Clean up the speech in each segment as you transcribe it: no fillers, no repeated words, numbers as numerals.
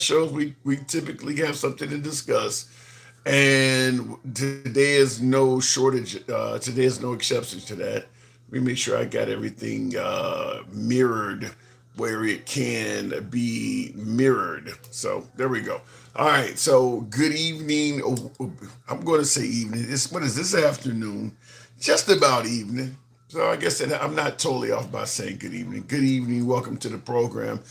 shows, we typically have something to discuss. And today is no shortage. Today is no exception to that. Let me make sure I got everything mirrored where it can be mirrored. So there we go. All right. So good evening. I'm going to say evening. What is this afternoon? Just about evening. So I guess that I'm not totally off by saying good evening. Good evening. Welcome to the program.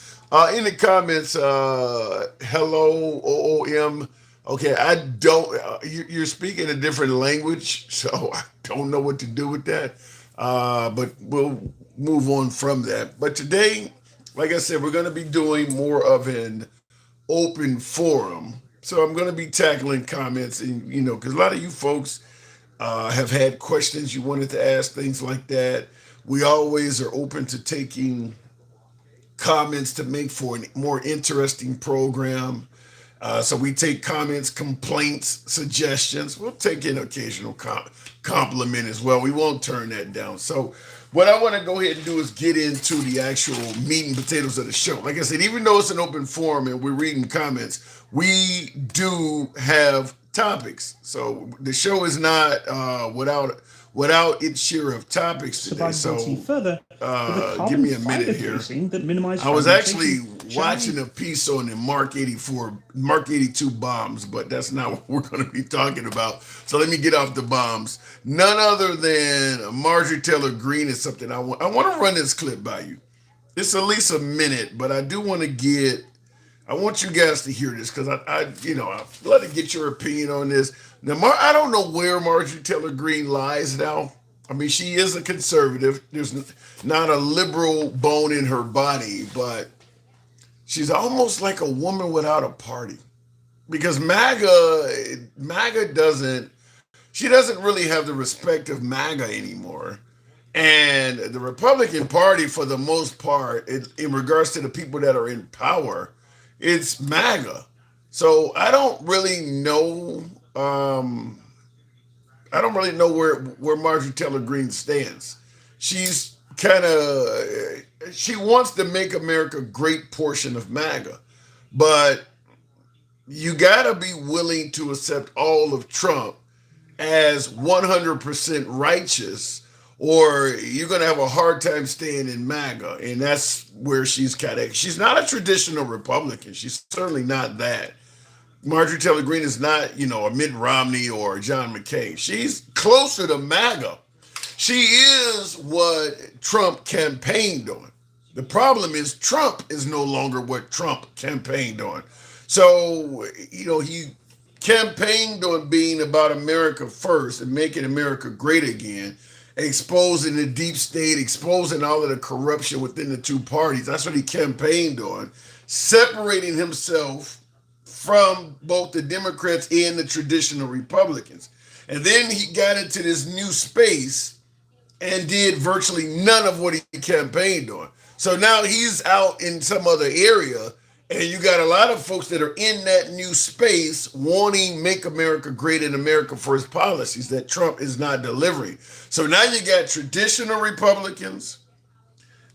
In the comments, hello, OOM. Okay, I don't. You're speaking a different language, so I don't know what to do with that. But we'll move on from that. But today, like I said, we're going to be doing more of an open forum. So I'm going to be tackling comments, and because a lot of you folks have had questions you wanted to ask, things like that. We always are open to taking comments to make for a more interesting program. So we take comments, complaints, suggestions. We'll take an occasional compliment as well. We won't turn that down. So what I want to go ahead and do is get into the actual meat and potatoes of the show. Like I said, even though it's an open forum and we're reading comments, we do have topics. So the show is not without its share of topics today. Survivability So further with a give carbon me a minute fiber here. casing that minimized I was actually fragmentation. watching Shall a piece on the Mark 84, Mark 82 bombs, but that's not what we're going to be talking about. So let me get off the bombs. None other than Marjorie Taylor Greene is something I want. I want to run this clip by you. It's at least a minute, but I do want to get. I want you guys to hear this because I'd love to get your opinion on this. Now, I don't know where Marjorie Taylor Greene lies now. I mean, she is a conservative. There's not a liberal bone in her body, but she's almost like a woman without a party because MAGA doesn't. She doesn't really have the respect of MAGA anymore. And the Republican Party, for the most part, in regards to the people that are in power, it's MAGA. So Um, I don't really know where Marjorie Taylor Greene stands. She's kind of she wants to make America great portion of MAGA, but you got to be willing to accept all of Trump as 100% righteous, or you're going to have a hard time staying in MAGA. And that's where she's kind of, she's not a traditional Republican. She's certainly not that. Marjorie Taylor Greene is not, a Mitt Romney or a John McCain. She's closer to MAGA. She is what Trump campaigned on. The problem is Trump is no longer what Trump campaigned on. So, he campaigned on being about America first and making America great again, exposing the deep state, exposing all of the corruption within the two parties. That's what he campaigned on, separating himself from both the Democrats and the traditional Republicans. And then he got into this new space and did virtually none of what he campaigned on. So now he's out in some other area, and you got a lot of folks that are in that new space wanting make America great and America first policies that Trump is not delivering. So now you got traditional Republicans,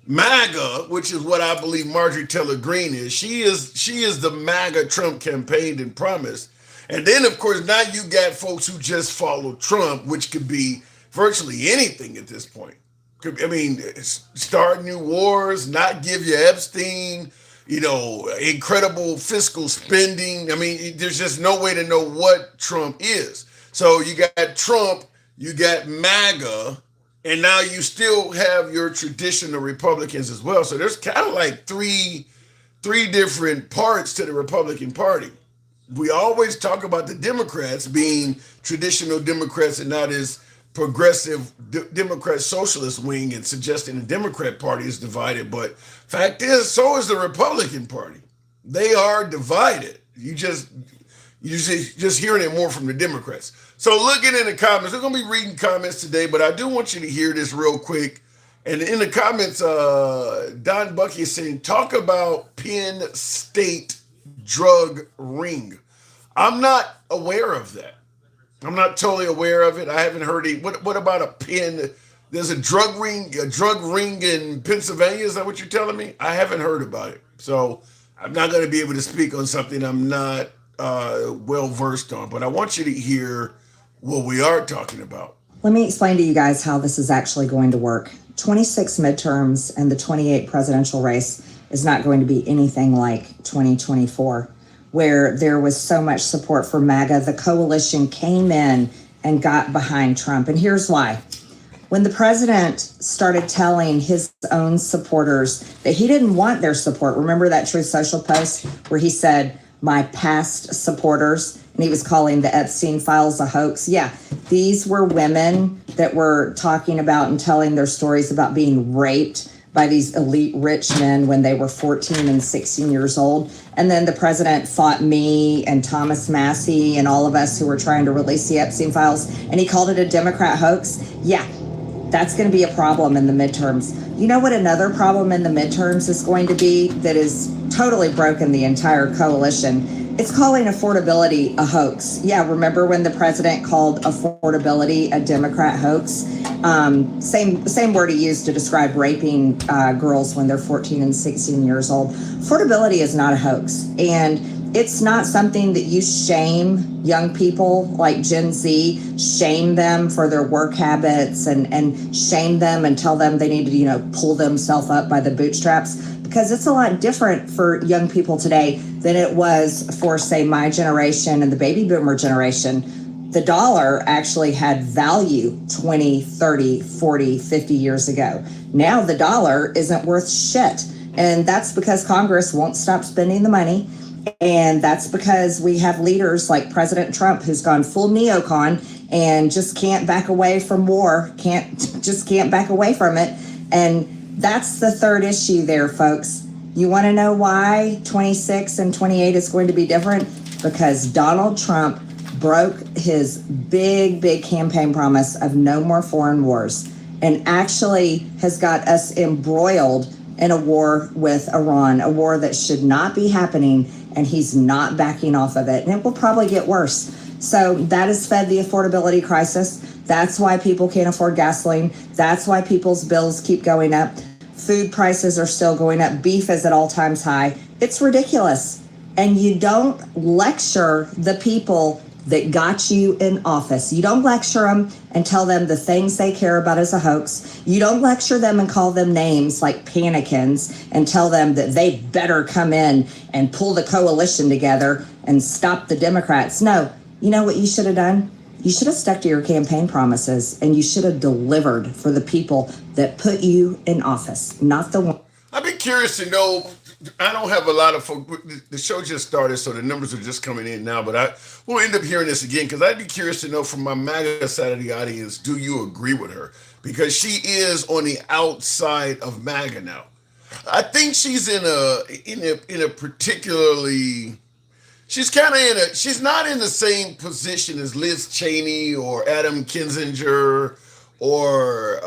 MAGA, which is what I believe Marjorie Taylor Greene is. She is the MAGA Trump campaigned and promised. And then of course now you got folks who just follow Trump, which could be virtually anything at this point. I mean, start new wars, not give you Epstein, incredible fiscal spending. I mean, there's just no way to know what Trump is. So you got Trump, you got MAGA, and now you still have your traditional Republicans as well. So there's kind of like three different parts to the Republican Party. We always talk about the Democrats being traditional Democrats and not as progressive Democrat socialist wing and suggesting the Democrat Party is divided. But fact is, so is the Republican Party. They are divided. You just hearing it more from the Democrats. So looking in the comments, we're gonna be reading comments today, but I do want you to hear this real quick. And in the comments, Don Bucky is saying, talk about Penn State drug ring. I'm not aware of that. I'm not totally aware of it. I haven't heard it. What about a Penn? There's a drug ring in Pennsylvania. Is that what you're telling me? I haven't heard about it. So I'm not going to be able to speak on something I'm not well versed on, but I want you to hear what we are talking about. Let me explain to you guys how this is actually going to work. 26 midterms and the 28 presidential race is not going to be anything like 2024, where there was so much support for MAGA. The coalition came in and got behind Trump. And here's why. When the president started telling his own supporters that he didn't want their support, remember that Truth Social post where he said, my past supporters, and he was calling the Epstein files a hoax? Yeah, these were women that were talking about and telling their stories about being raped by these elite rich men when they were 14 and 16 years old. And then the president fought me and Thomas Massey and all of us who were trying to release the Epstein files, and he called it a Democrat hoax. Yeah, that's going to be a problem in the midterms. You know what another problem in the midterms is going to be that is totally broken the entire coalition? It's calling affordability a hoax. Yeah, remember when the president called affordability a Democrat hoax? Same word he used to describe raping girls when they're 14 and 16 years old. Affordability is not a hoax. And it's not something that you shame young people like Gen Z, shame them for their work habits and shame them and tell them they need to, pull themselves up by the bootstraps, because it's a lot different for young people today than it was for, say, my generation and the baby boomer generation. The dollar actually had value 20, 30, 40, 50 years ago. Now the dollar isn't worth shit. And that's because Congress won't stop spending the money. And that's because we have leaders like President Trump, who's gone full neocon and just can't back away from war, can't back away from it. And that's the third issue there, folks. You want to know why 26 and 28 is going to be different? Because Donald Trump broke his big campaign promise of no more foreign wars and actually has got us embroiled in a war with Iran, a war that should not be happening, and he's not backing off of it. And it will probably get worse. So that has fed the affordability crisis. That's why people can't afford gasoline. That's why people's bills keep going up. Food prices are still going up. Beef is at all times high. It's ridiculous. And you don't lecture the people that got you in office. You don't lecture them and tell them the things they care about is a hoax. You don't lecture them and call them names like panicans and tell them that they better come in and pull the coalition together and stop the Democrats. No, you know what you should have done? You should have stuck to your campaign promises, and you should have delivered for the people that put you in office, not the one. I'd be curious to know. I don't have a lot of folks. The show just started, so the numbers are just coming in now. But we'll end up hearing this again, because I'd be curious to know from my MAGA side of the audience, do you agree with her? Because she is on the outside of MAGA now. I think she's in a particularly. She's kind of in a. She's not in the same position as Liz Cheney or Adam Kinzinger or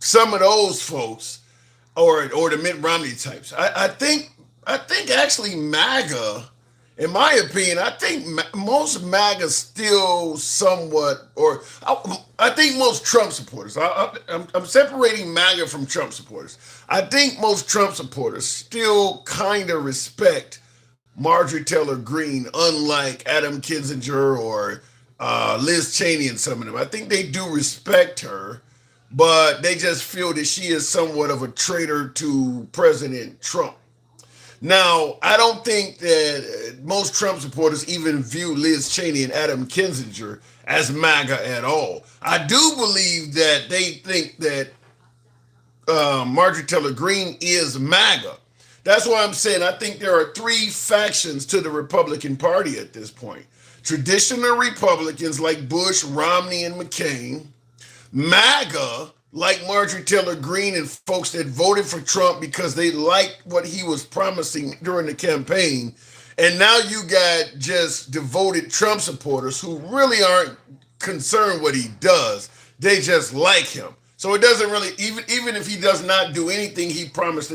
some of those folks, or the Mitt Romney types. I think actually MAGA, in my opinion, I think most MAGA still somewhat, or I think most Trump supporters. I'm separating MAGA from Trump supporters. I think most Trump supporters still kind of respect Marjorie Taylor Greene, unlike Adam Kinzinger or Liz Cheney and some of them. I think they do respect her, but they just feel that she is somewhat of a traitor to President Trump. Now, I don't think that most Trump supporters even view Liz Cheney and Adam Kinzinger as MAGA at all. I do believe that they think that Marjorie Taylor Greene is MAGA. That's why I'm saying I think there are three factions to the Republican Party at this point. Traditional Republicans like Bush, Romney, and McCain. MAGA, like Marjorie Taylor Greene and folks that voted for Trump because they liked what he was promising during the campaign. And now you got just devoted Trump supporters who really aren't concerned what he does. They just like him. So it doesn't really, even if he does not do anything he promised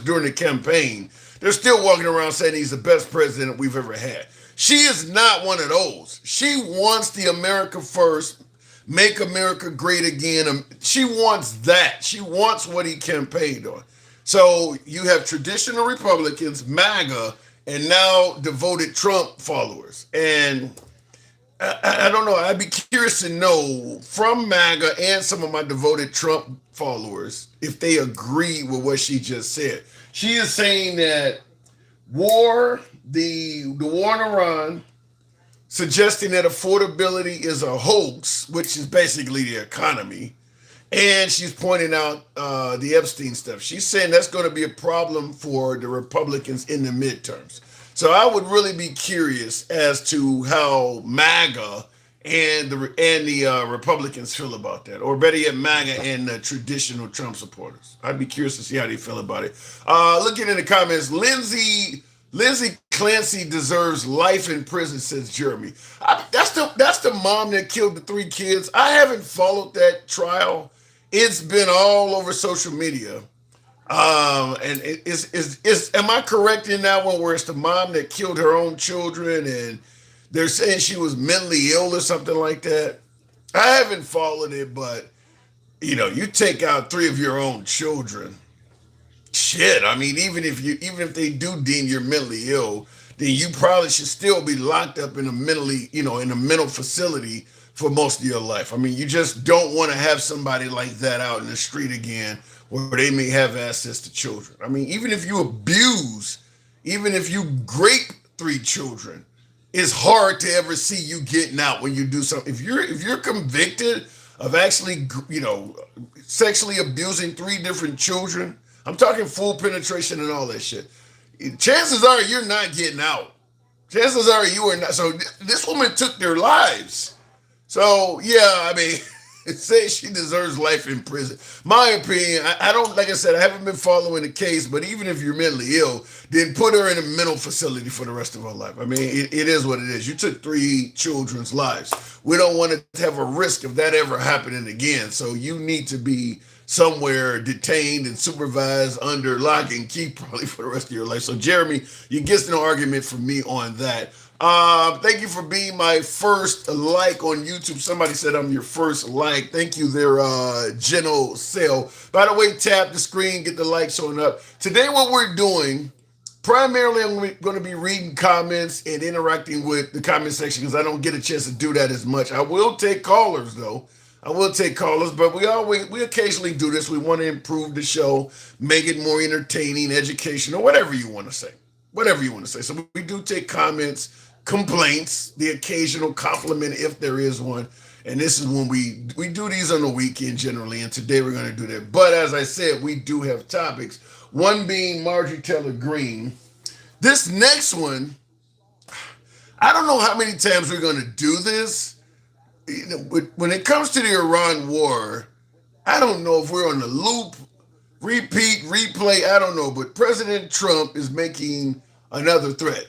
during the campaign, they're still walking around saying he's the best president we've ever had. She is not one of those. She wants the America First, Make America Great Again. She wants that. She wants what he campaigned on. So you have traditional Republicans, MAGA, and now devoted Trump followers. And I don't know. I'd be curious to know from MAGA and some of my devoted Trump followers if they agree with what she just said. She is saying that the war in Iran, suggesting that affordability is a hoax, which is basically the economy, and she's pointing out the Epstein stuff. She's saying that's going to be a problem for the Republicans in the midterms. So I would really be curious as to how MAGA and the Republicans feel about that, or better yet, MAGA and the traditional Trump supporters. I'd be curious to see how they feel about it. Looking in the comments, Lindsay Clancy deserves life in prison, says Jeremy. That's the mom that killed the three kids. I haven't followed that trial. It's been all over social media. And is am I correct in that one where it's the mom that killed her own children and they're saying she was mentally ill or something like that? I haven't followed it, but you take out three of your own children. Shit, I mean, even if they do deem you're mentally ill, then you probably should still be locked up in a in a mental facility for most of your life. I mean, you just don't want to have somebody like that out in the street again where they may have access to children. I mean, even if you grape three children, it's hard to ever see you getting out when you do something. If you're convicted of actually, sexually abusing three different children, I'm talking full penetration and all that shit. Chances are you're not getting out. Chances are you are not. So this woman took their lives. So yeah, I mean, say she deserves life in prison. My opinion, I don't, like I said, I haven't been following the case, but even if you're mentally ill, then put her in a mental facility for the rest of her life. I mean, it is what it is. You took three children's lives. We don't want to have a risk of that ever happening again. So you need to be somewhere detained and supervised under lock and key probably for the rest of your life. So Jeremy, you get no argument from me on that. Thank you for being my first like on YouTube. Somebody said I'm your first like. Thank you there, Geno Sale. By the way, tap the screen, get the like showing up. Today what we're doing, primarily I'm going to be reading comments and interacting with the comment section because I don't get a chance to do that as much. I will take callers though. But we occasionally do this. We want to improve the show, make it more entertaining, educational, whatever you want to say. Whatever you want to say. So we do take comments, complaints, the occasional compliment if there is one. And this is when we do these on the weekend generally, and today we're going to do that. But as I said, we do have topics. One being Marjorie Taylor Greene. This next one, I don't know how many times we're going to do this. When it comes to the Iran war, I don't know if we're on the loop, repeat, replay, I don't know, but President Trump is making another threat.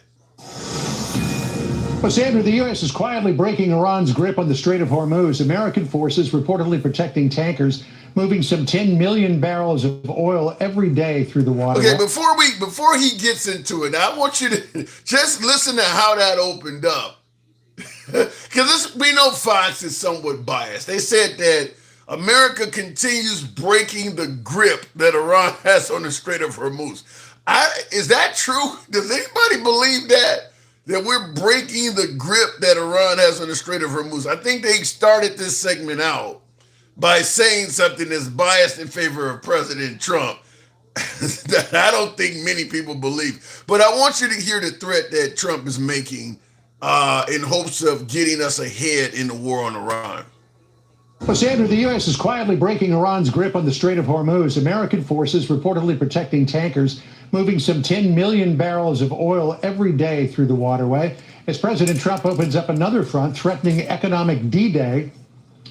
Well, Sandra, the U.S. is quietly breaking Iran's grip on the Strait of Hormuz. American forces reportedly protecting tankers moving some 10 million barrels of oil every day through the water. Okay, before he gets into it, I want you to just listen to how that opened up. Because we know Fox is somewhat biased. They said that America continues breaking the grip that Iran has on the Strait of Hormuz. Is that true? Does anybody believe that we're breaking the grip that Iran has on the Strait of Hormuz? I think they started this segment out by saying something that's biased in favor of President Trump that I don't think many people believe. But I want you to hear the threat that Trump is making in hopes of getting us ahead in the war on Iran. Well, Sandra, the U.S. is quietly breaking Iran's grip on the Strait of Hormuz. American forces reportedly protecting tankers moving some 10 million barrels of oil every day through the waterway as President Trump opens up another front threatening economic D-Day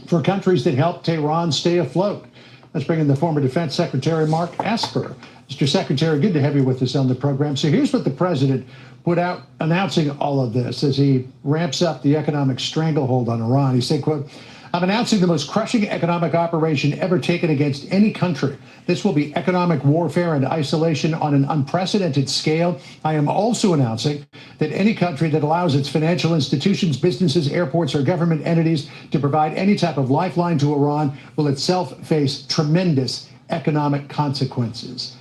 for countries that help Tehran stay afloat. Let's bring in the former Defense Secretary Mark Esper. Mr. Secretary, good to have you with us on the program. So here's what the president put out announcing all of this as he ramps up the economic stranglehold on Iran. He said, quote, "I'm announcing the most crushing economic operation ever taken against any country. This will be economic warfare and isolation on an unprecedented scale. I am also announcing that any country that allows its financial institutions, businesses, airports, or government entities to provide any type of lifeline to Iran will itself face tremendous economic consequences."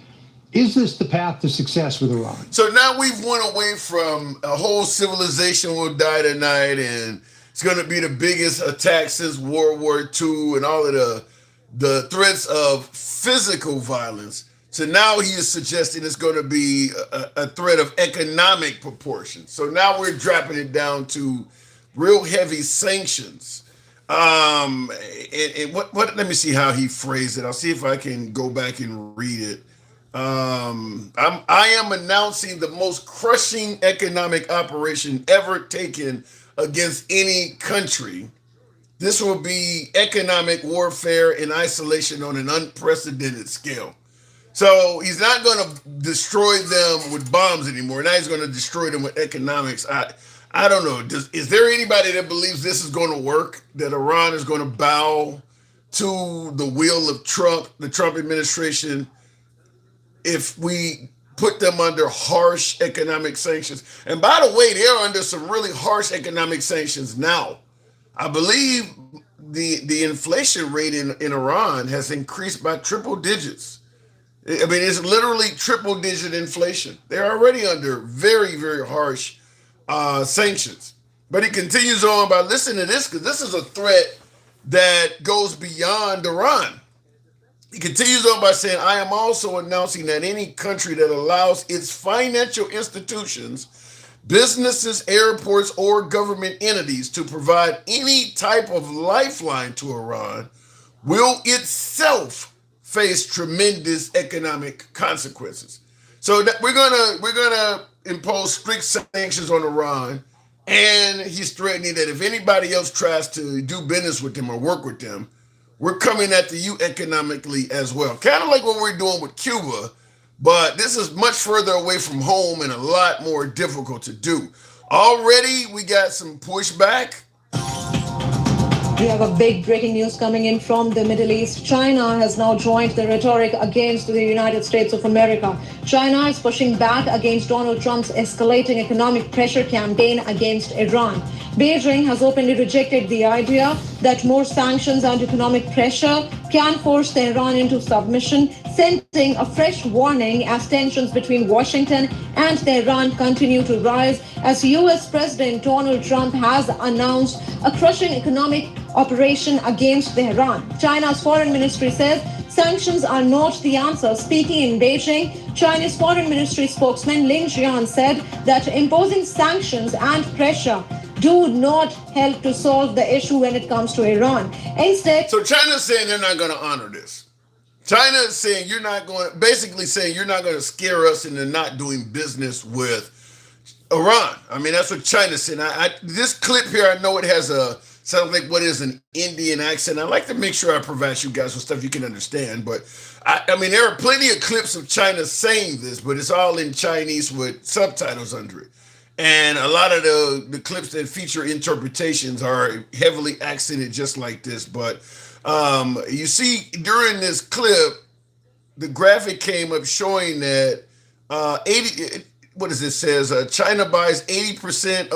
Is this the path to success with Iran? So now we've went away from a whole civilization will die tonight, and it's going to be the biggest attack since World War II, and all of the threats of physical violence. So now he is suggesting it's going to be a threat of economic proportions. So now we're dropping it down to real heavy sanctions. And what? Let me see how he phrased it. I'll see if I can go back and read it. I am announcing the most crushing economic operation ever taken against any country. This will be economic warfare in isolation on an unprecedented scale. So he's not going to destroy them with bombs anymore. Now he's going to destroy them with economics. I don't know. Is there anybody that believes this is going to work? That Iran is going to bow to the will of Trump, the Trump administration, if we put them under harsh economic sanctions? And by the way, they're under some really harsh economic sanctions now. I believe the inflation rate in Iran has increased by triple digits. I mean, it's literally triple digit inflation. They're already under very, very harsh sanctions. But he continues on by listening to this, because this is a threat that goes beyond Iran. He continues on by saying, I am also announcing that any country that allows its financial institutions, businesses, airports, or government entities to provide any type of lifeline to Iran will itself face tremendous economic consequences. So that we're gonna impose strict sanctions on Iran, and he's threatening that if anybody else tries to do business with them or work with them, we're coming after you economically as well. Kind of like what we're doing with Cuba, but this is much further away from home and a lot more difficult to do. Already, we got some pushback. We have a big breaking news coming in from the Middle East. China has now joined the rhetoric against the United States of America. China is pushing back against Donald Trump's escalating economic pressure campaign against Iran. Beijing has openly rejected the idea that more sanctions and economic pressure can force Tehran into submission, sending a fresh warning as tensions between Washington and Tehran continue to rise, as U.S. President Donald Trump has announced a crushing economic operation against Tehran. China's foreign ministry says sanctions are not the answer. Speaking in Beijing, Chinese foreign ministry spokesman Lin Jian said that imposing sanctions and pressure do not help to solve the issue when it comes to Iran. Instead, so China's saying they're not going to honor this. China is saying basically saying you're not going to scare us into not doing business with Iran. I mean, that's what China's saying. This clip here, I know it sounds like what is an Indian accent. I like to make sure I provide you guys with stuff you can understand. But I mean, there are plenty of clips of China saying this, but it's all in Chinese with subtitles under it. And a lot of the clips that feature interpretations are heavily accented just like this. But you see during this clip, the graphic came up showing that China buys 80%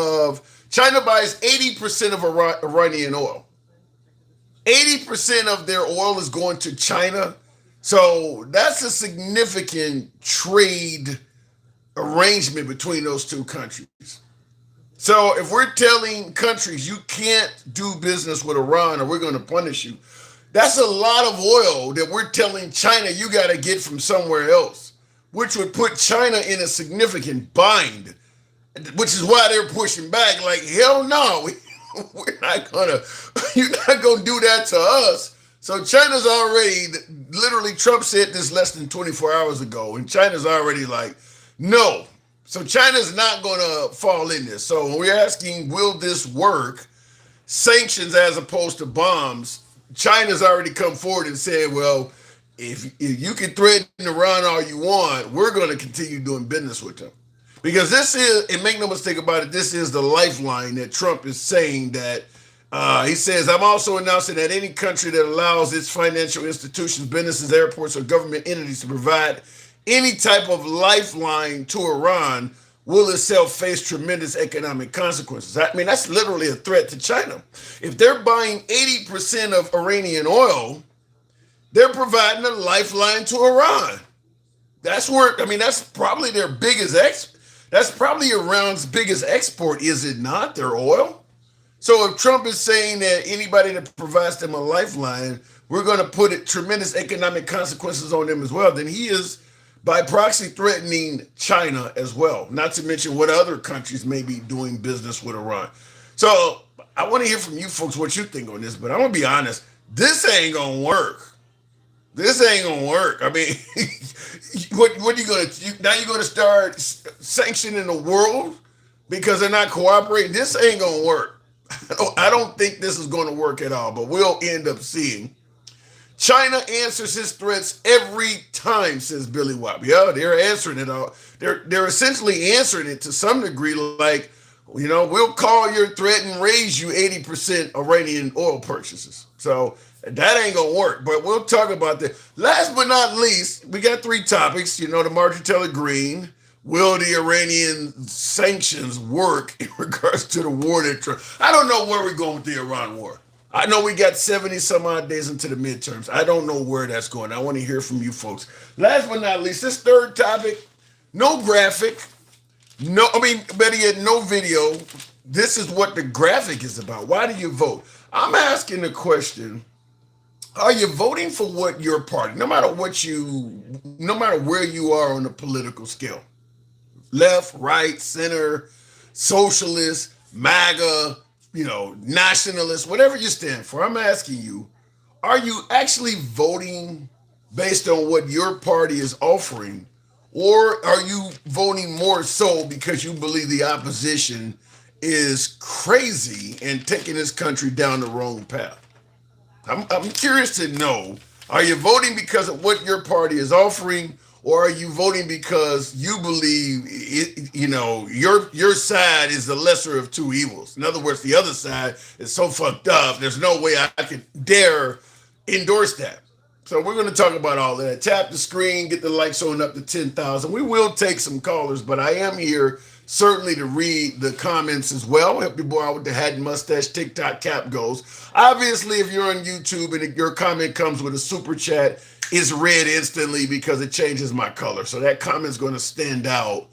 of Iranian oil. 80% of their oil is going to China. So that's a significant trade arrangement between those two countries. So if we're telling countries you can't do business with Iran or we're going to punish you, that's a lot of oil that we're telling China you got to get from somewhere else, which would put China in a significant bind, which is why they're pushing back like, hell no, we're not gonna, you're not gonna do that to us. So China's already, literally Trump said this less than 24 hours ago, and China's already like, no. So China's not gonna fall in this. So when we're asking, will this work? Sanctions as opposed to bombs, China's already come forward and said, well, if you can threaten Iran all you want, we're going to continue doing business with them. Because this is, and make no mistake about it, this is the lifeline that Trump is saying that, he says, I'm also announcing that any country that allows its financial institutions, businesses, airports, or government entities to provide any type of lifeline to Iran will itself face tremendous economic consequences. I mean, that's literally a threat to China. If they're buying 80% of Iranian oil, they're providing a lifeline to Iran. That's where, I mean, that's probably their biggest that's probably Iran's biggest export, is it not? Their oil. So if Trump is saying that anybody that provides them a lifeline, we're going to put tremendous economic consequences on them as well, then he is by proxy threatening China as well, not to mention what other countries may be doing business with Iran. So I want to hear from you folks what you think on this, but I'm going to be honest, this ain't going to work. This ain't gonna work. I mean, what are you gonna now? You're gonna start sanctioning the world because they're not cooperating. This ain't gonna work. I don't think this is gonna work at all. But we'll end up seeing. China answers his threats every time, says Billy Wap. Yeah, they're answering it all. They're essentially answering it to some degree, like, we'll call your threat and raise you 80% Iranian oil purchases. So that ain't gonna work, but we'll talk about that. Last but not least, we got 3 topics. The Marjorie Taylor Greene. Will the Iranian sanctions work in regards to the war that Trump? I don't know where we're going with the Iran war. I know we got 70 some odd days into the midterms. I don't know where that's going. I want to hear from you folks. Last but not least, this third topic, no graphic. Better yet, no video. This is what the graphic is about. Why do you vote? I'm asking the question, are you voting for what your party, no matter where you are on the political scale, left, right, center, socialist, MAGA, nationalist, whatever you stand for, I'm asking you, are you actually voting based on what your party is offering? Or are you voting more so because you believe the opposition is crazy and taking this country down the wrong path? I'm curious to know, are you voting because of what your party is offering, or are you voting because you believe your side is the lesser of two evils? In other words, the other side is so fucked up, there's no way I could dare endorse that. So we're going to talk about all that. Tap the screen, get the likes on up to 10,000. We will take some callers, but I am here certainly to read the comments as well. Help your boy out with the hat and mustache, TikTok cap goes. Obviously, if you're on YouTube and your comment comes with a super chat, it's read instantly because it changes my color. So that comment's going to stand out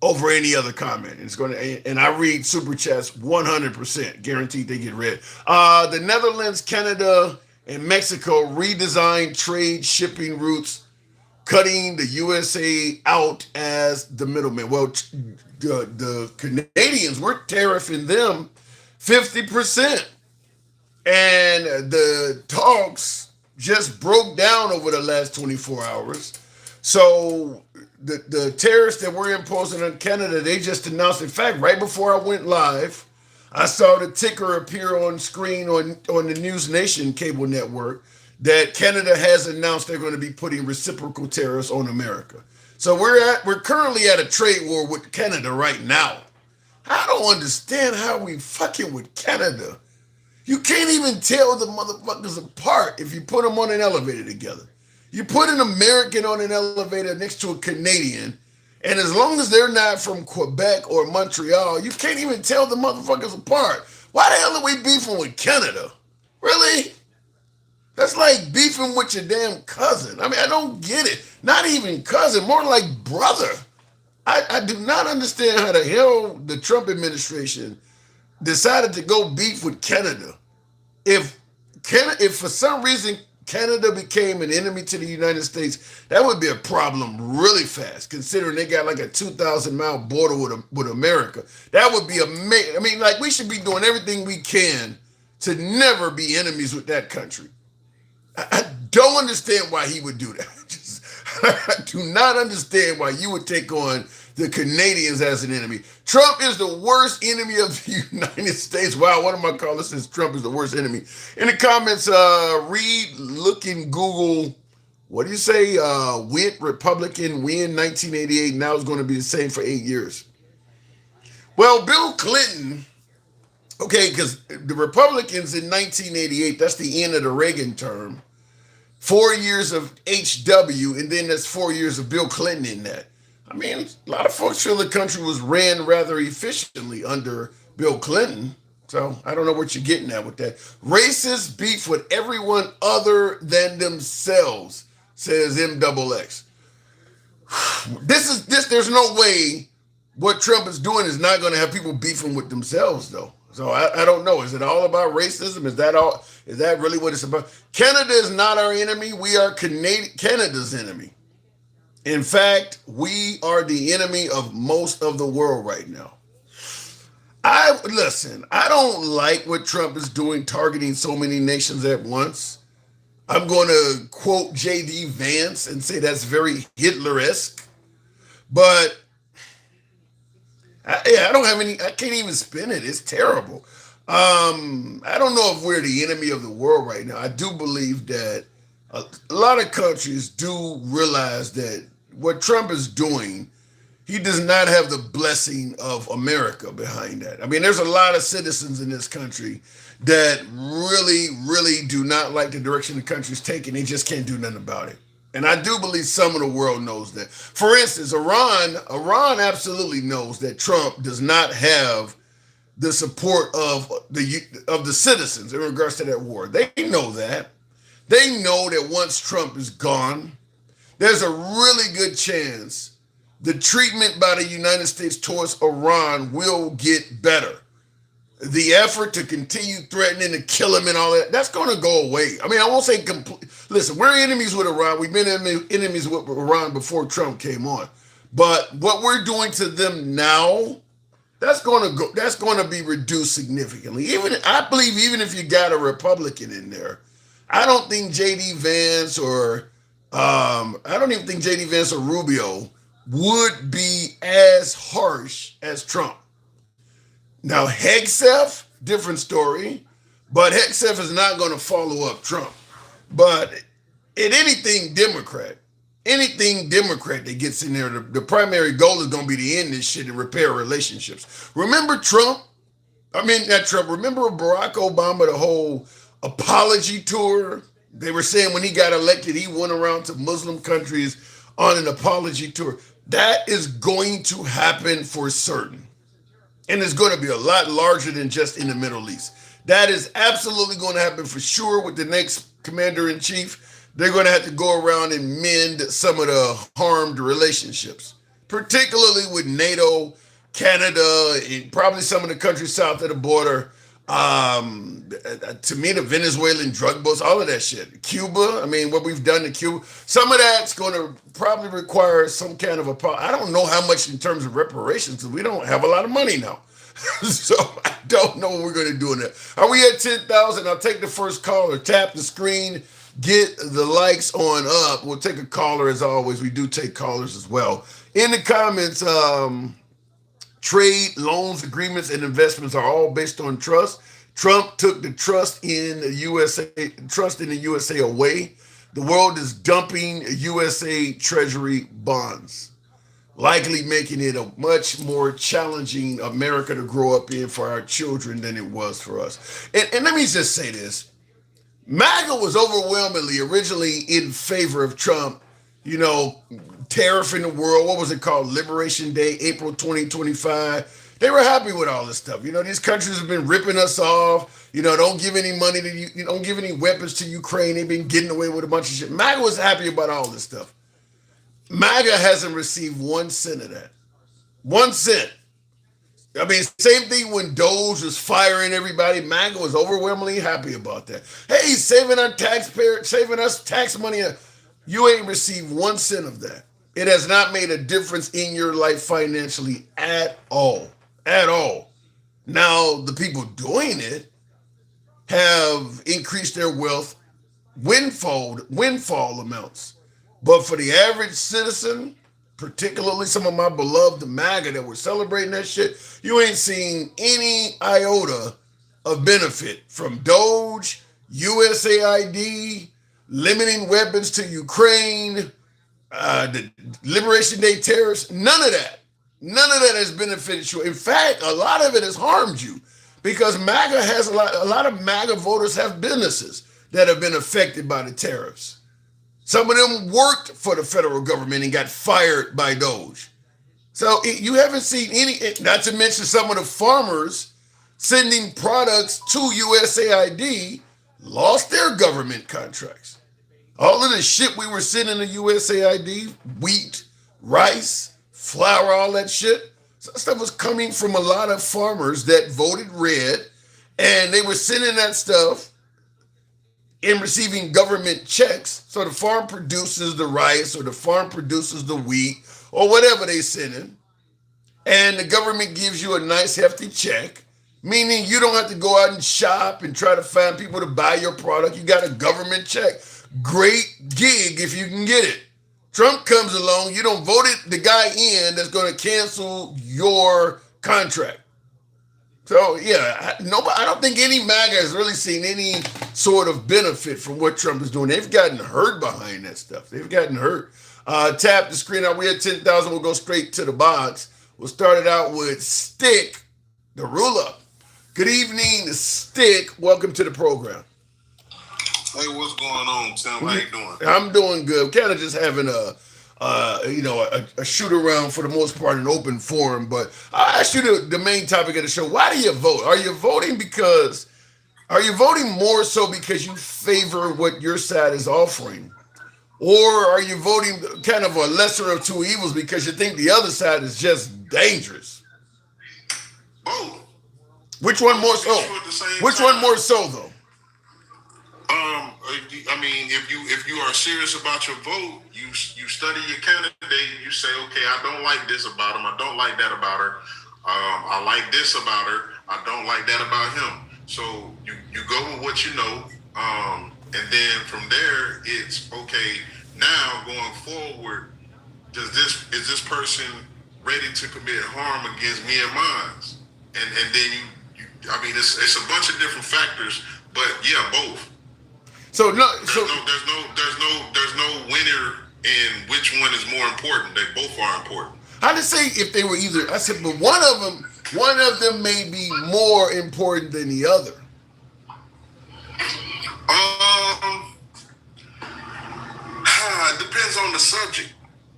over any other comment. And I read super chats 100%, guaranteed they get read. The Netherlands, Canada, and Mexico redesigned trade shipping routes, cutting the USA out as the middleman. Well, the Canadians, we're tariffing them 50%. And the talks just broke down over the last 24 hours. So the tariffs that we're imposing on Canada, they just announced, in fact, right before I went live, I saw the ticker appear on screen on the News Nation cable network that Canada has announced they're going to be putting reciprocal tariffs on America. So we're currently at a trade war with Canada right now. I don't understand how we fucking with Canada. You can't even tell the motherfuckers apart if you put them on an elevator together. You put an American on an elevator next to a Canadian, and as long as they're not from Quebec or Montreal, you can't even tell the motherfuckers apart. Why the hell are we beefing with Canada? Really? That's like beefing with your damn cousin. I mean, I don't get it. Not even cousin, more like brother. I do not understand how the hell the Trump administration decided to go beef with Canada. If for some reason Canada became an enemy to the United States, that would be a problem really fast, considering they got like a 2,000-mile border with America. That would be amazing. I mean, like, we should be doing everything we can to never be enemies with that country. I don't understand why he would do that. I do not understand why you would take on the Canadians as an enemy. Trump is the worst enemy of the United States. Wow, one of my callers says Trump is the worst enemy. In the comments, read, look in Google, what do you say? Wit, Republican, win 1988. Now it's going to be the same for 8 years. Well, Bill Clinton, okay, because the Republicans in 1988, that's the end of the Reagan term. 4 years of HW, and then that's 4 years of Bill Clinton in that. I mean, a lot of folks feel the country was ran rather efficiently under Bill Clinton. So I don't know what you're getting at with that. Racist beef with everyone other than themselves, says MXX. There's no way what Trump is doing is not going to have people beefing with themselves, though. So I don't know. Is it all about racism? Is that all? Is that really what it's about? Canada is not our enemy. We are Canada's enemy. In fact, we are the enemy of most of the world right now. I don't like what Trump is doing, targeting so many nations at once. I'm going to quote J.D. Vance and say that's very Hitler-esque. But I don't have any, I can't even spin it. It's terrible. I don't know if we're the enemy of the world right now. I do believe that a lot of countries do realize that what Trump is doing, he does not have the blessing of America behind that. I mean, there's a lot of citizens in this country that really, really do not like the direction the country's taking. They just can't do nothing about it. And I do believe some of the world knows that. For instance, Iran absolutely knows that Trump does not have the support of the citizens in regards to that war. They know that. They know that once Trump is gone, there's a really good chance the treatment by the United States towards Iran will get better. The effort to continue threatening to kill him and all that, that's going to go away. I mean, I won't say complete. Listen, we're enemies with Iran. We've been enemies with Iran before Trump came on. But what we're doing to them now, that's going to be reduced significantly. Even if you got a Republican in there, I don't think J.D. Vance or I don't even think J.D. Vance or Rubio would be as harsh as Trump. Now, Hegseth, different story, but Hegseth is not going to follow up Trump. But anything Democrat that gets in there, the primary goal is going to be to end this shit and repair relationships. Remember Trump? Remember Barack Obama, the whole apology tour? They were saying when he got elected, he went around to Muslim countries on an apology tour. That is going to happen for certain. And it's going to be a lot larger than just in the Middle East. That is absolutely going to happen for sure with the next commander-in-chief. They're going to have to go around and mend some of the harmed relationships, particularly with NATO, Canada, and probably some of the countries south of the border. To me, the Venezuelan drug bust, all of that shit. Cuba, I mean, what we've done to Cuba, some of that's going to probably require some kind of I don't know how much in terms of reparations, because we don't have a lot of money now. So I don't know what we're going to do in that. Are we at 10,000? I'll take the first caller. Tap the screen. Get the likes on up. We'll take a caller as always. We do take callers as well. In the comments, trade, loans, agreements, and investments are all based on trust. Trump took the trust in the USA away. The world is dumping USA Treasury bonds, likely making it a much more challenging America to grow up in for our children than it was for us. And let me just say this. MAGA was overwhelmingly originally in favor of Trump, tariff in the world. What was it called? Liberation Day, April 2025. They were happy with all this stuff. These countries have been ripping us off. Don't give any money to you. Don't give any weapons to Ukraine. They've been getting away with a bunch of shit. MAGA was happy about all this stuff. MAGA hasn't received 1 cent of that. 1 cent. I mean, same thing when Doge was firing everybody. MAGA was overwhelmingly happy about that. Hey, saving us tax money. You ain't received 1 cent of that. It has not made a difference in your life financially at all. At all. Now, the people doing it have increased their wealth windfall amounts. But for the average citizen, particularly some of my beloved MAGA that were celebrating that shit, you ain't seeing any iota of benefit from Doge, USAID, limiting weapons to Ukraine, the Liberation Day tariffs, none of that. None of that has benefited you. In fact, a lot of it has harmed you because MAGA has a lot of MAGA voters have businesses that have been affected by the tariffs. Some of them worked for the federal government and got fired by Doge. So you haven't seen any, not to mention some of the farmers sending products to USAID lost their government contracts. All of the shit we were sending to USAID, wheat, rice, flour, all that shit. So that stuff was coming from a lot of farmers that voted red, and they were sending that stuff and receiving government checks. So the farm produces the rice or the farm produces the wheat or whatever they send in, and the government gives you a nice hefty check, meaning you don't have to go out and shop and try to find people to buy your product. You got a government check. Great gig if you can get it. Trump comes along, you don't vote the guy in that's going to cancel your contract. So yeah, I don't think any MAGA has really seen any sort of benefit from what Trump is doing. They've gotten hurt behind that stuff. They've gotten hurt. Tap the screen out. We had 10,000. We'll go straight to the box. We'll start it out with Stick, the ruler. Good evening, Stick. Welcome to the program. Hey, what's going on, Tim? How you doing? I'm doing good. Kind of just having a shoot around for the most part, an open forum. But I asked you the main topic of the show. Why do you vote? Are you voting more so because you favor what your side is offering? Or are you voting kind of a lesser of two evils because you think the other side is just dangerous? Both. Which one more so? Which one more so though? I mean, if you are serious about your vote, you study your candidate. You say, okay, I don't like this about him. I don't like that about her. I like this about her. I don't like that about him. So you go with what you know, and then from there, it's okay. Now going forward, is this person ready to commit harm against me and mine? And then I mean, it's a bunch of different factors, but yeah, both. So no, there's no winner in which one is more important. They both are important. I just say if they were either. I said, but one of them may be more important than the other. It depends on the subject.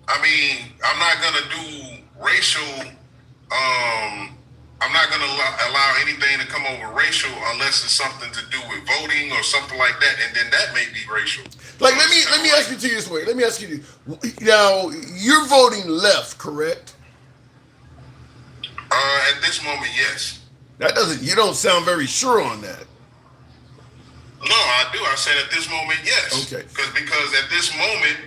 I mean, I'm not gonna do racial. I'm not going to allow anything to come over racial unless it's something to do with voting or something like that, and then that may be racial. Like, let me ask you this way. Let me ask you this. Now, you're voting left, correct? At this moment, yes. You don't sound very sure on that. No, I do. I said at this moment, yes. Okay. Because at this moment,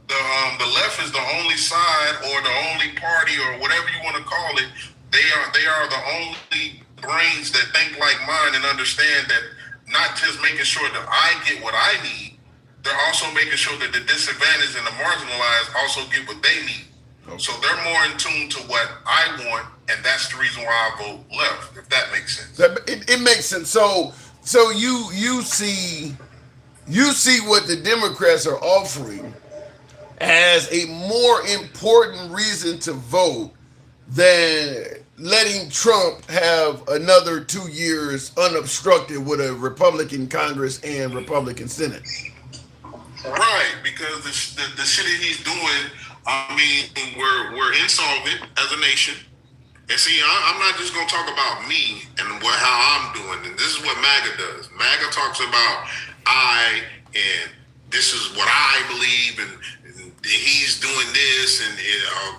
the left is the only side or the only party or whatever you want to call it. They are the only brains that think like mine and understand that not just making sure that I get what I need, they're also making sure that the disadvantaged and the marginalized also get what they need. Okay. So they're more in tune to what I want, and that's the reason why I vote left, if that makes sense. It makes sense. So you see what the Democrats are offering as a more important reason to vote than letting Trump have another 2 years unobstructed with a Republican Congress and Republican Senate. Right, because the shit that he's doing, I mean, we're insolvent as a nation. And see, I'm not just going to talk about me and how I'm doing. And this is what MAGA does. MAGA talks about and this is what I believe, and he's doing this, and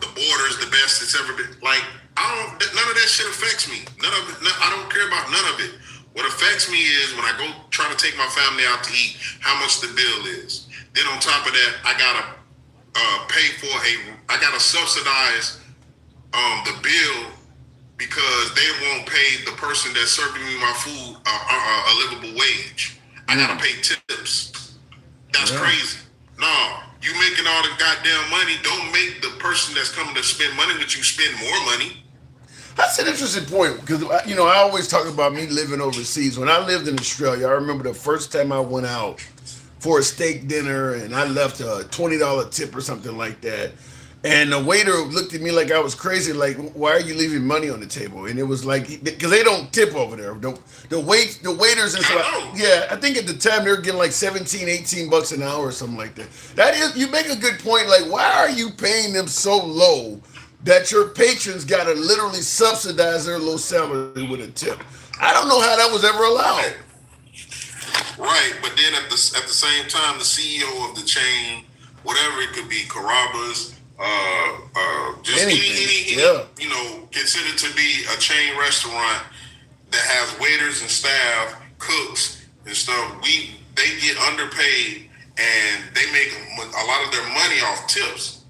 the border is the best it's ever been. Like, none of that shit affects me. I don't care about none of it. What affects me is when I go try to take my family out to eat, how much the bill is. Then on top of that, I gotta I gotta subsidize the bill because they won't pay the person that's serving me my food a livable wage. I gotta pay tips. That's crazy. No. You making all the goddamn money, don't make the person that's coming to spend money with you spend more money. That's an interesting point because, I always talk about me living overseas. When I lived in Australia, I remember the first time I went out for a steak dinner and I left a $20 tip or something like that. And the waiter looked at me like I was crazy, like, why are you leaving money on the table? And it was like, because they don't tip over there. The waiters and stuff. I think at the time they were getting like $17-18 an hour or something like that. That is, you make a good point. Like, why are you paying them so low that your patrons got to literally subsidize their low salary with a tip? I don't know how that was ever allowed. Right, but then at the same time, the CEO of the chain, whatever it could be, Carrabba's, just Anything, any yeah. you know, considered to be a chain restaurant that has waiters and staff, cooks and stuff. They get underpaid and they make a lot of their money off tips.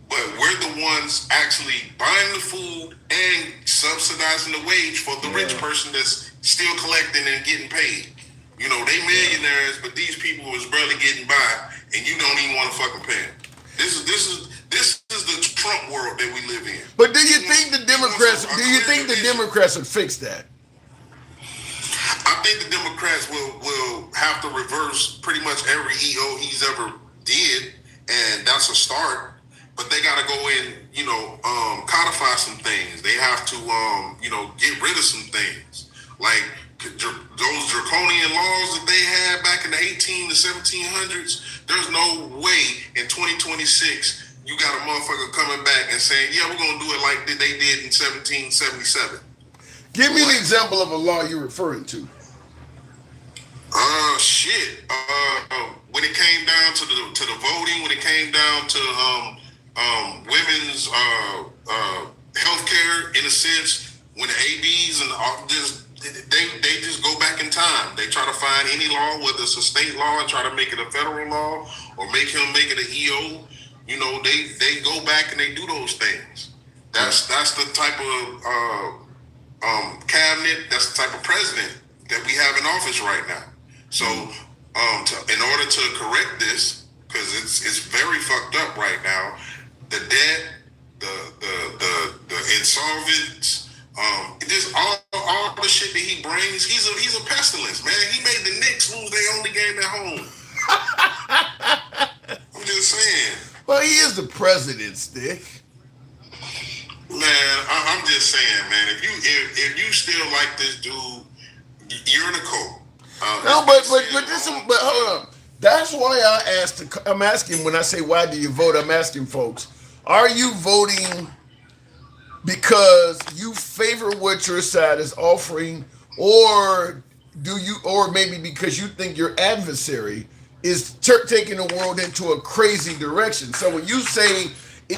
But we're the ones actually buying the food and subsidizing the wage for the rich person that's still collecting and getting paid. You know, they millionaires, but these people is barely getting by, and you don't even want to fucking pay them. This is the Trump world that we live in. But do you think the Democrats? Do you think the Democrats would fix that? I think the Democrats will have to reverse pretty much every EO he's ever did, and that's a start. But they got to go in, you know, codify some things. They have to, you know, get rid of some things. Like those draconian laws that they had back in the 18 to 1700s. There's no way in 2026 you got a motherfucker coming back and saying, yeah, we're going to do it like they did in 1777. Give me an example of a law you're referring to. Shit. When it came down to the voting, when it came down to women's health care, in a sense, when the ABs and they just go back in time. They try to find any law, whether it's a state law, and try to make it a federal law, or make it an EO. You know, they go back and they do those things. That's the type of cabinet, that's the type of president that we have in office right now. So, in order to correct this, because it's very fucked up right now, the debt, the insolvents, just all the shit that he brings, he's a pestilence, man. He made the Knicks lose their only game at home. I'm just saying. Well, he is the president, Stick. Man, I'm just saying, man. If you still like this dude, you're in a cult. No, but hold on. That's why I'm asking when I say why do you vote? I'm asking folks, are you voting because you favor what your side is offering, or maybe because you think your adversary is taking the world into a crazy direction? So when you say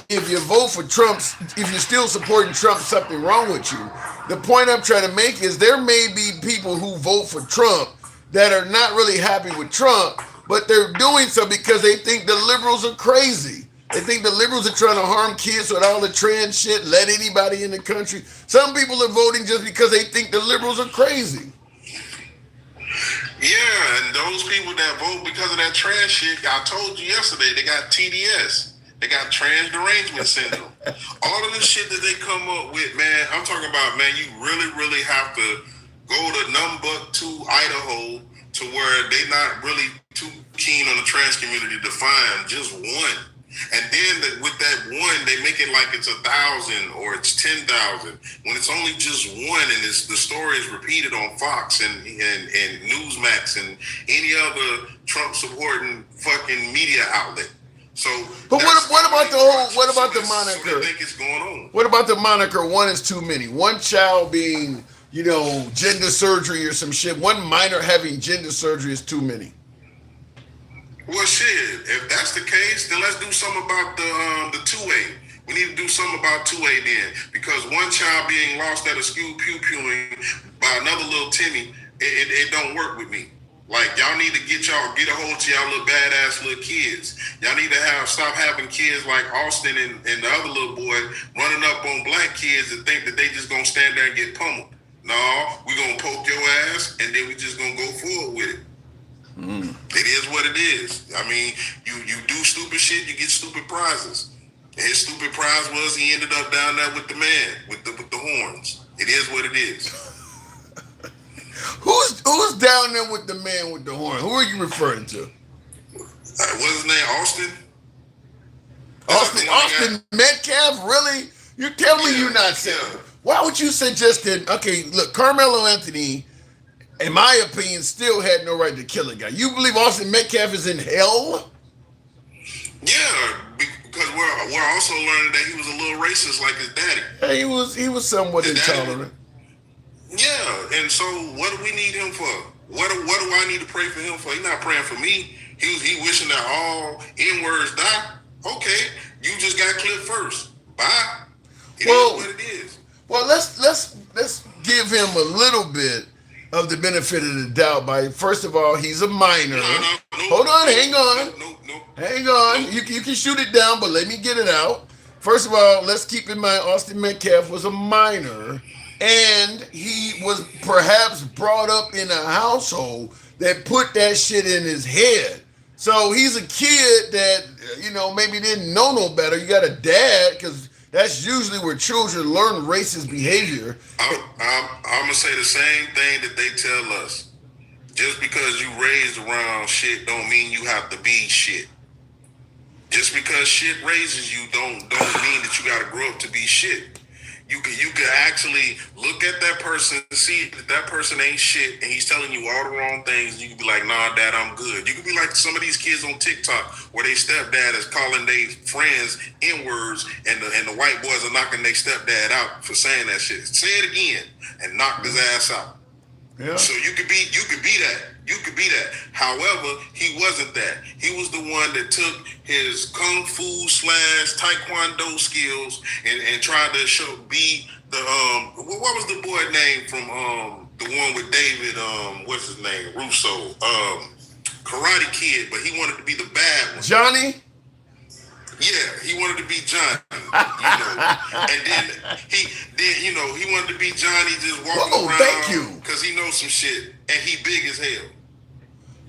if you vote for Trump, if you're still supporting Trump, something wrong with you. The point I'm trying to make is there may be people who vote for Trump that are not really happy with Trump, but they're doing so because they think the liberals are crazy. They think the liberals are trying to harm kids with all the trans shit, let anybody in the country. Some people are voting just because they think the liberals are crazy. Yeah, and those people that vote because of that trans shit, I told you yesterday, they got TDS. They got trans derangement syndrome. All of the shit that they come up with, man, I'm talking about, man, you really, really have to go to Numbuktu, Idaho, to where they're not really too keen on the trans community to find just one. And then with that one, they make it like it's 1,000 or it's 10,000 when it's only just one, and the story is repeated on Fox and Newsmax and any other Trump supporting fucking media outlet. So, but what about the moniker? I think it's going on. What about the moniker? One is too many. One child being, you know, gender surgery or some shit. One minor having gender surgery is too many. Well, shit. If that's the case, then let's do something about the 2A. We need to do something about 2A then, because one child being lost at a school pew-pewing by another little Timmy, it don't work with me. Like, y'all need to get a hold of y'all little badass little kids. Y'all need to stop having kids like Austin and the other little boy running up on black kids and think that they just gonna stand there and get pummeled. No, we gonna poke your ass and then we just gonna go forward with it. It is what it is. I mean, you do stupid shit, you get stupid prizes. And his stupid prize was he ended up down there with the man with the horns. It is what it is. Who's down there with the man with the horn? Who are you referring to? What's his name? Austin? Austin Metcalf? Really? You tell me you're not saying. Yeah. Why would you suggest that? Okay, look, Carmelo Anthony, in my opinion, still had no right to kill a guy. You believe Austin Metcalf is in hell? Yeah, because we're also learning that he was a little racist like his daddy. Hey, he was somewhat intolerant. Yeah, and so what do we need him for? What do I need to pray for him for? He's not praying for me. He wishing that all N-words die. Okay, You just got clipped first. Bye. It Well, is what it is. Well, let's give him a little bit of the benefit of the doubt. By first of all, he's a minor. No, Hold on, hang on, no. hang on. You can shoot it down, but let me get it out. First of all, let's keep in mind Austin Metcalf was a minor, and he was perhaps brought up in a household that put that shit in his head. So he's a kid that maybe didn't know no better. You got a dad because that's usually where children learn racist behavior. I'm gonna say the same thing that they tell us. Just because you raised around shit don't mean you have to be shit. Just because shit raises you don't mean that you gotta grow up to be shit. You can actually look at that person and see that person ain't shit and he's telling you all the wrong things. You can be like, nah, dad, I'm good. You can be like some of these kids on TikTok where they stepdad is calling their friends N-words and the white boys are knocking their stepdad out for saying that shit. Say it again and knock his ass out. Yeah. So you could be that. You could be that. However, he wasn't that. He was the one that took his kung fu / taekwondo skills and tried to be the what was the boy name from the one with David what's his name, Russo, Karate Kid, but he wanted to be the bad one. Johnny. Yeah, he wanted to be Johnny, and then he wanted to be Johnny, just walking around. Thank you. Because he knows some shit, and he big as hell,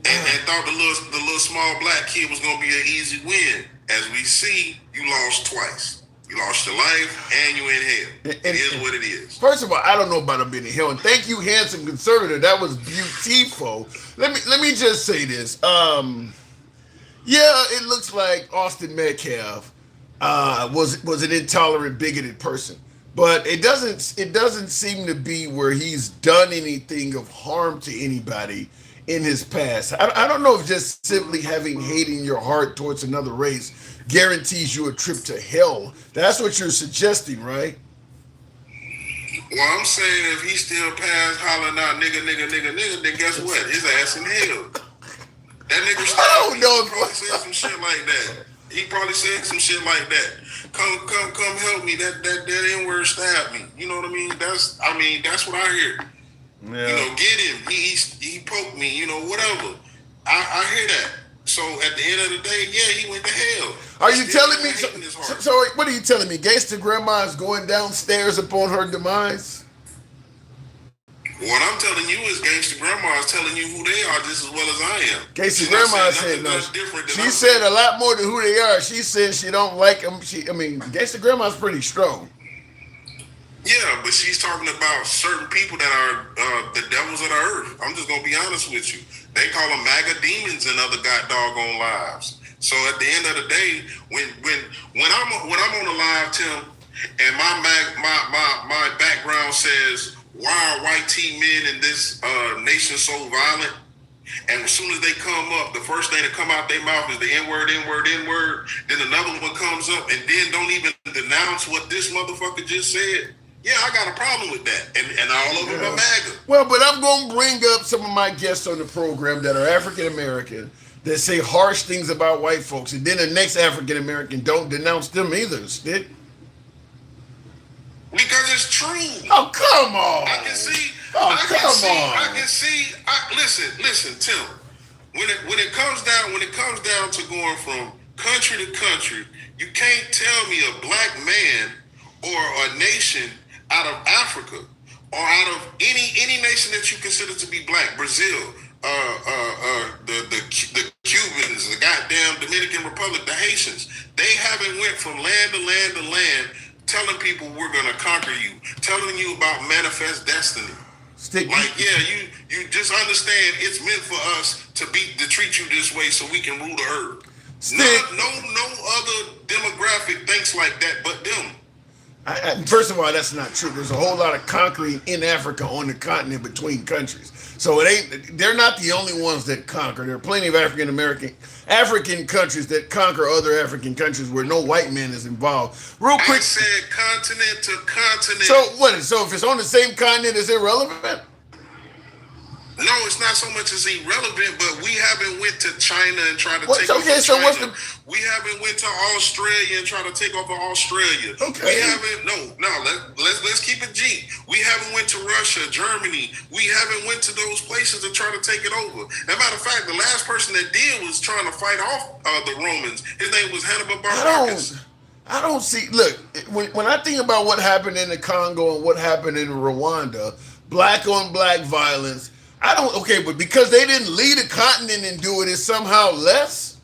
and thought the little small black kid was gonna be an easy win. As we see, you lost twice. You lost your life, and you in hell. It is what it is. First of all, I don't know about him being in hell, and thank you, handsome conservative. That was beautiful. Let me just say this. Yeah, it looks like Austin Metcalf was an intolerant, bigoted person, but it doesn't seem to be where he's done anything of harm to anybody in his past. I don't know if just simply having hate in your heart towards another race guarantees you a trip to hell. That's what you're suggesting, right? Well, I'm saying if he still pass hollering out nigga, then guess what? His ass in hell. That nigga I don't know. He probably said some shit like that. He probably said some shit like that. Come help me. That N-word stabbed me. You know what I mean? That's what I hear. Yeah. Get him. He poked me. Whatever. I hear that. So at the end of the day, yeah, he went to hell. Are you telling me? So what are you telling me? Gangsta Grandma is going downstairs upon her demise? What I'm telling you is Gangsta Grandma is telling you who they are just as well as I am. Gangsta Grandma said no. She said a lot more than who they are. She said she don't like them. Gangsta Grandma's pretty strong. Yeah, but she's talking about certain people that are the devils of the earth. I'm just gonna be honest with you. They call them MAGA demons and other god doggone lives. So at the end of the day, when I'm on the live, Tim, and my background says, why are white tea men in this nation so violent? And as soon as they come up, the first thing that come out their mouth is the N-word, N-word, N-word. Then another one comes up and then don't even denounce what this motherfucker just said. Yeah, I got a problem with that. And all over my MAGA. Well, but I'm going to bring up some of my guests on the program that are African American that say harsh things about white folks, and then the next African American don't denounce them either, Stick. Because it's true. Oh, come on. I can see. Oh, come on. I can see. Listen, Tim. When it comes down to going from country to country, you can't tell me a black man or a nation out of Africa or out of any nation that you consider to be black, Brazil, the Cubans, the goddamn Dominican Republic, the Haitians, they haven't went from land to land to land telling people we're gonna conquer you, telling you about manifest destiny. You just understand it's meant for us to treat you this way so we can rule the earth. No other demographic thinks like that but them. First of all, that's not true. There's a whole lot of conquering in Africa on the continent between countries. So they're not the only ones that conquer. There are plenty of African countries that conquer other African countries where no white man is involved. Real quick. I said continent to continent. So what? So if it's on the same continent, is it irrelevant? No, No, it's not so much as irrelevant, but we haven't went to China and tried to What's take over okay? So China. what's the We haven't went to Australia and tried to take over Australia. Okay. We haven't. Let's keep it G. We haven't went to Russia, Germany. We haven't went to those places to try to take it over. As a matter of fact, the last person that did was trying to fight off the Romans. His name was Hannibal Barcus. I don't see. Look, when I think about what happened in the Congo and what happened in Rwanda, black on black violence. I don't. Okay, but because they didn't lead a continent and do it, it's somehow less.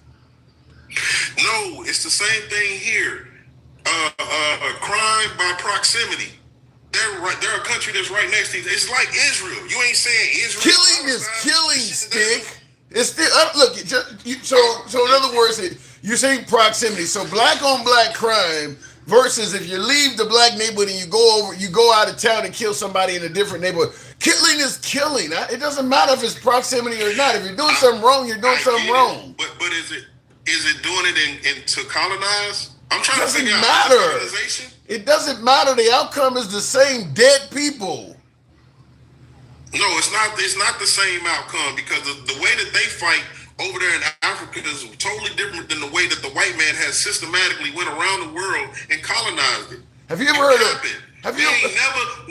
No, it's the same thing here. A crime by proximity. They're a country that's right next to you. It's like Israel. You ain't saying Israel. Killing is killing, Stick. It's still look. So in other words, you're saying proximity. So black on black crime versus if you leave the black neighborhood and you go out of town and kill somebody in a different neighborhood. Killing is killing. It doesn't matter if it's proximity or not. If you're doing something wrong, you're doing something wrong. But is it doing it in to colonize? I'm trying to Doesn't figure out matter. colonization. It doesn't matter. The outcome is the same. Dead people. No, it's not. It's not the same outcome because the way that they fight over there in Africa is totally different than the way that the white man has systematically went around the world and colonized it. Have you ever heard of? We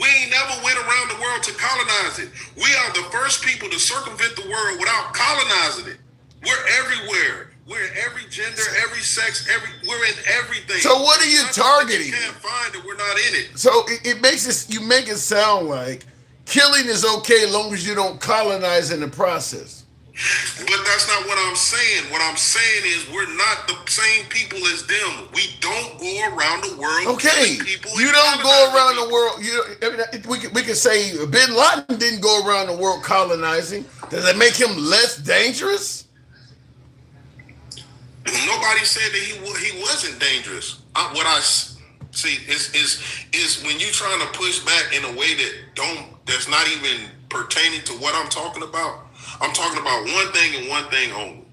ain't never went around the world to colonize it. We are the first people to circumvent the world without colonizing it. We're everywhere. We're in every gender, every sex, we're in everything. So what are you targeting? You can't find it. We're not in it. So it makes it. You make it sound like killing is okay as long as you don't colonize in the process. But that's not what I'm saying. What I'm saying is we're not the same people as them. We don't go around the world killing people. You don't go around the world. We could say Bin Laden didn't go around the world colonizing. Does that make him less dangerous? Nobody said that he wasn't dangerous. What I see is when you trying to push back in a way that's not even pertaining to what I'm talking about. I'm talking about one thing and one thing only.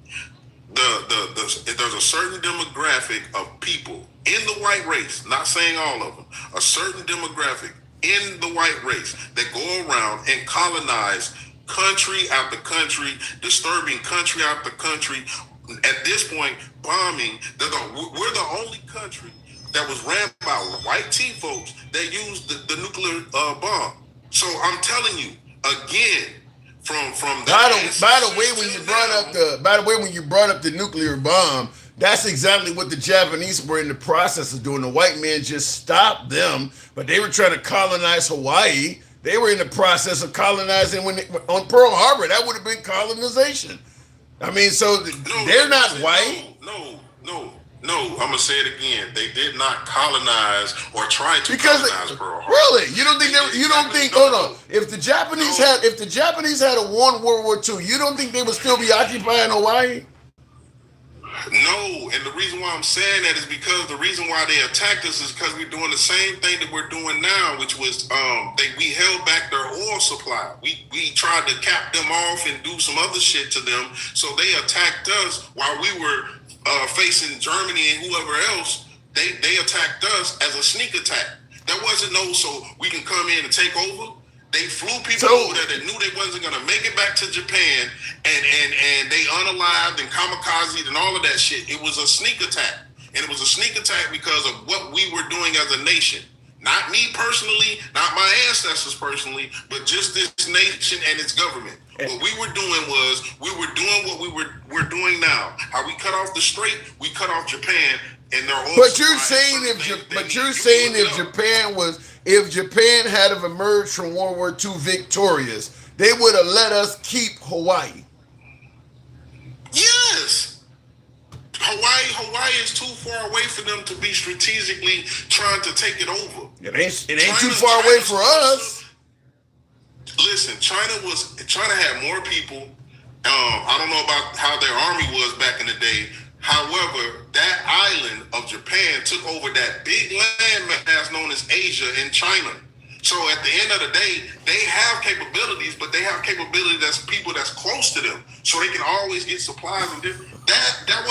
There's a certain demographic of people in the white race, not saying all of them, a certain demographic in the white race that go around and colonize country after country, disturbing country after country. At this point, bombing. We're the only country that was ran by white tea folks that used the nuclear bomb. So I'm telling you again. By the way, when you brought up the nuclear bomb, that's exactly what the Japanese were in the process of doing. The white man just stopped them, but they were trying to colonize Hawaii. They were in the process of colonizing on Pearl Harbor. That would have been colonization. I mean, so they're not white. No, I'm gonna say it again. They did not colonize or try to colonize Pearl Harbor. Really? You don't think? Hold on. If the Japanese had won World War II, you don't think they would still be occupying Hawaii? No, and the reason why I'm saying that is because the reason why they attacked us is because we're doing the same thing that we're doing now, which was we held back their oil supply. We tried to cap them off and do some other shit to them, so they attacked us while we were facing Germany and whoever else. They attacked us as a sneak attack. That wasn't so we can come in and take over. They flew people over there that knew they wasn't gonna make it back to Japan, and they unalived and kamikazed and all of that shit. It was a sneak attack, and it was a sneak attack because of what we were doing as a nation. Not me personally, not my ancestors personally, but just this nation and its government. What we were doing was we were doing what we're doing now. How we cut off the Strait, we cut off Japan and their oil. But you're saying if Japan had have emerged from World War II victorious, they would have let us keep Hawaii. Yes. Hawaii is too far away for them to be strategically trying to take it over. It ain't too far away for us. Listen, China had more people. I don't know about how their army was back in the day. However, that island of Japan took over that big landmass known as Asia and China. So at the end of the day, they have capabilities, but they have capability that's people that's close to them, so they can always get supplies and different. That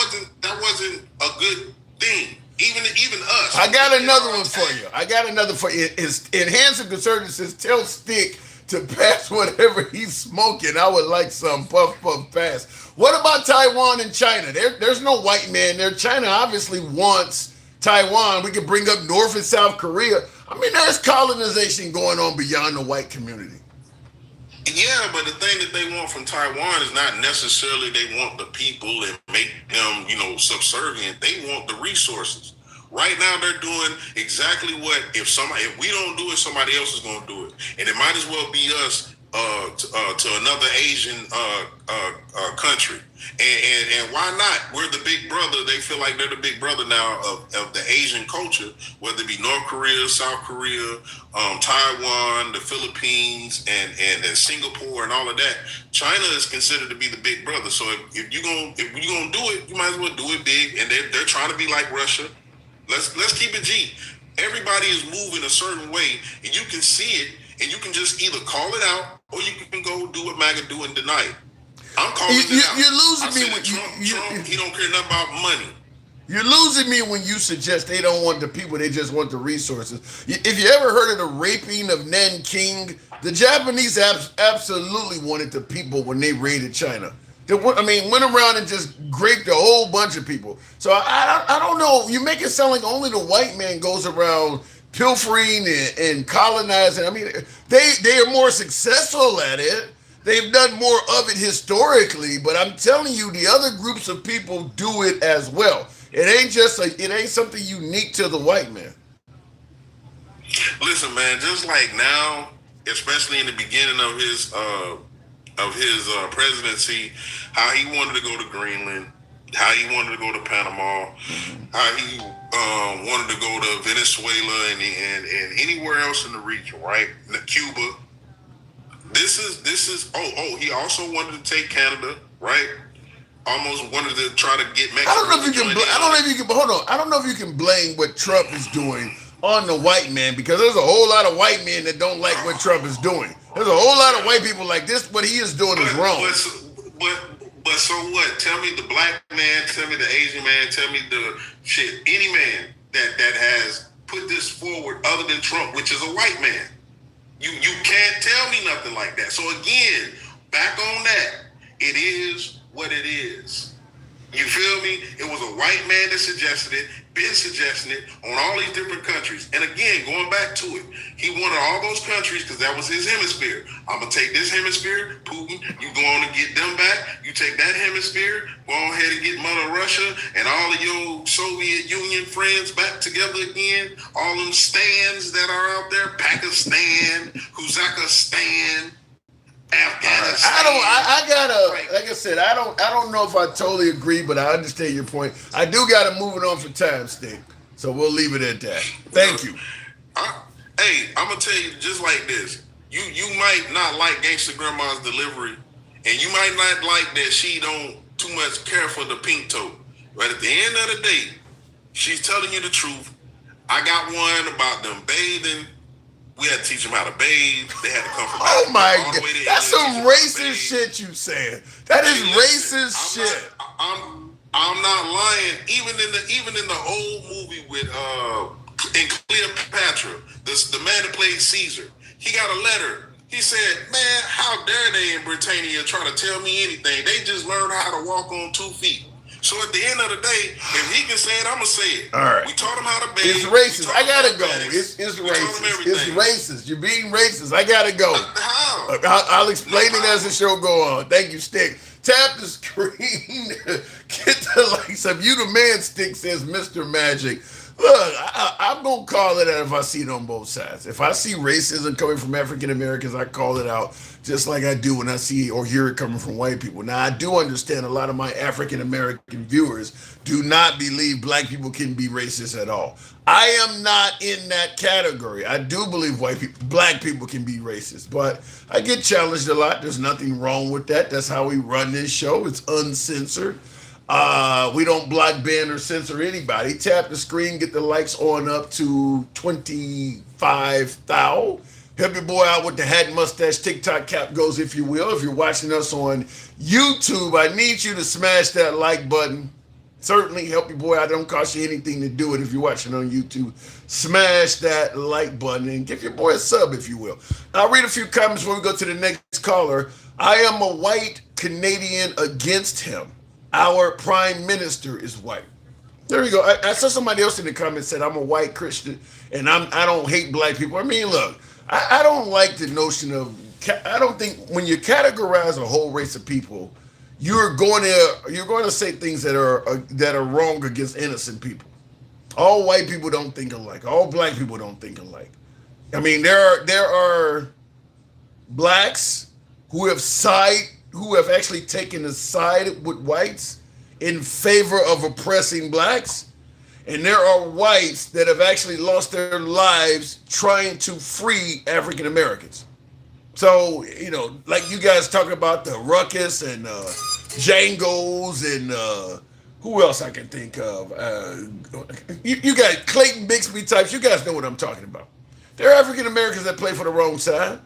wasn't a good thing. Even us. I got another one for you. Is Hands of Conservatives says tell Stick to pass whatever he's smoking. I would like some puff puff pass. What about Taiwan and China? There's no white man there. China obviously wants Taiwan. We could bring up North and South Korea. I mean, there's colonization going on beyond the white community. Yeah, but the thing that they want from Taiwan is not necessarily they want the people and make them, subservient. They want the resources. Right now, they're doing exactly what if we don't do it, somebody else is going to do it, and it might as well be us to another Asian country. And why not? We're the big brother. They feel like they're the big brother now of the Asian culture, whether it be North Korea, South Korea, Taiwan, the Philippines, and Singapore, and all of that. China is considered to be the big brother. So if you're gonna do it, you might as well do it big. And they're trying to be like Russia. Let's keep it G. Everybody is moving a certain way, and you can see it, and you can just either call it out or you can go do what MAGA do and deny it. I'm calling it out. You're losing me when Trump, he don't care nothing about money. You're losing me when you suggest they don't want the people, they just want the resources. If you ever heard of the raping of Nanking, the Japanese absolutely wanted the people when they raided China. Went around and just raped a whole bunch of people. So I don't know. You make it sound like only the white man goes around pilfering and colonizing. I mean, they are more successful at it. They've done more of it historically, but I'm telling you, the other groups of people do it as well. It ain't something unique to the white man. Listen, man, just like now, especially in the beginning of his presidency, how he wanted to go to Greenland, how he wanted to go to Panama, how he wanted to go to Venezuela and anywhere else in the region, right? Cuba. This is he also wanted to take Canada, right? Almost wanted to try to get Mexico. I don't know if you can blame what Trump is doing on the white man, because there's a whole lot of white men that don't like what Trump is doing. There's a whole lot of white people like this. What he is doing is wrong. But so what? Tell me the black man, tell me the Asian man, tell me the shit. Any man that has put this forward other than Trump, which is a white man. You can't tell me nothing like that. So again, back on that, it is what it is. You feel me? It was a white man that suggested it, been suggesting it on all these different countries. And again, going back to it, he wanted all those countries because that was his hemisphere. I'm going to take this hemisphere, Putin, you go on and get them back. You take that hemisphere, go on ahead and get Mother Russia and all of your Soviet Union friends back together again. All them stands that are out there, Pakistan, Kazakhstan, Afghanistan. Like I said, I don't know if I totally agree, but I understand your point. I do gotta move it on for time, Stick. So we'll leave it at that. Thank you. Hey, I'm gonna tell you just like this. You might not like Gangsta Grandma's delivery, and you might not like that she don't too much care for the pink toe. But at the end of the day, she's telling you the truth. I got one about them bathing. We had to teach them how to bathe. They had to come from oh my all the God, way there. that's some racist shit you saying. That is racist shit. I'm not lying. Even in the old movie with in Cleopatra, the man that played Caesar, he got a letter. He said, "Man, how dare they in Britannia try to tell me anything? They just learned how to walk on 2 feet." So at the end of the day, if he can say it, I'm gonna say it. All right. We taught him how to bathe. It's racist. I gotta go. It's racist. It's racist. You're being racist. I gotta go. How? I'll explain it as the show go on. Thank you, Stick. Tap the screen. Get the likes up. You the man, Stick, says Mr. Magic. Look, I'm going to call it out if I see it on both sides. If I see racism coming from African Americans, I call it out just like I do when I see or hear it coming from white people. Now, I do understand a lot of my African American viewers do not believe black people can be racist at all. I am not in that category. I do believe black people can be racist, but I get challenged a lot. There's nothing wrong with that. That's how we run this show. It's uncensored. We don't block, ban, or censor anybody. Tap the screen, get the likes on up to 25,000. Help your boy out with the hat and mustache TikTok cap goes, if you will. If you're watching us on YouTube, I need you to smash that like button. certainly help your boy out. It don't cost you anything to do it if you're watching on YouTube. Smash that like button and give your boy a sub, if you will. I'll read a few comments before we go to the next caller. I am a white Canadian against him. Our prime minister is white. There you go. I saw somebody else in the comments said I'm a white Christian and I don't hate black people. I mean, look, I don't like the notion of, I don't think when you categorize a whole race of people, you're going to say things that are wrong against innocent people. All white people don't think alike. All black people don't think alike. I mean, there are blacks who have actually taken a side with whites in favor of oppressing blacks, and there are whites that have actually lost their lives trying to free African Americans. So, like you guys talk about the ruckus and Jangles and who else I can think of? You got Clayton Bixby types. You guys know what I'm talking about. There are African Americans that play for the wrong side.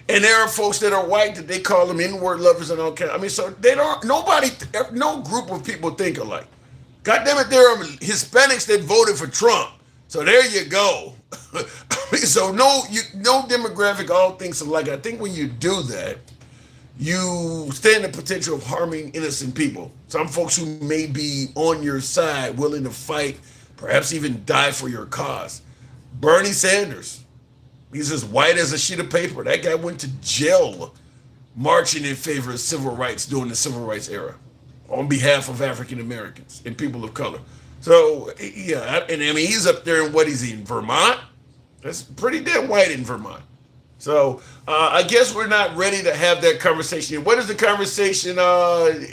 And there are folks that are white that they call them N-word lovers and all kinds. I mean, so they don't, no group of people think alike. God damn it, there are Hispanics that voted for Trump. So there you go. I mean, so no demographic all thinks alike. I think when you do that, you stand the potential of harming innocent people. Some folks who may be on your side, willing to fight, perhaps even die for your cause. Bernie Sanders. He's as white as a sheet of paper. That guy went to jail marching in favor of civil rights during the civil rights era on behalf of African Americans and people of color. So, yeah, and I mean, he's up there in what is he, in Vermont? That's pretty damn white in Vermont. So, I guess we're not ready to have that conversation. What is the conversation?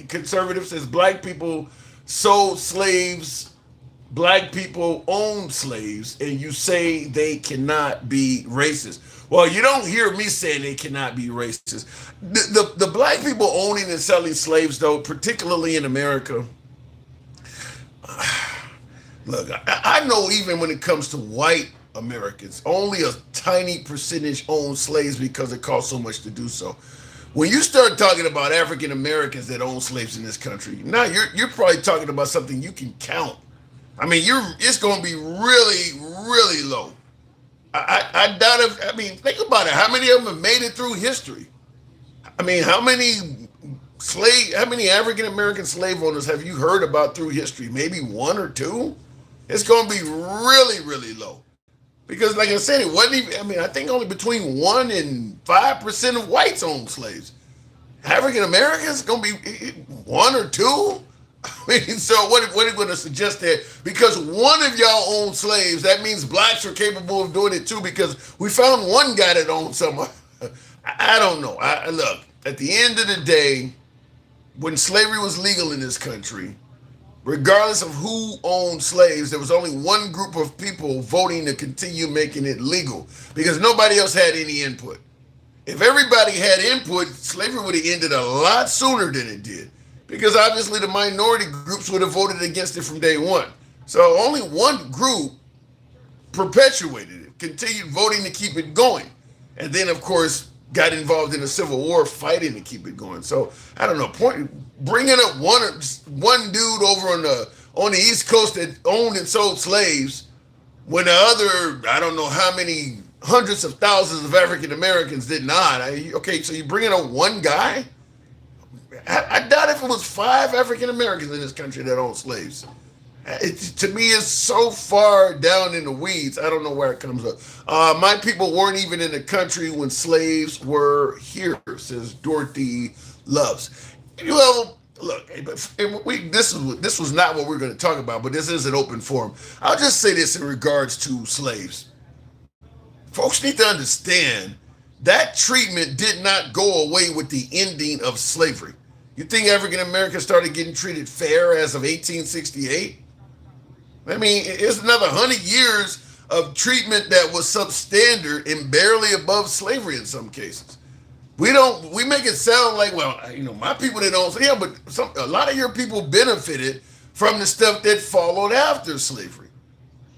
Conservative says black people sold slaves, black people own slaves, and you say they cannot be racist. Well, you don't hear me saying they cannot be racist. The black people owning and selling slaves, though, particularly in America, look, I know even when it comes to white Americans, only a tiny percentage own slaves because it costs so much to do so. When you start talking about African Americans that own slaves in this country, now you're probably talking about something you can count. I mean, it's going to be really, really low. I doubt if, I mean, think about it. How many of them have made it through history? I mean, how many African American slave owners have you heard about through history? Maybe one or two? It's going to be really, really low. Because like I said, it wasn't even, I mean, I think only between 1% and 5% of whites own slaves. African Americans going to be 1 or 2? I mean, so what are you going to suggest there? Because one of y'all own slaves, that means blacks are capable of doing it too, because we found one guy that owned some. I don't know. Look, at the end of the day, when slavery was legal in this country, regardless of who owned slaves, there was only one group of people voting to continue making it legal because nobody else had any input. If everybody had input, slavery would have ended a lot sooner than it did. Because obviously the minority groups would have voted against it from day one. So only one group perpetuated it, continued voting to keep it going. And then, of course, got involved in a civil war fighting to keep it going. So, I don't know, bringing up one dude over on the East Coast that owned and sold slaves when the other, I don't know how many hundreds of thousands of African Americans did not. Okay, so you bringing up one guy? I doubt if it was 5 African Americans in this country that owned slaves. To me, it's so far down in the weeds. I don't know where it comes up. My people weren't even in the country when slaves were here, says Dorothy Loves. Well, look, this was not what we're going to talk about, but this is an open forum. I'll just say this in regards to slaves. Folks need to understand that treatment did not go away with the ending of slavery. You think African Americans started getting treated fair as of 1868? I mean, it's another 100 years of treatment that was substandard and barely above slavery in some cases. We make it sound like, well, my people that own, yeah, but a lot of your people benefited from the stuff that followed after slavery.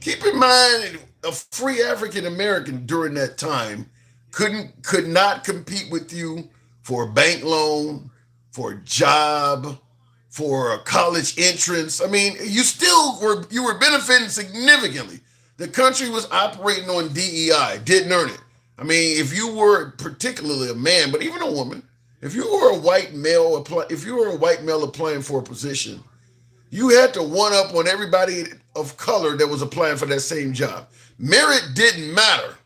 Keep in mind, a free African American during that time could not compete with you for a bank loan, for a job, for a college entrance. I mean, you were benefiting significantly. The country was operating on DEI, didn't earn it. I mean, if you were particularly a man, but even a woman, if you were a white male applying for a position, you had to one up on everybody of color that was applying for that same job. Merit didn't matter.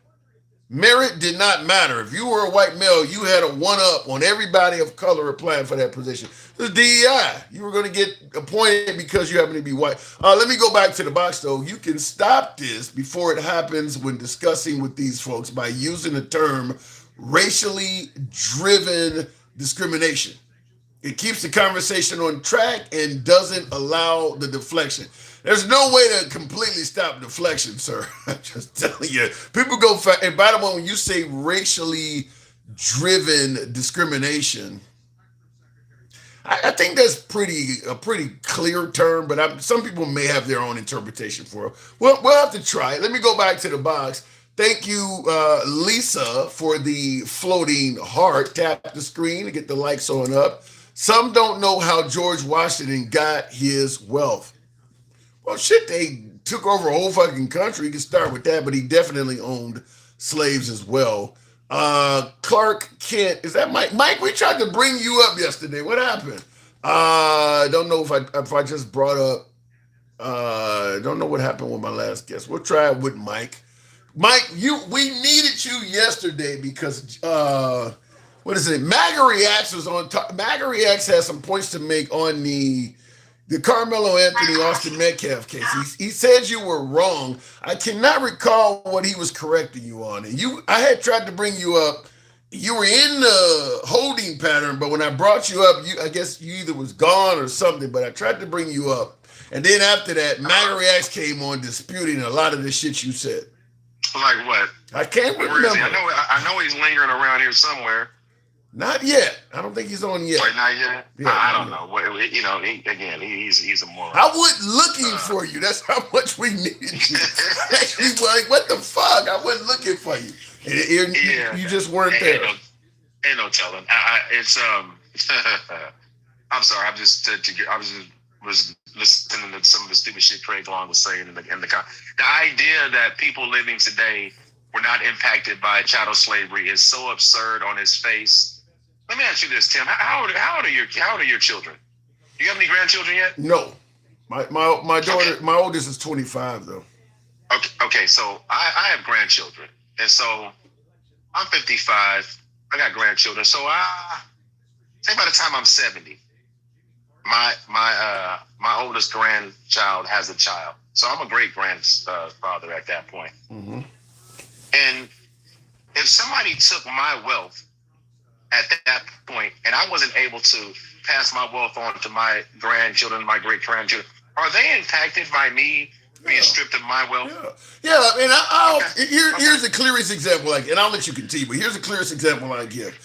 Merit did not matter. If you were a white male, you had a one up on everybody of color applying for that position. It was DEI. You were going to get appointed because you happen to be white. Let me go back to the box, though. You can stop this before it happens when discussing with these folks by using the term racially driven discrimination. It keeps the conversation on track and doesn't allow the deflection. There's no way to completely stop deflection, sir. I'm just telling you. People go, and by the way, when you say racially driven discrimination, I think that's a pretty clear term, but some people may have their own interpretation for it. We'll have to try it. Let me go back to the box. Thank you, Lisa, for the floating heart. Tap the screen to get the likes on up. Some don't know how George Washington got his wealth. Well, shit, they took over a whole fucking country. You can start with that, but he definitely owned slaves as well. Clark Kent, is that Mike? Mike, we tried to bring you up yesterday. What happened? I don't know if I just brought up. Don't know what happened with my last guest. We'll try it with Mike. Mike, we needed you yesterday because what is it? MAGA Reacts was on top. MAGA Reacts has some points to make on the Carmelo Anthony Austin Metcalf case. He said you were wrong. I cannot recall what he was correcting you on. And I had tried to bring you up. You were in the holding pattern, but when I brought you up, I guess you either was gone or something, but I tried to bring you up. And then after that, MAGA Reacts came on disputing a lot of the shit you said. Like what? I can't remember. Where is he? I know he's lingering around here somewhere. Not yet. I don't think he's on yet. Wait, not yet? Yeah, I don't know. You know, he's a moron. I went looking for you. That's how much we needed you. He's like, what the fuck? I went looking for you. And you just weren't there. Ain't no telling. It's I'm sorry. Was listening to some of the stupid shit Craig Long was saying, the idea that people living today were not impacted by chattel slavery is so absurd on his face. Let me ask you this, Tim. How old are your children? Do you have any grandchildren yet? No. My daughter, okay. My oldest is 25 though. Okay. So I have grandchildren, and so I'm 55. I got grandchildren. So I think by the time I'm 70, my oldest grandchild has a child. So I'm a great grandfather at that point. Mm-hmm. And if somebody took my wealth at that point, and I wasn't able to pass my wealth on to my grandchildren, my great grandchildren, are they impacted by me being stripped of my wealth? Yeah. I mean, here's the clearest example, and I'll let you continue, but here's the clearest example I give.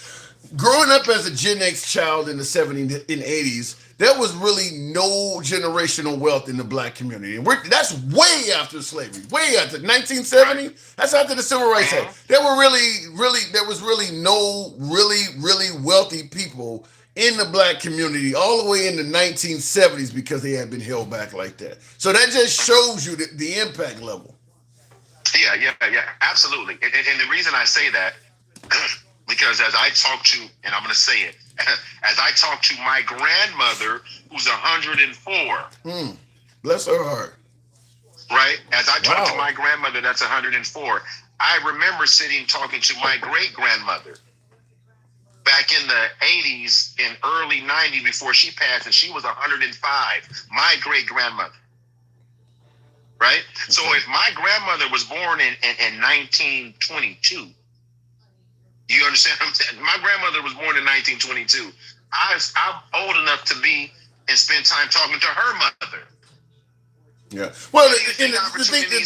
Growing up as a Gen X child in the 70s and 80s, there was really no generational wealth in the black community. And that's way after slavery, way after 1970. Right. That's after the Civil Rights Act. There was really no really wealthy people in the black community all the way in the 1970s because they had been held back like that. So that just shows you the impact level. Yeah, absolutely. And the reason I say that, because as I talk to, and I'm going to say it, as I talk to my grandmother, who's 104. Bless her heart. Right? As I talk to my grandmother, that's 104. I remember sitting talking to my great-grandmother back in the 80s and early 90s before she passed, and she was 105. My great-grandmother. Right? So if my grandmother was born in 1922, you understand what I'm saying? My grandmother was born in 1922. I'm old enough to be and spend time talking to her mother. Yeah. Well, the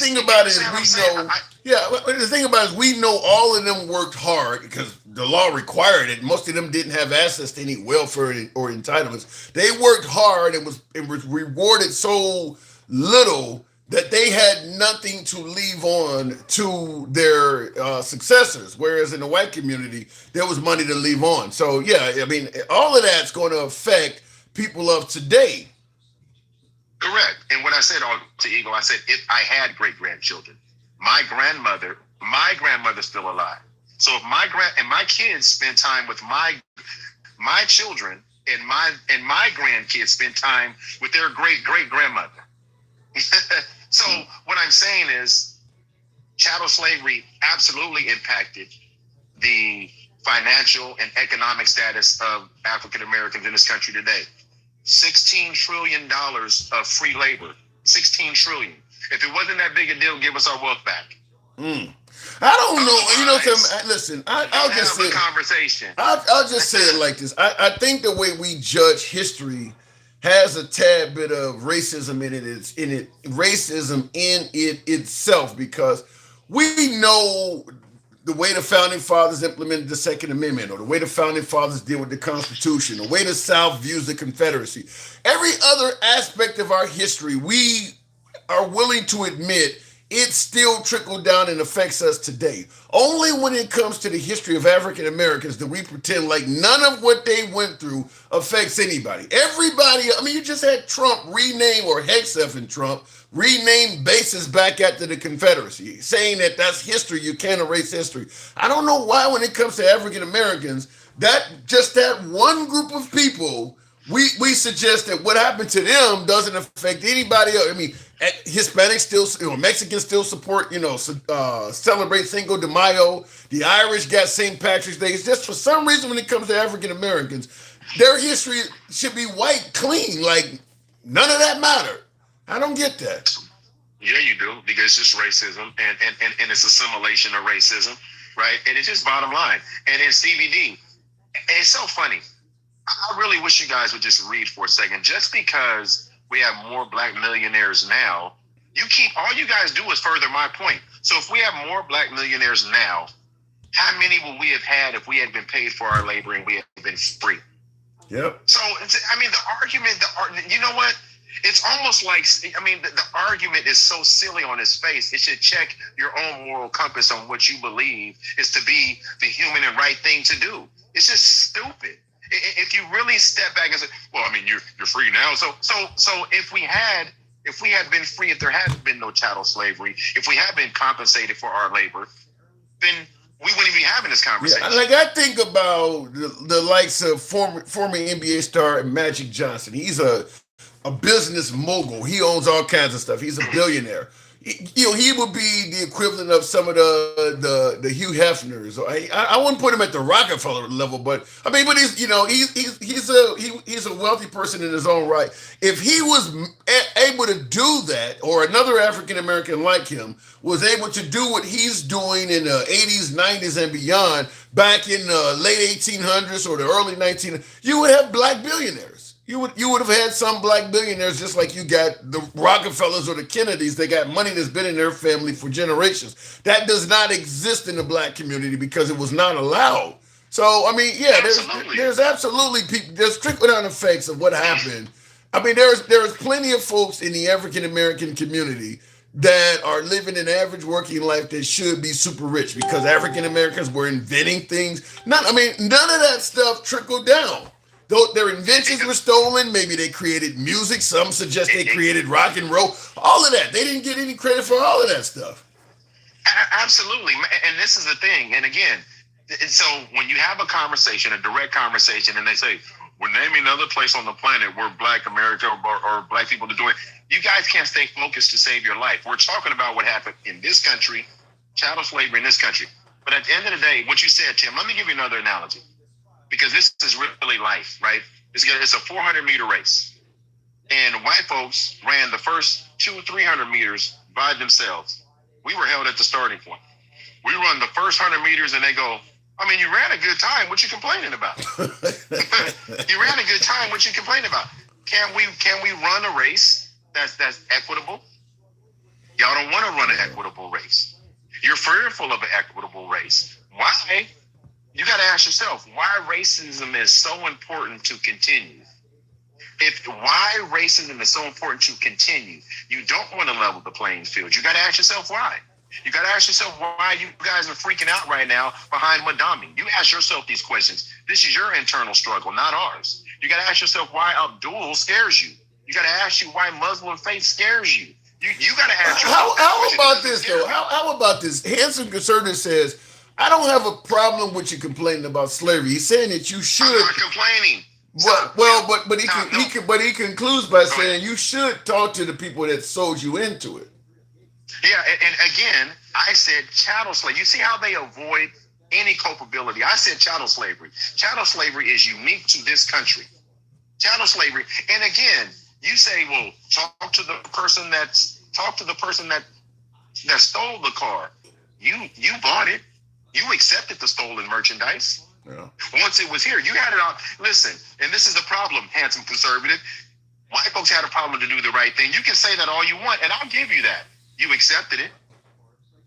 thing about it is the thing about it is we know all of them worked hard because the law required it. Most of them didn't have access to any welfare or entitlements. They worked hard and was rewarded so little that they had nothing to leave on to their successors, whereas in the white community, there was money to leave on. So, yeah, I mean, all of that's going to affect people of today. Correct. And what I said to Eagle, I said, if I had great grandchildren, my grandmother's still alive. So if my kids spend time with my children, and my grandkids spend time with their great grandmother. So what I'm saying is, chattel slavery absolutely impacted the financial and economic status of African Americans in this country today. $16 trillion of free labor. 16 trillion. If it wasn't that big a deal, give us our wealth back. I don't know. Listen, I'll just say conversation. I'll just say it like this. I think the way we judge history has a tad bit of racism in it. Racism in it itself, because we know the way the founding fathers implemented the Second Amendment, or the way the founding fathers deal with the Constitution, the way the South views the Confederacy. Every other aspect of our history, we are willing to admit it still trickled down and affects us today. Only when it comes to the history of African Americans do we pretend like none of what they went through affects anybody. Everybody, I mean, you just had Trump rename, or Hegseth and Trump, rename bases back after the Confederacy, saying that that's history, you can't erase history. I don't know why when it comes to African Americans, that one group of people, we suggest that what happened to them doesn't affect anybody else. I mean, Hispanics still, Mexicans still support, celebrate Cinco de Mayo. The Irish got St. Patrick's Day. It's just for some reason when it comes to African Americans, their history should be wiped clean. Like none of that mattered. I don't get that. Yeah, you do, because it's just racism and it's assimilation of racism, right? And it's just bottom line. And in CBD, it's so funny. I really wish you guys would just read for a second. Just because we have more black millionaires now, all you guys do is further my point. So if we have more black millionaires now, how many would we have had if we had been paid for our labor and we had been free? Yep. So, the argument, you know what? It's almost like, the argument is so silly on its face. It should check your own moral compass on what you believe is to be the human and right thing to do. It's just stupid. If you really step back and say, well, you're free now. So if we had been free, if there had been no chattel slavery, if we had been compensated for our labor, then we wouldn't be having this conversation. Yeah, like I think about the likes of former NBA star Magic Johnson. He's a business mogul. He owns all kinds of stuff. He's a billionaire. He would be the equivalent of some of the Hugh Hefners. I wouldn't put him at the Rockefeller level, but he's a wealthy person in his own right. If he was able to do that, or another African American like him was able to do what he's doing in the 80s, 90s, and beyond, back in the late 1800s or the early 1900s, you would have black billionaires. You would have had some black billionaires, just like you got the Rockefellers or the Kennedys. They got money that's been in their family for generations. That does not exist in the black community because it was not allowed. So, there's absolutely people, there's trickle-down effects of what happened. There's plenty of folks in the African-American community that are living an average working life that should be super rich because African-Americans were inventing things. None of that stuff trickled down. Though their inventions were stolen, maybe they created music. Some suggest they created rock and roll. All of that. They didn't get any credit for all of that stuff. Absolutely. And this is the thing. And again, so when you have a conversation, a direct conversation, and they say, well, name me another place on the planet where black America or black people are doing it, you guys can't stay focused to save your life. We're talking about what happened in this country, chattel slavery in this country. But at the end of the day, what you said, Tim, let me give you another analogy. Because this is really life, right? It's a 400-meter race. And white folks ran the first 200-300 meters by themselves. We were held at the starting point. We run the first 100 meters and they go, you ran a good time. What you complaining about? You ran a good time. What you complaining about? Can we run a race that's equitable? Y'all don't want to run an equitable race. You're fearful of an equitable race. Why? You got to ask yourself why racism is so important to continue. Why racism is so important to continue, you don't want to level the playing field. You got to ask yourself why. You got to ask yourself why you guys are freaking out right now behind Madami. You ask yourself these questions. This is your internal struggle, not ours. You got to ask yourself why Abdul scares you. You got to ask you why Muslim faith scares you. You got to ask yourself. How about this though? How about this? Handsome Conservative says, "I don't have a problem with you complaining about slavery." He's saying that you should. I'm not complaining. But he concludes by saying you should talk to the people that sold you into it. Yeah, and again, I said chattel slavery. You see how they avoid any culpability? I said chattel slavery. Chattel slavery is unique to this country. Chattel slavery, and again, you say, well, talk to the person that stole the car. You bought it. You accepted the stolen merchandise. Yeah. Once it was here, you had it on. Listen, and this is the problem, handsome conservative. White folks had a problem to do the right thing. You can say that all you want, and I'll give you that. You accepted it.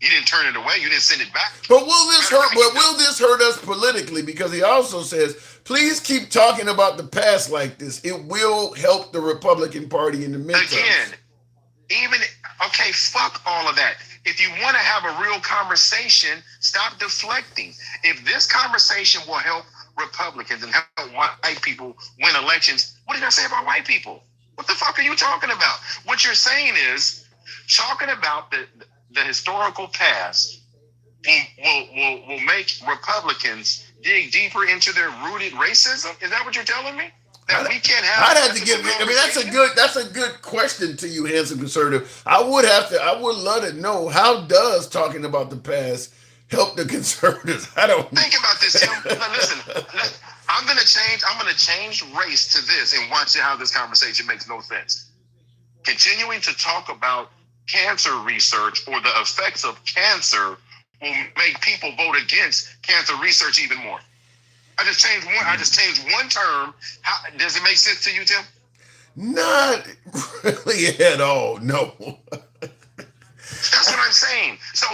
You didn't turn it away. You didn't send it back. But will this hurt us politically? Because he also says, please keep talking about the past like this. It will help the Republican Party in the midterms. Again, fuck all of that. If you want to have a real conversation, stop deflecting. If this conversation will help Republicans and help white people win elections, what did I say about white people? What the fuck are you talking about? What you're saying is talking about the historical past will make Republicans dig deeper into their rooted racism. Is that what you're telling me? That we can't have. I'd have to give. I mean, that's a good question to you, handsome conservative. I would love to know, how does talking about the past help the conservatives? I don't think about this, Tim. Listen, I'm gonna change race to this and watch how this conversation makes no sense. Continuing to talk about cancer research or the effects of cancer will make people vote against cancer research even more. I just changed one term. How does it make sense to you, Tim? Not really at all. No. That's what I'm saying. So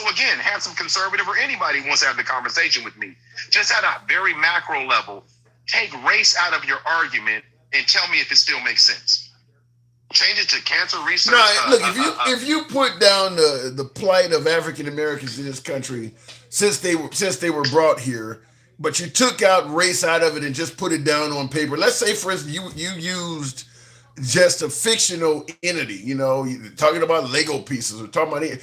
again, handsome conservative or anybody wants to have the conversation with me, just at a very macro level, take race out of your argument and tell me if it still makes sense. Change it to cancer research. No, look, if you put down the plight of African Americans in this country since they were brought here, but you took out race out of it and just put it down on paper. Let's say, for instance, you used just a fictional entity, talking about Lego pieces or talking about it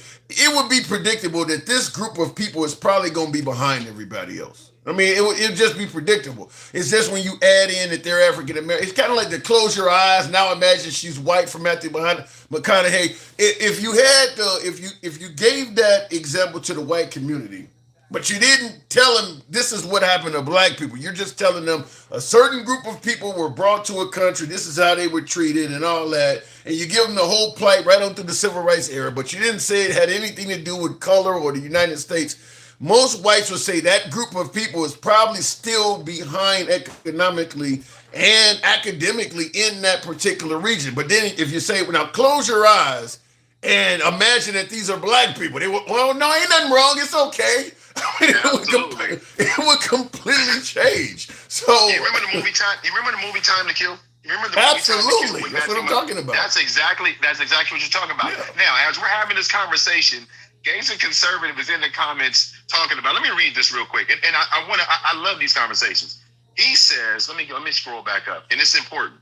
would be predictable that this group of people is probably going to be behind everybody else. I mean, it would just be predictable. It's just when you add in that they're African American, it's kind of like the close your eyes. Now imagine she's white from Matthew McConaughey. If you gave that example to the white community, but you didn't tell them this is what happened to black people. You're just telling them a certain group of people were brought to a country. This is how they were treated and all that. And you give them the whole plight right on through the civil rights era. But you didn't say it had anything to do with color or the United States. Most whites would say that group of people is probably still behind economically and academically in that particular region. But then if you say, well, now close your eyes and imagine that these are black people. Well, no, ain't nothing wrong. It's okay. It would completely change. So you remember the movie Time? You remember the movie Time to Kill? You remember the absolutely. Movie Time to Kill? That's what I'm talking about. That's exactly what you're talking about. Yeah. Now, as we're having this conversation, Gates and Conservative is in the comments talking about. Let me read this real quick, and I love these conversations. He says, let me scroll back up, and it's important.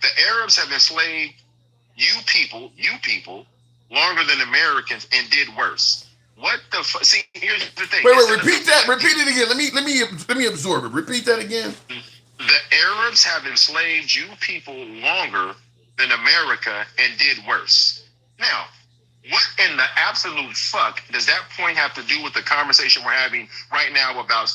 The Arabs have enslaved you people longer than Americans and did worse. What the fuck? See, here's the thing. Wait, repeat that. Repeat it again. Let me absorb it. Repeat that again. The Arabs have enslaved you people longer than America and did worse. Now, what in the absolute fuck does that point have to do with the conversation we're having right now about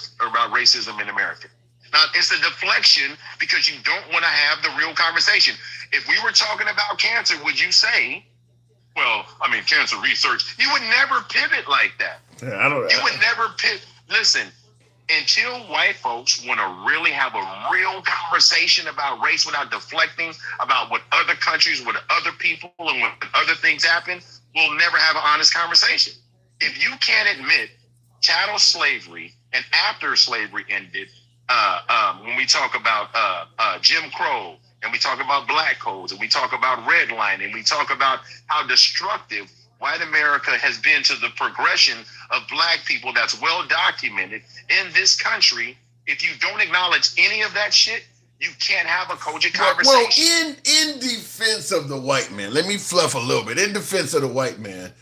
racism in America? Now, it's a deflection because you don't want to have the real conversation. If we were talking about cancer, would you say, well, I mean, cancer research, you would never pivot like that. Yeah, I don't know. You would never pivot. Listen, until white folks want to really have a real conversation about race without deflecting about what other countries, what other people, and what other things happen, we'll never have an honest conversation. If you can't admit chattel slavery and after slavery ended, when we talk about Jim Crow, and we talk about black codes, and we talk about redlining, and we talk about how destructive white America has been to the progression of black people that's well documented in this country. If you don't acknowledge any of that shit, You can't have a cogent Well, conversation. in defense of the white man, let me fluff a little bit. In defense of the white man,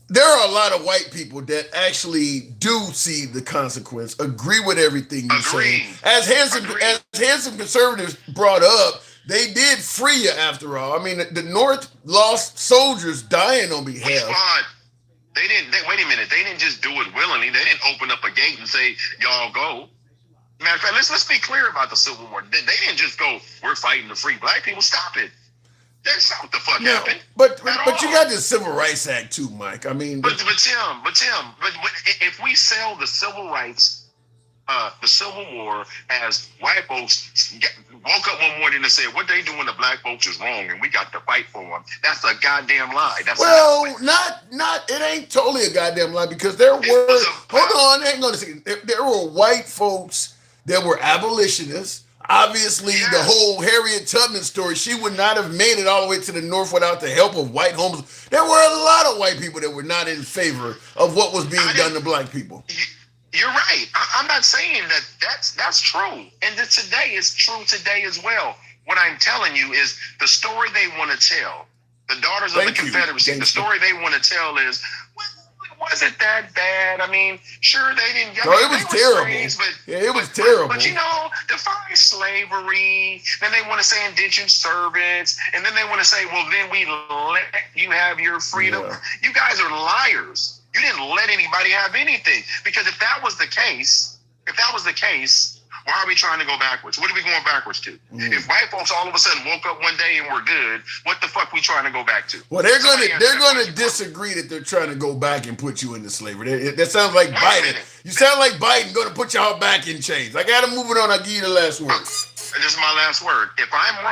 there are a lot of white people that actually do see the consequence, agree with everything you say. Agreed. As handsome Agreed. as handsome conservatives brought up, they did free you after all. I mean, the North lost soldiers dying on We behalf. fought. They didn't. Wait a minute. They didn't just do it willingly. They didn't open up a gate and say, "Y'all go." Matter of fact, let's be clear about the Civil War. They didn't just go, "We're fighting to free black people." Stop it. That's not what the fuck No, happened. but At you all. got the Civil Rights Act too, Mike. I mean, But Tim, if we sell the civil rights, the Civil War, as white folks woke up one morning and said what they doing to black folks is wrong, and we got to fight for them, that's a goddamn lie. That's well, not. It ain't totally a goddamn lie because there were. was a- Hold on, hang on a second. There were white folks that were abolitionists. Obviously, the Yes. whole Harriet Tubman story, she would not have made it all the way to the North without the help of white homes. There were a lot of white people that were not in favor of what was being done to black people. You're right. I'm not saying that that's true. And that today is true today as well. What I'm telling you is the story they want to tell. The Daughters of the Thank you. Confederacy, Thank the you. story they want to tell is, well, it wasn't that bad. I mean, sure, they didn't. No, it was they were terrible. slaves, Yeah, it was but, terrible. But you know, define slavery. Then they want to say indentured servants. And then they want to say, well, then we let you have your freedom. Yeah. You guys are liars. You didn't let anybody have anything. Because if that was the case, why are we trying to go backwards? What are we going backwards to? If white folks all of a sudden woke up one day and were good, what the fuck we trying to go back to? Well, they're Somebody gonna answer that gonna question. disagree that they're trying to go back and put you into slavery. That sounds like a Biden. minute. You sound like Biden going to put y'all back in chains. I got to move it on. I'll give you the last word. This is my last word. If I'm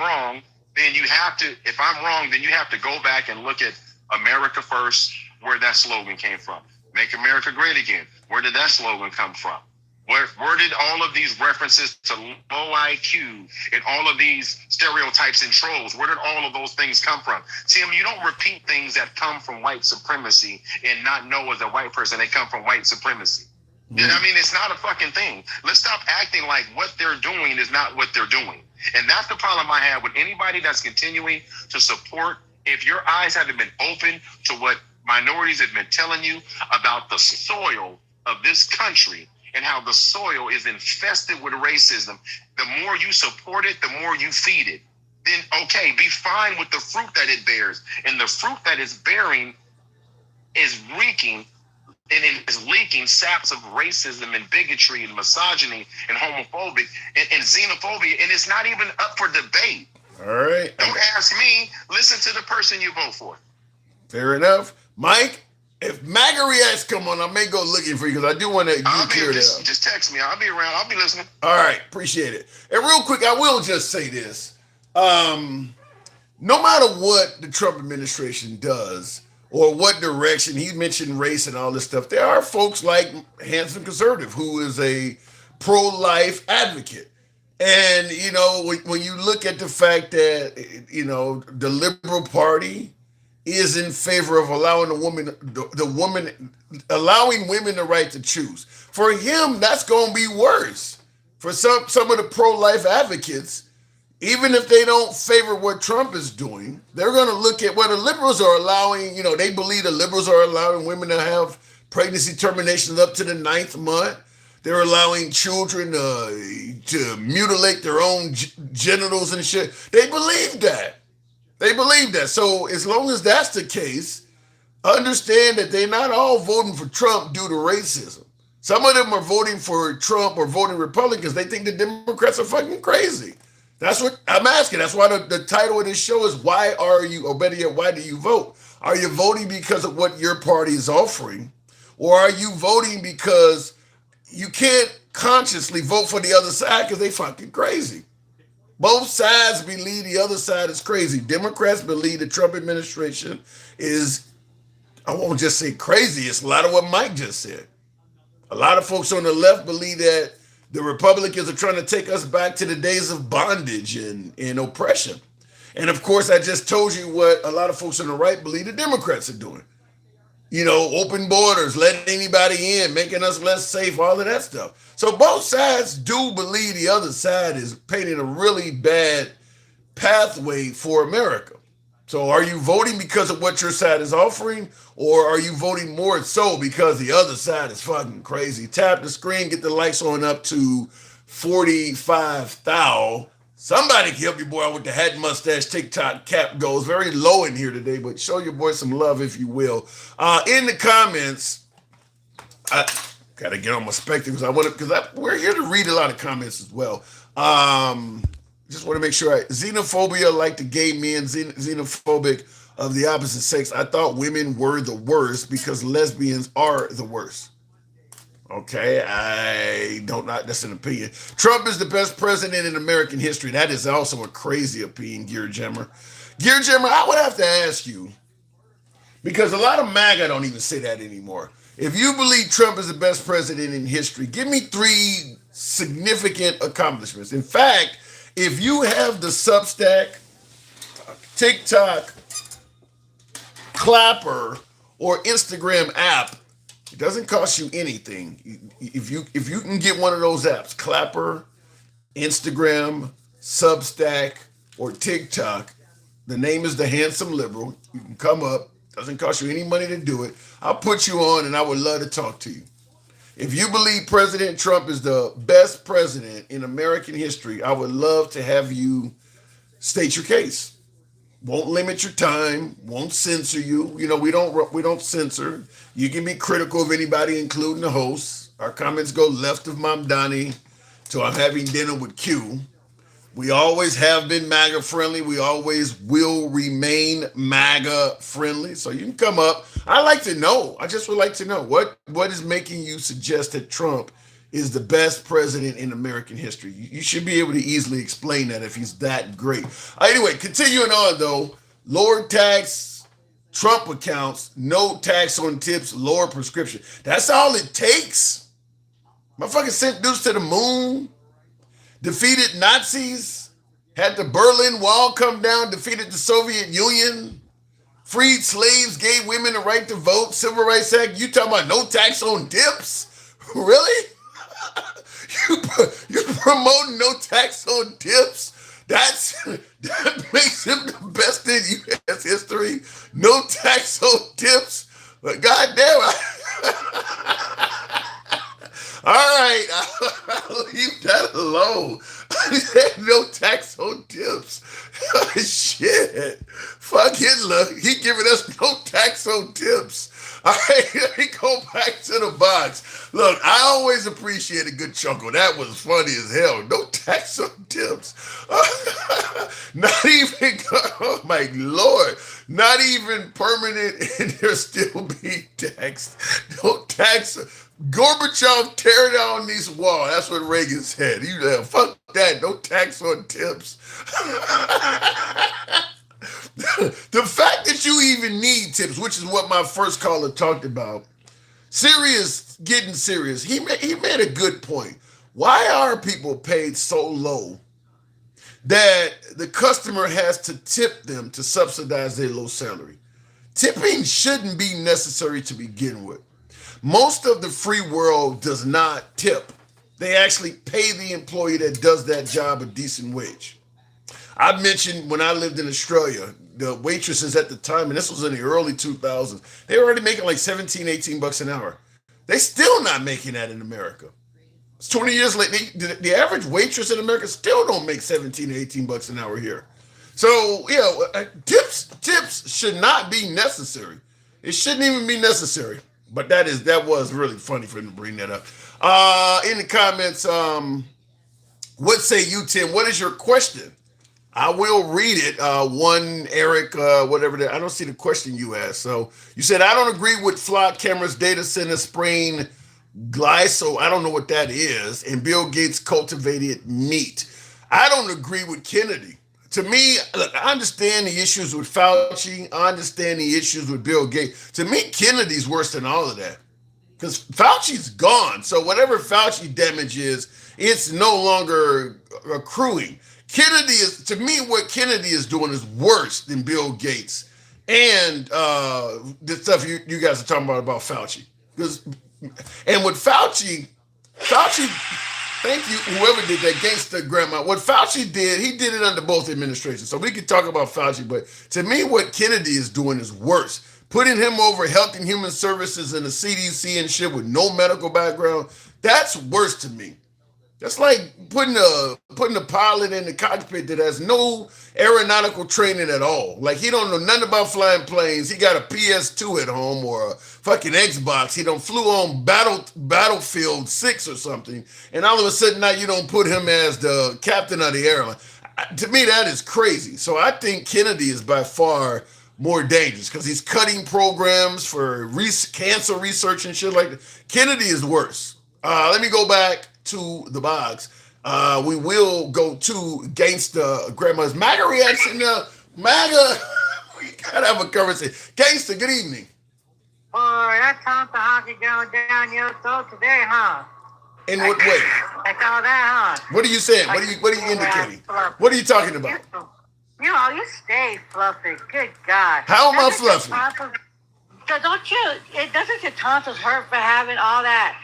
wrong, then you have to. If I'm wrong, then you have to go back and look at America First, where that slogan came from. Make America Great Again. Where did that slogan come from? Where did all of these references to low IQ and all of these stereotypes and trolls, where did all of those things come from? Tim, you don't repeat things that come from white supremacy and not know as a white person they come from white supremacy. I mean, it's not a fucking thing. Let's stop acting like what they're doing is not what they're doing. And that's the problem I have with anybody that's continuing to support. If your eyes haven't been open to what minorities have been telling you about the soil of this country and how the soil is infested with racism, the more you support it, the more you feed it. Then, okay, be fine with the fruit that it bears. And the fruit that it's bearing is reeking and it is leaking saps of racism and bigotry and misogyny and homophobic and xenophobia. And it's not even up for debate. All right. Don't ask me. Listen to the person you vote for. Fair enough. Mike, if MAGA Reacts come on, I may go looking for you because I do want to clear that up. Just text me. I'll be around. I'll be listening. All right. Appreciate it. And real quick, I will just say this. No matter what the Trump administration does or what direction, he mentioned race and all this stuff, there are folks like Handsome Conservative who is a pro-life advocate. And, you know, when you look at the fact that, you know, the Liberal Party is in favor of allowing allowing women the right to choose. For him, that's going to be worse. For some of the pro-life advocates, even if they don't favor what Trump is doing, they're going to look at what the liberals are allowing. You know, they believe the liberals are allowing women to have pregnancy terminations up to the 9th month. They're allowing children to mutilate their own genitals and shit. They believe that. So as long as that's the case, understand that they're not all voting for Trump due to racism. Some of them are voting for Trump or voting Republicans. They think the Democrats are fucking crazy. That's what I'm asking. That's why the title of this show is why are you, or better yet, why do you vote? Are you voting because of what your party is offering? Or are you voting because you can't consciously vote for the other side because they fucking crazy? Both sides believe the other side is crazy. Democrats believe the Trump administration is, I won't just say crazy, it's a lot of what Mike just said. A lot of folks on the left believe that the Republicans are trying to take us back to the days of bondage and oppression. And of course, I just told you what a lot of folks on the right believe the Democrats are doing. open borders, letting anybody in, making us less safe, all of that stuff. So both sides do believe the other side is painting a really bad pathway for America. So are you voting because of what your side is offering, or are you voting more so because the other side is fucking crazy? Tap the screen, get the likes on up to 45,000. Somebody can help your boy out with the hat and mustache TikTok cap goes very low in here today, but show your boy some love if you will. In the comments, I gotta get on my spectacles. We're here to read a lot of comments as well. Just want to make sure xenophobia, like the gay men, xenophobic of the opposite sex. I thought women were the worst because lesbians are the worst. Okay, I don't know. That's an opinion. Trump is the best president in American history. That is also a crazy opinion, Gear Jammer. Gear Jammer, I would have to ask you, because a lot of MAGA don't even say that anymore. If you believe Trump is the best president in history, give me 3 significant accomplishments. In fact, if you have the Substack, TikTok, Clapper, or Instagram app, it doesn't cost you anything. If you can get one of those apps, Clapper, Instagram, Substack, or TikTok, the name is The Handsome Liberal. You can come up. Doesn't cost you any money to do it. I'll put you on and I would love to talk to you. If you believe President Trump is the best president in American history, I would love to have you state your case. Won't limit your time, won't censor you. We don't censor. You can be critical of anybody, including the host. Our comments go left of Mamdani to I'm having dinner with Q. We always have been MAGA friendly. We always will remain MAGA friendly. So you can come up. I like to know. I just would like to know what is making you suggest that Trump is the best president in American history. You should be able to easily explain that if he's that great. Anyway, continuing on though, lower tax, Trump accounts, no tax on tips, lower prescription. That's all it takes. Motherfucker sent dudes to the moon, defeated Nazis, had the Berlin Wall come down, defeated the Soviet Union, freed slaves, gave women the right to vote, Civil Rights Act. You talking about no tax on tips? Really? You're promoting no tax on tips? That makes him the best in U.S. history. No tax on tips? But goddamn, all right, I'll leave that alone. I said no tax on tips. Shit. Fuck Hitler. He giving us no tax on tips. All right, let me go back to the box. Look, I always appreciate a good chuckle. That was funny as hell. No tax on tips. Not even, oh my Lord, not even permanent, and there still be taxed. No tax. Gorbachev, tear down these walls. That's what Reagan said. He said, fuck that. No tax on tips. The fact that you even need tips, which is what my first caller talked about, getting serious. He made a good point. Why are people paid so low that the customer has to tip them to subsidize their low salary? Tipping shouldn't be necessary to begin with. Most of the free world does not tip. They actually pay the employee that does that job a decent wage. I mentioned when I lived in Australia, the waitresses at the time, and this was in the early 2000s, they were already making like 17, 18 bucks an hour. They still not making that in America. It's 20 years later. The average waitress in America still don't make 17, 18 bucks an hour here. So, tips should not be necessary. It shouldn't even be necessary. But that was really funny for him to bring that up. In the comments, what say you, Tim? What is your question? I will read it. One Eric, whatever that. I don't see the question you asked. So you said I don't agree with Flock Cameras data center spraying glyso. I don't know what that is. And Bill Gates cultivated meat. I don't agree with Kennedy. To me, look, I understand the issues with Fauci. I understand the issues with Bill Gates. To me, Kennedy's worse than all of that. Because Fauci's gone. So whatever Fauci damage is, it's no longer accruing. To me, what Kennedy is doing is worse than Bill Gates. and the stuff you guys are talking about Fauci. And with Fauci, thank you, whoever did that gangster grandma. What Fauci did, he did it under both administrations. So we could talk about Fauci, but to me, what Kennedy is doing is worse. Putting him over Health and Human Services and the CDC and shit with no medical background, that's worse to me. That's like putting a pilot in the cockpit that has no aeronautical training at all. Like he don't know nothing about flying planes. He got a PS2 at home or a fucking Xbox. He don't flew on Battlefield 6 or something. And all of a sudden now you don't put him as the captain of the airline. To me, that is crazy. So I think Kennedy is by far more dangerous because he's cutting programs for cancer research and shit like that. Kennedy is worse. Let me go back to the box. We will go to Gangsta Grandma's MAGA reaction now. MAGA, we gotta have a conversation. Gangsta, good evening. Boy, that Tonka hockey going down your throat today, huh? In what way? I saw that, huh? What are you saying? What are you indicating? What are you talking about? You know, you stay fluffy. Good God. How am I fluffy? Don't you? It doesn't your tonsils hurt for having all that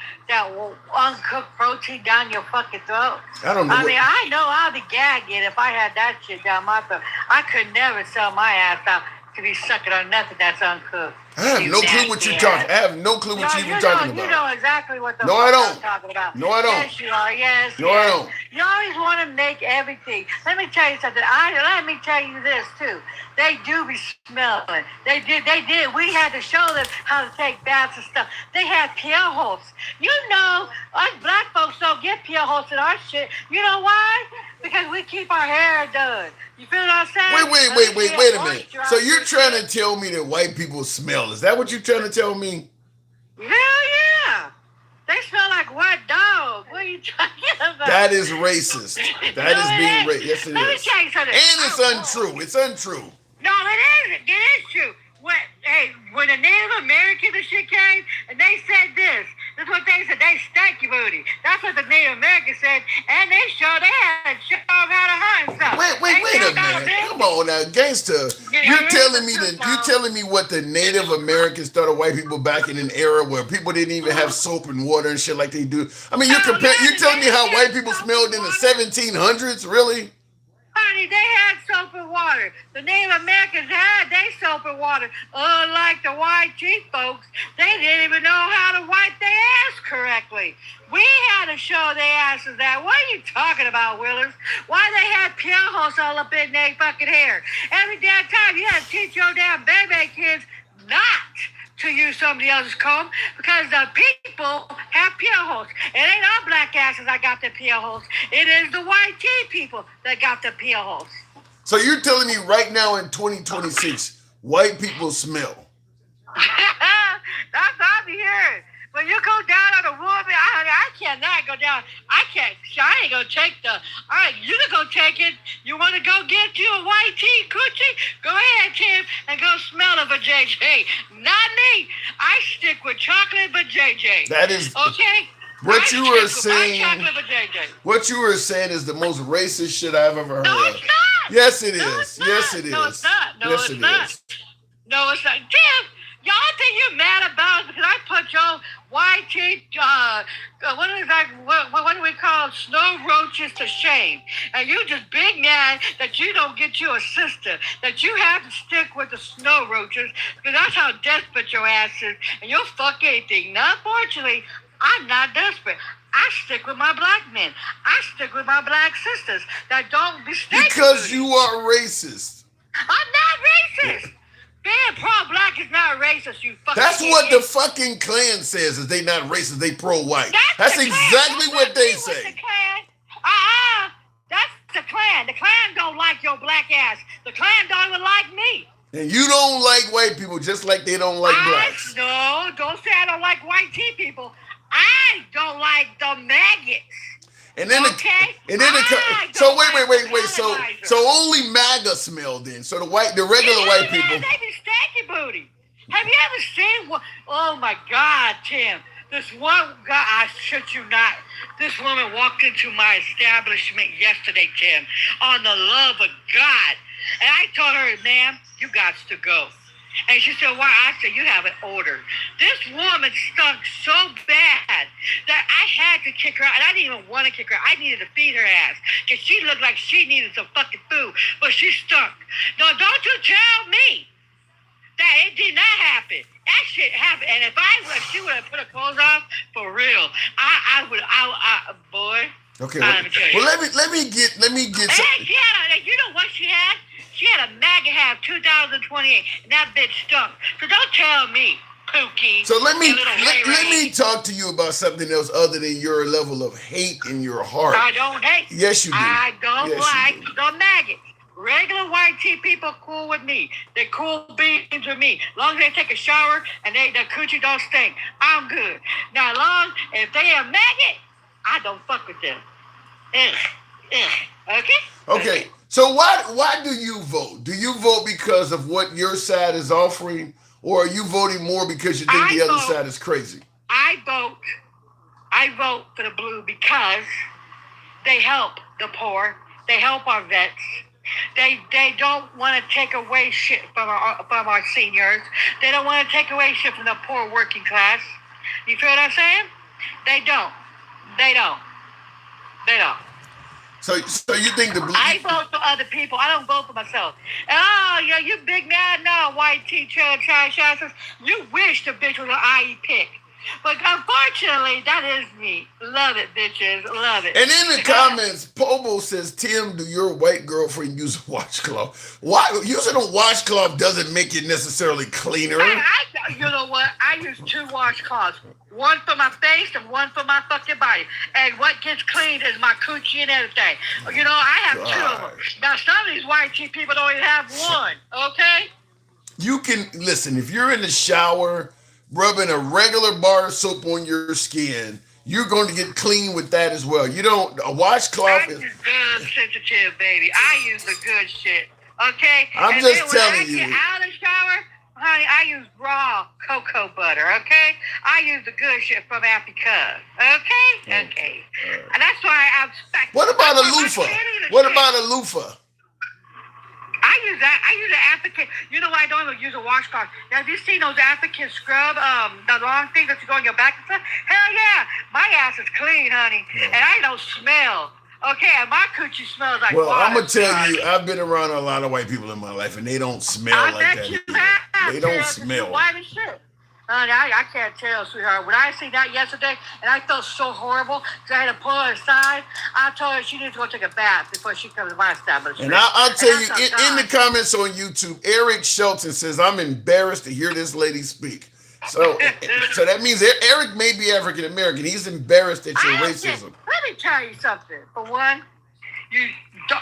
uncooked protein down your fucking throat? I don't know. I mean, I know I'd be gagging if I had that shit down my throat. I could never sell my ass out to be sucking on nothing that's uncooked. I have no clue what you're talking. I have no clue what you're even talking about. You know exactly what the fuck I'm talking about. No, I don't. Yes, you are. Yes. No, I don't. You always want to make everything. Let me tell you something. Let me tell you this too. They do be smelling. They did. We had to show them how to take baths and stuff. They had peel holes. You know, us black folks don't get peel holes in our shit. You know why? Because we keep our hair done. You feel what I'm saying? Wait a minute. So you're trying to tell me that white people smell? Is that what you're trying to tell me? Hell yeah. They smell like white dog. What are you talking about? That is racist. That is being racist. Yes, it is. Let me tell you something. And it's untrue. It's untrue. No, it isn't. It is true. When the Native Americans and shit came, and they said this is what they said. They stanky booty. That's what the Native Americans said, and they had to show them how to hunt and stuff. Wait a minute. Come on now, gangster. You're telling me what the Native Americans thought of white people back in an era where people didn't even have soap and water and shit like they do. I mean, you're telling me how white people smelled in the 1700s, really? Honey, they had soap and water. The Native Americans had their soap and water. Unlike the white chief folks, they didn't even know how to wipe their ass correctly. We had to show their asses that. What are you talking about, Willers? Why they had peel holes all up in their fucking hair? Every damn time you had to teach your damn baby kids not to use somebody else's comb because the people have peel holes. It ain't our black asses that got the peel holes. It is the white tea people that got the peel holes. So you're telling me right now in 2026, white people smell? That's what I be hearing. When you go down on a woman, I cannot go down. I ain't gonna take you can go take it. You want to go get you a white tea coochie? Go ahead, Tim, and go smell it for JJ. Not me. I stick with chocolate for JJ. That is okay. What you were saying. What you were saying is the most racist shit I've ever heard. No, it's not. Yes, it is. No, it's not. Yes, it is. No, it's not. No, yes, it's not. Is. No, it's not. Tim, y'all think you're mad about it because I put your white teeth, what do we call snow roaches to shame? And you just big mad that you don't get you a sister, that you have to stick with the snow roaches because that's how desperate your ass is, and you'll fuck anything. Now, unfortunately, I'm not desperate. I stick with my black men. I stick with my black sisters that don't be stinky. Because you are racist. I'm not racist. Being pro-black is not racist, you fucking That's idiot. what the fucking Klan says, is they not racist, they pro-white. That's exactly what they say. The Klan. That's the Klan. The Klan don't like your black ass. The Klan don't even like me. And you don't like white people just like they don't like blacks. No, don't say I don't like white tea people. I don't like the maggots. And then so wait. So only MAGA smell then. So the regular white people. They be stanky booty. Have you ever seen one? Oh my God, Tim. This one guy, I shit you not. This woman walked into my establishment yesterday, Tim, on the love of God. And I told her, ma'am, you got to go. And she said, why? I said, you have an order. This woman stunk so bad that I had to kick her out. And I didn't even want to kick her out. I needed to feed her ass. Because she looked like she needed some fucking food. But she stunk. No, don't you tell me that it did not happen. That shit happened. And if she would have put her clothes on, for real, boy. Okay. Well, let me get some. Hey, you know what she had? She had a MAGA hat 2028, and that bitch stunk. So don't tell me, Pookie. So let me talk to you about something else other than your level of hate in your heart. I don't hate. Yes, you do. I don't yes, like the maggots. Regular white tea people cool with me. They cool beans with me. As long as they take a shower and their coochie don't stink, I'm good. Now, if they a maggot, I don't fuck with them. Okay? Okay. So why do you vote? Do you vote because of what your side is offering, or are you voting more because you think the other side is crazy? I vote for the blue because they help the poor. They help our vets. They don't want to take away shit from our seniors. They don't want to take away shit from the poor working class. You feel what I'm saying? They don't. So you think the blue? I vote for other people. I don't vote for myself. Oh, yeah, you big mad now, white teacher, trash asses. You wish the bitch was an IE pick. But unfortunately, that is me. Love it, bitches. Love it. And in the comments, Pobo says, Tim, do your white girlfriend use a washcloth? Why? Using a washcloth doesn't make it necessarily cleaner. You know what? I use 2 washcloths. One for my face and one for my fucking body. And what gets cleaned is my coochie and everything. You know, I have 2 of them. Now, some of these white tea people don't even have one. Okay? You can, listen, if you're in the shower rubbing a regular bar of soap on your skin, you're going to get clean with that as well. You don't, a washcloth is... I use good sensitive, baby. I use the good shit. Okay? I'm just telling you. When I get out of the shower, honey, I use raw cocoa butter, okay? I use the good shit from Africa, okay? Okay. And that's why I'm stuck. What about a loofah? What about a loofah? I use that. I use an African. You know why I don't even use a washcloth? Have you seen those African scrub, the long thing that you go on your back and stuff? Hell yeah. My ass is clean, honey. And I don't smell. Okay, and my coochie smells like water. Well, I'm going to tell you, I've been around a lot of white people in my life, and they don't smell like that. You have, they don't smell. White as shit. I can't tell, sweetheart. When I seen that yesterday, and I felt so horrible, because I had to pull her aside, I told her she needs to go take a bath before she comes to my establishment. And I'll tell you, in the comments on YouTube, Eric Shelton says, I'm embarrassed to hear this lady speak. So that means Eric may be African-American. He's embarrassed at your racism. Let me tell you something. For one, you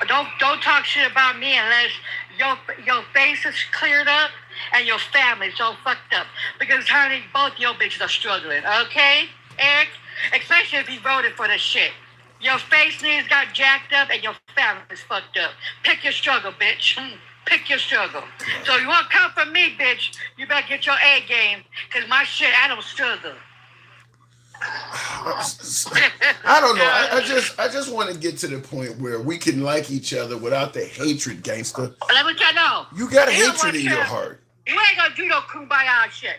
don't talk shit about me unless your face is cleared up and your family's all fucked up. Because, honey, both your bitches are struggling, okay, Eric? Especially if you voted for this shit. Your face needs got jacked up and your family's fucked up. Pick your struggle, bitch. Pick your struggle. So you want to come from me, bitch, you better get your A game, because my shit, I don't struggle. I don't know. I just want to get to the point where we can like each other without the hatred, gangster. Let me tell you, no. You got hatred in your heart. You ain't gonna do no kumbaya shit.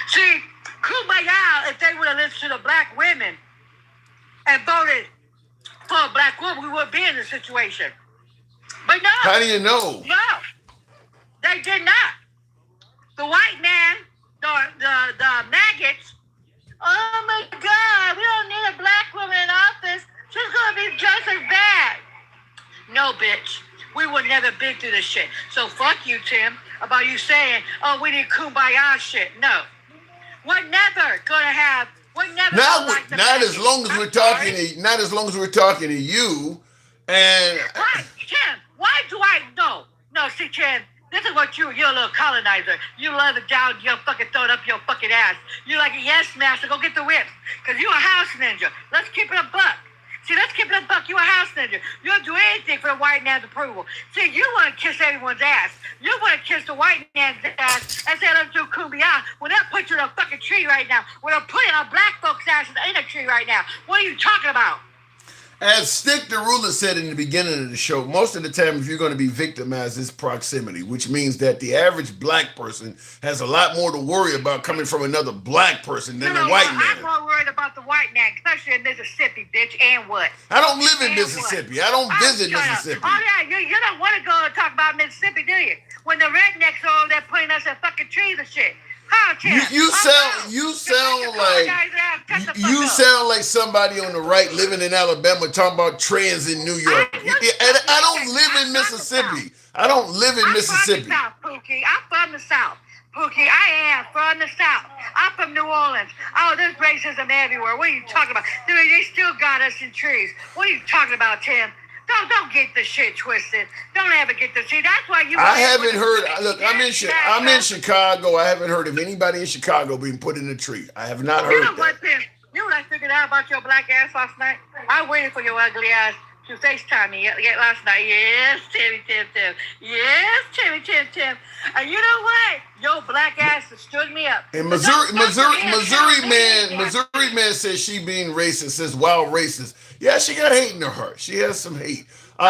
See, kumbaya, if they would have listened to the black women and voted for a black woman, we wouldn't be in this situation. But no. How do you know? No. They did not. The white man, the maggots, oh my God, we don't need a black woman in office. She's gonna be just as bad. No, bitch. We would never been through this shit. So fuck you, Tim, about you saying, oh, we need kumbaya shit. No. We're never gonna have, not as long as we're talking to you. And why, Tim, why do I know? No, see, Tim, this is what you're a little colonizer. You love it down your fucking throw it up your fucking ass. You're like a yes master, go get the whips. Cause you a house ninja. Let's keep it a buck. See, let's keep it a buck. You a house ninja. You'll do anything for the white man's approval. See, you want to kiss everyone's ass. You want to kiss the white man's ass and say, let's do kumbaya. Well, that puts you in a fucking tree right now. We're putting our black folks' asses in a tree right now. What are you talking about? As Stick the Ruler said in the beginning of the show, most of the time, if you're going to be victimized, it's proximity, which means that the average black person has a lot more to worry about coming from another black person than the white I'm man. more worried about the white man, especially in Mississippi, bitch. And what? I don't live in And Mississippi. what? I don't Oh, visit shut up. Mississippi. Oh yeah, you don't want to go and talk about Mississippi, do you? When the rednecks are over there putting us in fucking trees and shit. Huh, Tim? You sound like somebody on the right living in Alabama talking about trans in New York. And I don't live in Mississippi. I don't live in Mississippi. I'm from the South, Pookie. I'm from the South. Pookie, I am from the South. I'm from New Orleans. Oh, there's racism everywhere. What are you talking about? They still got us in trees. What are you talking about, Tim? Don't get the shit twisted. Don't ever get the shit. That's why you. I haven't heard. Look, I'm in Chicago. I haven't heard of anybody in Chicago being put in a tree. I have not heard You know that. what, Tim? You know what I figured out about your black ass last night? I waited for your ugly ass to FaceTime me last night. Yes, Timmy Tim Tim. Yes, Timmy Tim Tim. And you know what? Your black ass stood me up. And But Missouri don't man says she being racist, says wild racist. Yeah, she got hate in her heart. She has some hate. No.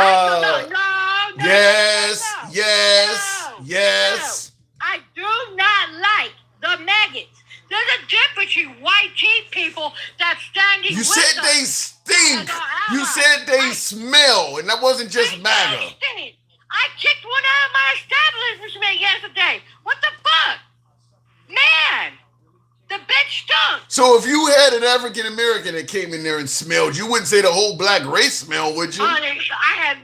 Yes. I do not like the maggots. There's a difference in white tea people that's standing You with said us. they stink. As our You allies. said they smell, and that wasn't just I MAGA. stink. I kicked one out of my establishment yesterday. What the fuck? Man, the bitch stunk. So if you had an African American that came in there and smelled, you wouldn't say the whole black race smell, would you? Honey,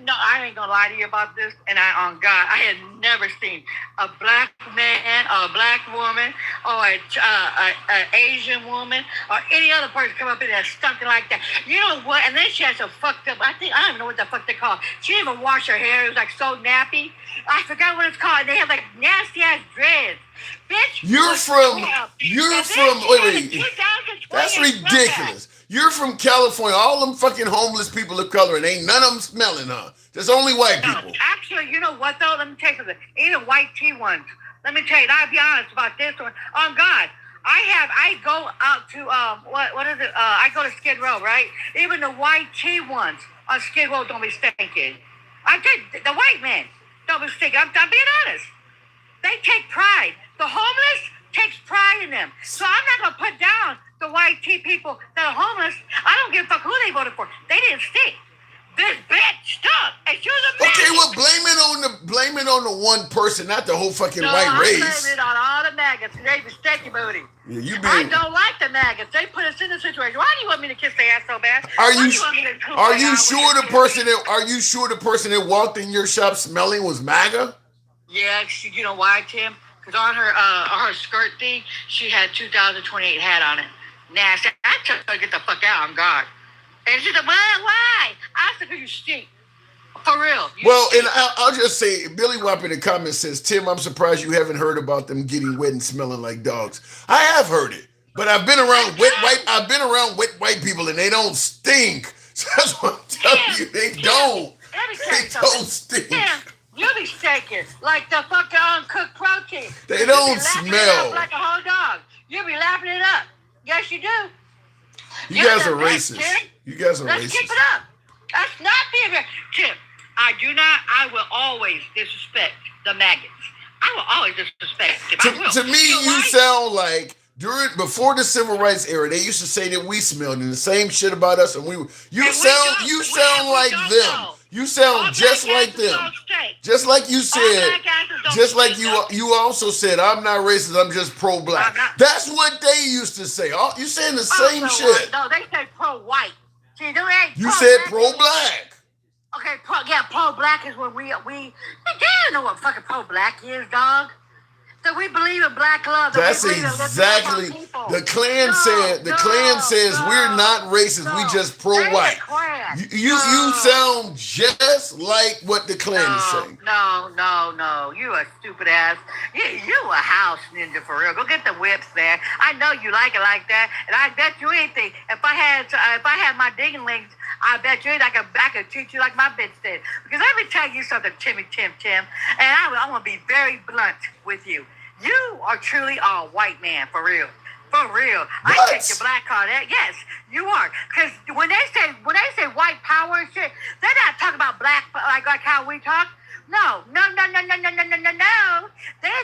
I ain't gonna lie to you about this, and on God, I had never seen a black man or a black woman or an Asian woman or any other person come up in there stunting like that. You know what? And then she has a fucked up, I don't know what the fuck they call it. She didn't even wash her hair. It was like so nappy. I forgot what it's called. And they have like nasty ass dreads. Bitch, wait. That's ridiculous. You're from California. All them fucking homeless people of color, and ain't none of them smelling, huh? There's only white people. Actually, you know what though? Let me tell you something. Even white tea ones. Let me tell you. I'll be honest about this one. On God, I go out to what is it? I go to Skid Row, right? Even the white tea ones on Skid Row don't be stinking. I think the white men don't be stinking. I'm being honest. They take pride. The homeless takes pride in them. So I'm not gonna put down the white tea people that are homeless. I don't give a fuck who they voted for. They didn't stink. This bitch stunk, and she was a Okay, maggot. well, blame it on the one person, not the whole fucking No, white I race. blame it on all the maggots. They be stinky booty. Yeah, you I being. don't like the maggots. They put us in this situation. Why do you want me to kiss their ass so bad? Are Why you do want me to poop are their you eye sure with the their person that are you sure the person that walked in your shop smelling was MAGA? Yeah, you know why, Tim? Because on her skirt thing, she had 2028 hat on it. Nasty. I told her to get the fuck out. I'm God. And she said, why? I said, because you stink. For real. You Well, stink. and I'll just say, Billy Wap in the comments says, Tim, I'm surprised you haven't heard about them getting wet and smelling like dogs. I have heard it, but I've been around wet white people, and they don't stink. So that's what I'm telling you. They don't. Let me tell you They something. don't stink. Tim, you be stinking like the fucking uncooked protein. They You don't be lapping it smell. up like a whole dog. You be lapping it up. Yes, you do. You You're guys the are best, racist. Tim. You guys are Let's racist. keep it up. That's not being very. Tim, I will always disrespect the maggots. I will always disrespect them. I will. To me, know you why? sound like before the civil rights era, they used to say that we smelled and the same shit about us, and you And we sound don't. We like don't them. know. You All sound just black like asses them. don't stink. Just like you All said. black asses don't Just like stink. you also said, I'm not racist. I'm just pro-black. I'm not. That's what they used to say. You saying the same Also, shit. No, they say pro-white. See, they ain't You said pro-black. pro-black. Okay, pro-black is when we they don't know what fucking pro-black is, dog. So we believe in black love. that we That's believe in lifting up exactly. our people. The Klan said. The Klan says we're not racist. We just pro-white. You sound just like what the Klan is saying. No. You a stupid ass. You a house ninja for real. Go get the whips there. I know you like it like that, and I bet you anything. If I had my ding-a-lings, I bet you anything I could treat you like my bitch did. Because let me tell you something, Tim, and I'm gonna be very blunt with you. You are truly a white man for real. For real. I What? take your black card. Yes, you are. Because when they say white power and shit, they're not talking about black like how we talk. No. They're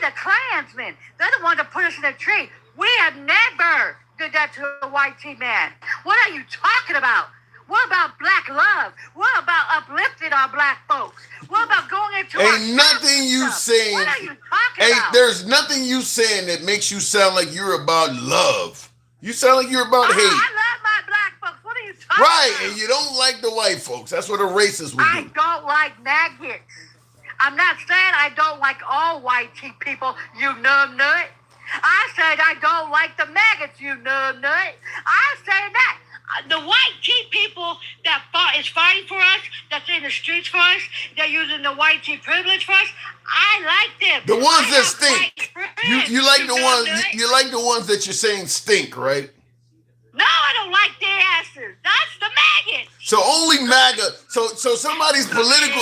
the Klansmen. They're the ones that put us in the tree. We have never did that to a white man. What are you talking about? What about black love? What about uplifting our black folks? What about going into our Ain't nothing you stuff? saying. What are you talking about? There's nothing you saying that makes you sound like you're about love. You sound like you're about hate. I love my black folks. What are you talking Right, about? and you don't like the white folks. That's what a racist would I do. don't like maggots. I'm not saying I don't like all white people, you numb nut. I said I don't like the maggots, you numb nut. I say that. The white tea people that is fighting for us, that's in the streets for us, they're using the white tea privilege for us. I like them. The ones I that have stink. white friends, You like the numb ones nut. you like the ones that you're saying stink, right? No, I don't like their asses. That's the maggots. So only MAGA. So somebody's political.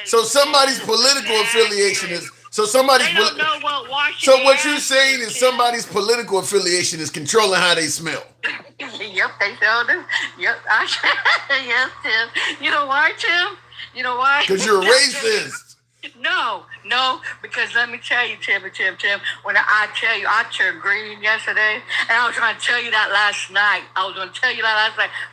So somebody's political affiliation is. So somebody's. They don't know what washing So what their you're asses saying is somebody's political affiliation is controlling how they smell. Yep, they sure do. Yep, yes, Tim. You know why, Tim? You know why? Because you're a racist. No, because let me tell you, Tim, when I tell you, I turned green yesterday, and I was trying to tell you that last night.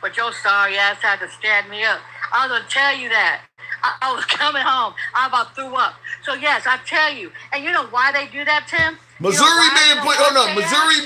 But your sorry ass had to stand me up. I was going to tell you that. I was coming home. I about threw up. So, yes, I tell you. And you know why they do that, Tim? Missouri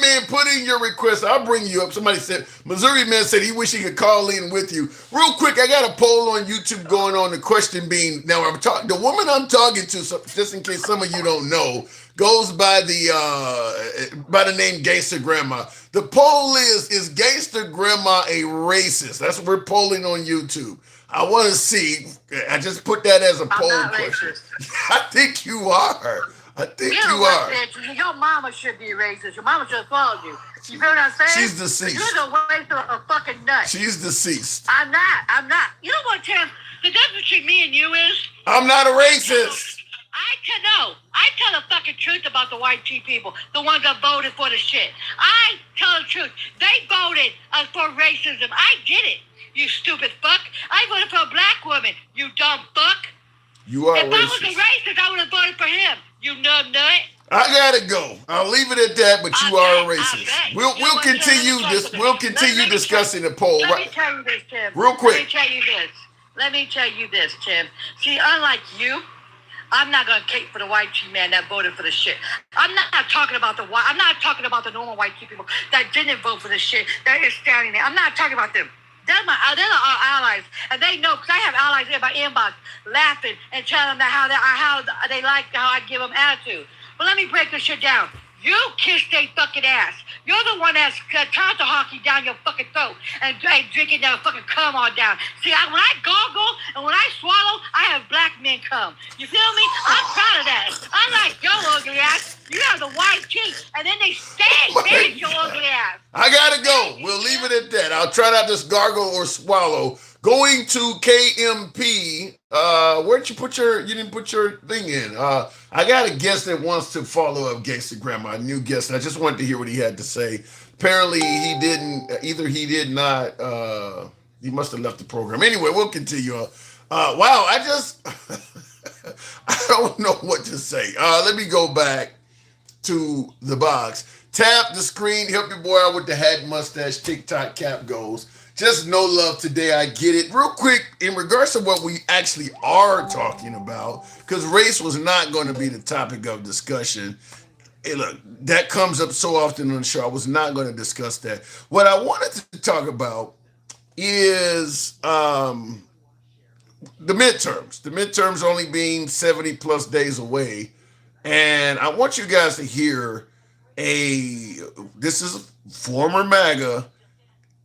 man put in your request. I'll bring you up. Somebody said Missouri man said he wish he could call in with you. Real quick, I got a poll on YouTube going on. The question being, now I'm talking. The woman I'm talking to, so just in case some of you don't know, goes by the name Gangster Grandma. The poll is Gangster Grandma a racist? That's what we're polling on YouTube. I want to see. I just put that as a poll question. I think you are. I think you are. Bitch, your mama should be racist. Your mama should have followed you. You feel what I'm saying? She's deceased. You're the waste of a fucking nut. She's deceased. I'm not. You know what, Tim? The difference between me and you is... I'm not a racist. I tell the fucking truth about the white tea people, the ones that voted for the shit. I tell the truth. They voted for racism. I did it, you stupid fuck. I voted for a black woman, you dumb fuck. You are if racist. I was a racist, I would have voted for him, you numb nut. I gotta go. I'll leave it at that. But you are a racist. We'll continue this. We'll continue discussing the poll. Let me tell you this, Tim. Real quick. Let me tell you this, Tim. See, unlike you, I'm not gonna cape for the white tea man that voted for the shit. I'm not talking about the white. I'm not talking about the normal white tea people that didn't vote for the shit that is standing there. I'm not talking about them. They're our allies, and they know because I have allies in my inbox laughing and telling them how they like how I give them attitude. But let me break this shit down. You kiss they fucking ass. You're the one that's Tonto hockey down your fucking throat and drinking that fucking cum all down. See, when I gargle and when I swallow, I have black men come. You feel me? I'm proud of that. Unlike your ugly ass, you have the white teeth, and then they stay your ugly ass. I gotta go. We'll leave it at that. I'll try not to gargle or swallow. Going to KMP. Where'd you put you didn't put your thing in. I got a guest that wants to follow up Gangster Grandma, a new guest. I just wanted to hear what he had to say. Apparently he didn't, either he did not, he must have left the program. Anyway, we'll continue. Wow, I don't know what to say. Let me go back to the box. Tap the screen, help your boy out with the hat, mustache, TikTok cap goes. Just no love today, I get it. Real quick, in regards to what we actually are talking about, because race was not going to be the topic of discussion. Hey, look, that comes up so often on the show. I was not going to discuss that. What I wanted to talk about is the midterms. The midterms only being 70 plus days away. And I want you guys to hear this is former MAGA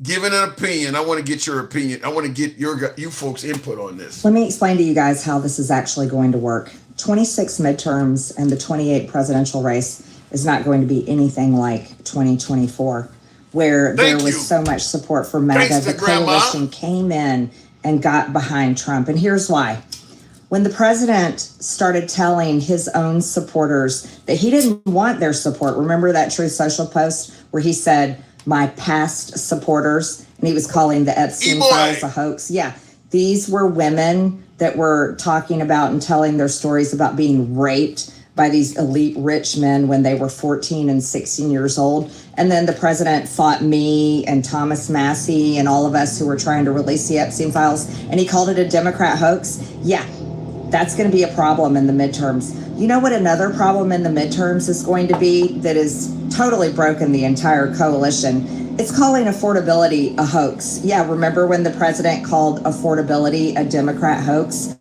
giving an opinion. I want to get your opinion. I want to get you folks' input on this. Let me explain to you guys how this is actually going to work. 26 midterms and the 28 presidential race is not going to be anything like 2024, where there was so much support for MAGA. The coalition came in and got behind Trump. And here's why. When the president started telling his own supporters that he didn't want their support, remember that Truth Social post where he said, my past supporters, and he was calling the Epstein files a hoax? Yeah, these were women that were talking about and telling their stories about being raped by these elite rich men when they were 14 and 16 years old. And then the president fought me and Thomas Massie and all of us who were trying to release the Epstein files, and he called it a Democrat hoax. Yeah, that's going to be a problem in the midterms. You know what another problem in the midterms is going to be that is totally broken the entire coalition? It's calling affordability a hoax. Yeah, remember when the president called affordability a Democrat hoax?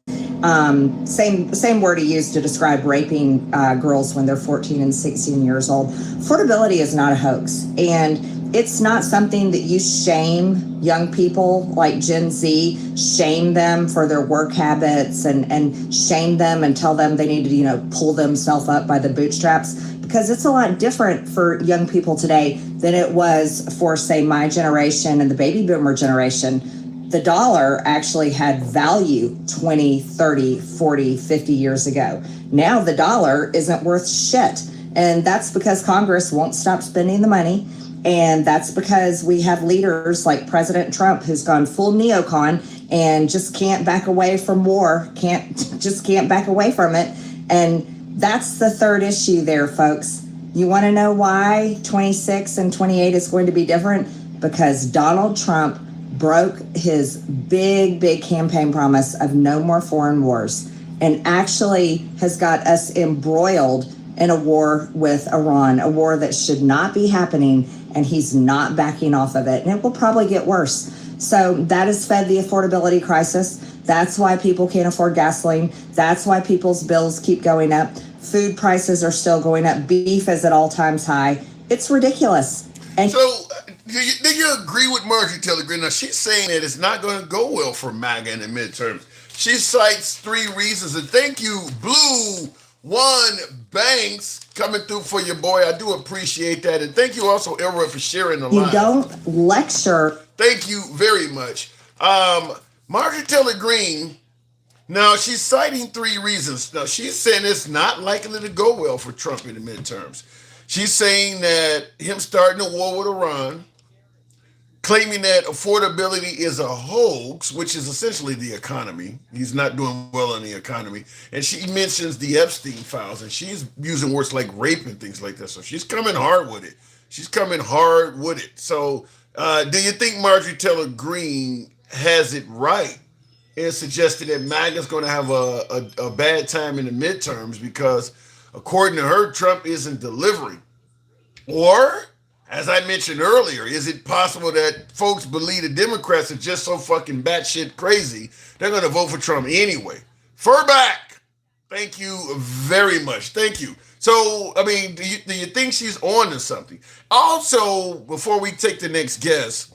Same word he used to describe raping girls when they're 14 and 16 years old. Affordability is not a hoax. And it's not something that you shame young people like Gen Z, shame them for their work habits and shame them and tell them they need to, pull themselves up by the bootstraps, because it's a lot different for young people today than it was for, say, my generation and the baby boomer generation. The dollar actually had value 20, 30, 40, 50 years ago. Now the dollar isn't worth shit. And that's because Congress won't stop spending the money. And that's because we have leaders like President Trump, who's gone full neocon and just can't back away from war, can't back away from it. And that's the third issue there, folks. You want to know why 26 and 28 is going to be different? Because Donald Trump broke his big campaign promise of no more foreign wars and actually has got us embroiled in a war with Iran, a war that should not be happening, and he's not backing off of it. And it will probably get worse. So that has fed the affordability crisis. That's why people can't afford gasoline. That's why people's bills keep going up. Food prices are still going up. Beef is at all times high. It's ridiculous. And so, do you agree with Marjorie Taylor Greene? Now, she's saying that it's not going to go well for MAGA in the midterms. She cites 3 reasons. And thank you, Blue One Banks, coming through for your boy. I do appreciate that. And thank you also, Elroy, for sharing the line. You don't lecture. Thank you very much. Marjorie Taylor Greene, now she's citing 3 reasons. Now, she's saying it's not likely to go well for Trump in the midterms. She's saying that him starting a war with Iran, claiming that affordability is a hoax, which is essentially the economy. He's not doing well in the economy. And she mentions the Epstein files, and she's using words like rape and things like that. So she's coming hard with it. So do you think Marjorie Taylor Greene has it right in suggesting that MAGA is going to have a bad time in the midterms because, according to her, Trump isn't delivering? Or, as I mentioned earlier, is it possible that folks believe the Democrats are just so fucking batshit crazy, they're going to vote for Trump anyway? Furback, thank you very much. Thank you. So, I mean, do you think she's on to something? Also, before we take the next guest,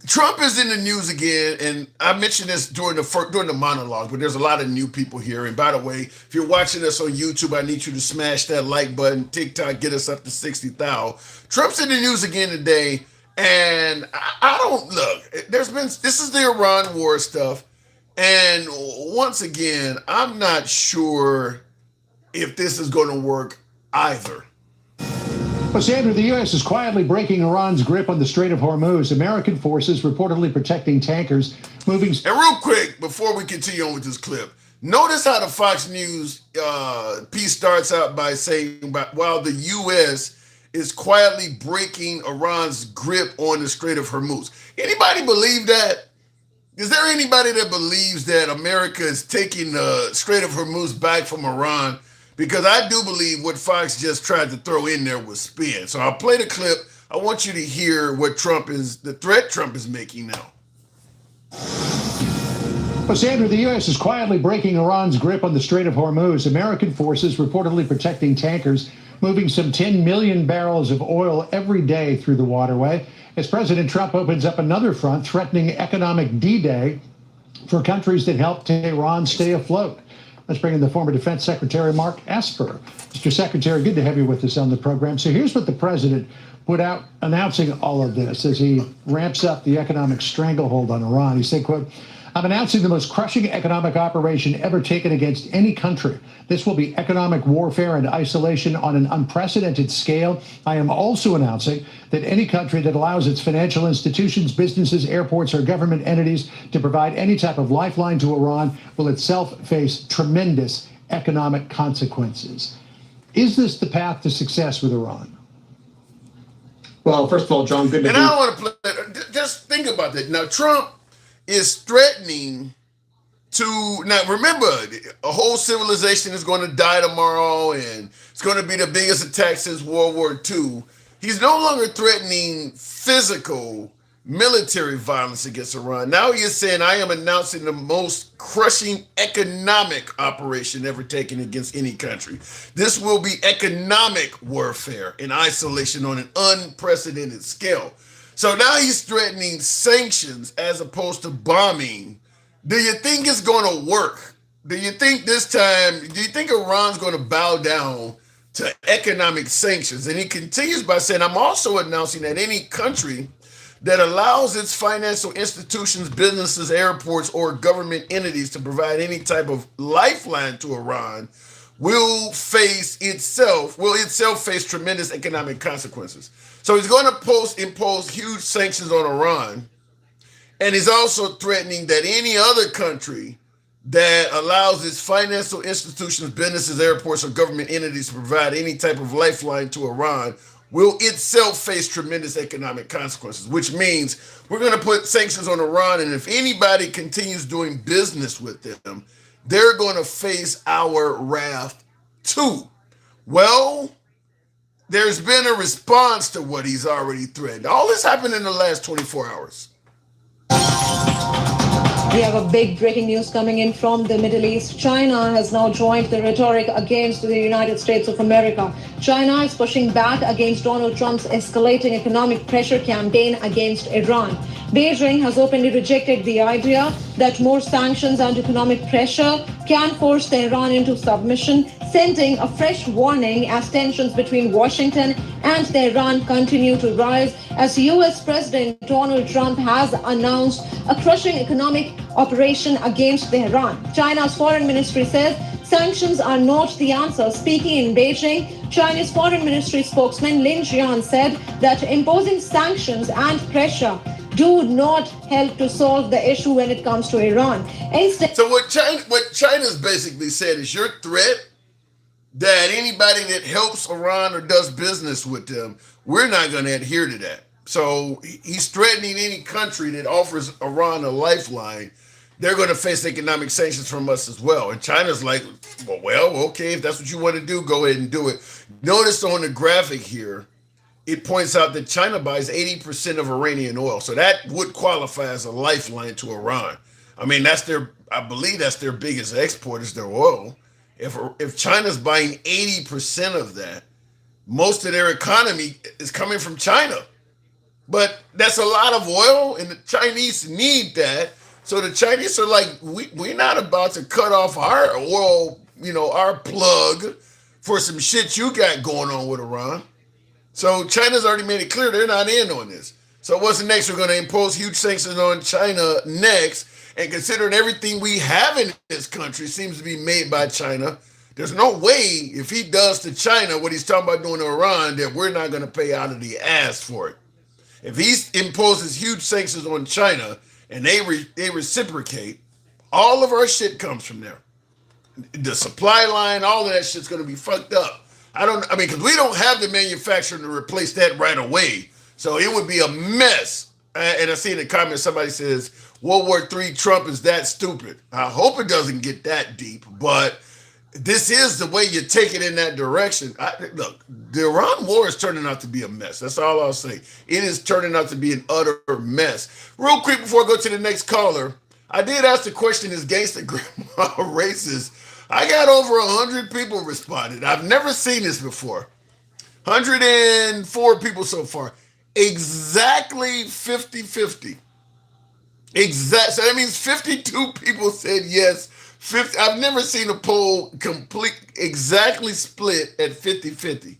Trump is in the news again, and I mentioned this during the monologue, but there's a lot of new people here. And by the way, if you're watching us on YouTube, I need you to smash that like button. TikTok, get us up to 60,000. Trump's in the news again today, and I don't look. This is the Iran war stuff, and once again, I'm not sure if this is going to work either. Well, Sandra, the U.S. is quietly breaking Iran's grip on the Strait of Hormuz. American forces reportedly protecting tankers moving. And real quick, before we continue on with this clip, notice how the Fox News piece starts out by saying, while the U.S. is quietly breaking Iran's grip on the Strait of Hormuz. Anybody believe that? Is there anybody that believes that America is taking the Strait of Hormuz back from Iran? Because I do believe what Fox just tried to throw in there was spin. So I'll play the clip. I want you to hear what the threat Trump is making now. Well, Sandra, the U.S. is quietly breaking Iran's grip on the Strait of Hormuz. American forces reportedly protecting tankers moving some 10 million barrels of oil every day through the waterway as President Trump opens up another front threatening economic D-Day for countries that helped Iran stay afloat. Let's bring in the former Defense Secretary, Mark Esper. Mr. Secretary, good to have you with us on the program. So here's what the president put out announcing all of this as he ramps up the economic stranglehold on Iran. He said, quote, I'm announcing the most crushing economic operation ever taken against any country. This will be economic warfare and isolation on an unprecedented scale. I am also announcing that any country that allows its financial institutions, businesses, airports, or government entities to provide any type of lifeline to Iran will itself face tremendous economic consequences. Is this the path to success with Iran? Well, first of all, John, good to And I don't want to play. Just think about that. Now, Trump is threatening to. Now, remember, a whole civilization is going to die tomorrow, and it's going to be the biggest attack since World War II. He's no longer threatening physical military violence against Iran. Now he is saying, I am announcing the most crushing economic operation ever taken against any country. This will be economic warfare in isolation on an unprecedented scale. So now he's threatening sanctions as opposed to bombing. Do you think it's going to work? Do you think this time, do you think Iran's going to bow down to economic sanctions? And he continues by saying, I'm also announcing that any country that allows its financial institutions, businesses, airports, or government entities to provide any type of lifeline to Iran will itself face tremendous economic consequences. So he's going to impose huge sanctions on Iran. And he's also threatening that any other country that allows its financial institutions, businesses, airports, or government entities to provide any type of lifeline to Iran will itself face tremendous economic consequences, which means we're going to put sanctions on Iran, and if anybody continues doing business with them, they're going to face our wrath too. Well, there's been a response to what he's already threatened. All this happened in the last 24 hours. We have a big breaking news coming in from the Middle East. China has now joined the rhetoric against the United States of America. China is pushing back against Donald Trump's escalating economic pressure campaign against Iran. Beijing has openly rejected the idea that more sanctions and economic pressure can force Tehran into submission, sending a fresh warning as tensions between Washington and Tehran continue to rise as U.S. President Donald Trump has announced a crushing economic operation against Tehran. China's foreign ministry says sanctions are not the answer. Speaking in Beijing, Chinese foreign ministry spokesman Lin Jian said that imposing sanctions and pressure do not help to solve the issue when it comes to Iran. Instead, so what China's basically said is your threat that anybody that helps Iran or does business with them, we're not going to adhere to that. So he's threatening any country that offers Iran a lifeline, they're going to face economic sanctions from us as well. And China's like, well, okay, if that's what you want to do, go ahead and do it. Notice on the graphic here, it points out that China buys 80% of Iranian oil. So that would qualify as a lifeline to Iran. I mean, I believe that's their biggest export is their oil. If China's buying 80% of that, most of their economy is coming from China. But that's a lot of oil, and the Chinese need that. So the Chinese are like, we're not about to cut off our oil, our plug for some shit you got going on with Iran. So China's already made it clear they're not in on this. So what's the next? We're going to impose huge sanctions on China next. And considering everything we have in this country seems to be made by China, there's no way if he does to China what he's talking about doing to Iran that we're not going to pay out of the ass for it. If he imposes huge sanctions on China and they reciprocate, all of our shit comes from there. The supply line, all of that shit's going to be fucked up. Because we don't have the manufacturing to replace that right away. So it would be a mess. And I see in the comments somebody says, World War III Trump is that stupid. I hope it doesn't get that deep, but this is the way you take it in that direction. Look, the Iran war is turning out to be a mess. That's all I'll say. It is turning out to be an utter mess. Real quick before I go to the next caller, I did ask the question, is gangsta grandma racist? I got over 100 people responded. I've never seen this before. 104 people so far. Exactly 50-50. So that means 52 people said yes. I've never seen a poll exactly split at 50-50.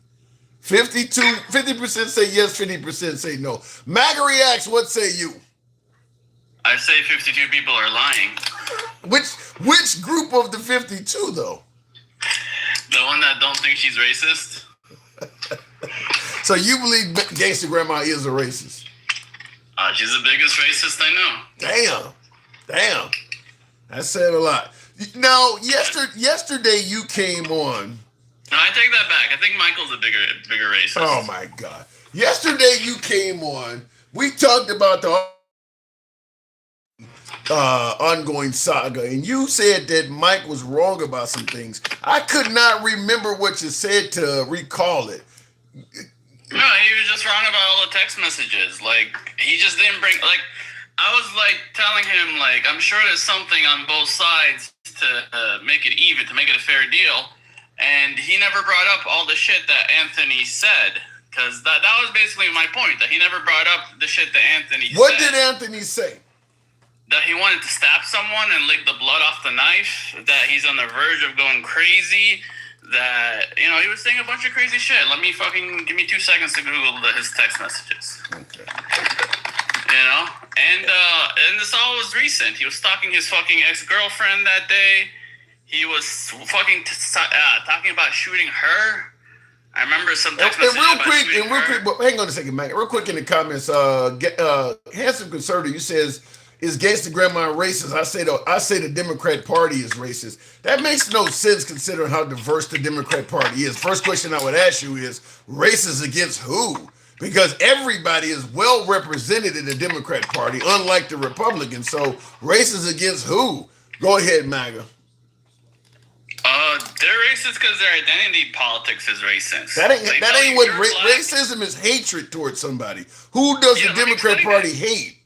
50% say yes, 50% say no. MAGA reacts, what say you? I say 52 people are lying. Which group of the 52 though? The one that don't think she's racist. So you believe Gangsta Grandma is a racist? She's the biggest racist I know. Damn. That said a lot. Now, yesterday you came on. No, I take that back. I think Michael's a bigger racist. Oh my God. Yesterday you came on. We talked about the ongoing saga, and you said that Mike was wrong about some things. I could not remember what you said to recall it. No, he was just wrong about all the text messages. Like, he just didn't bring, like, I was, like, telling him, like, I'm sure there's something on both sides to make it even, to make it a fair deal. And he never brought up all the shit that Anthony said. Because that was basically my point, that he never brought up the shit that Anthony said. What did Anthony say? That he wanted to stab someone and lick the blood off the knife. That he's on the verge of going crazy. That, you know, he was saying a bunch of crazy shit. Give me 2 seconds to Google his text messages. Okay. You know? And this all was recent. He was stalking his fucking ex-girlfriend that day. He was fucking talking about shooting her. I remember some text messages and real quick, but hang on a second, Mike. Real quick in the comments, Handsome Conservative, you says, is Gangsta Grandma racist? I say the Democrat Party is racist. That makes no sense considering how diverse the Democrat Party is. First question I would ask you is, racist against who? Because everybody is well represented in the Democrat Party, unlike the Republicans. So racist against who? Go ahead, MAGA. They're racist because their identity politics is racist. That ain't what racism is. Hatred towards somebody. Who does the Democrat Party hate?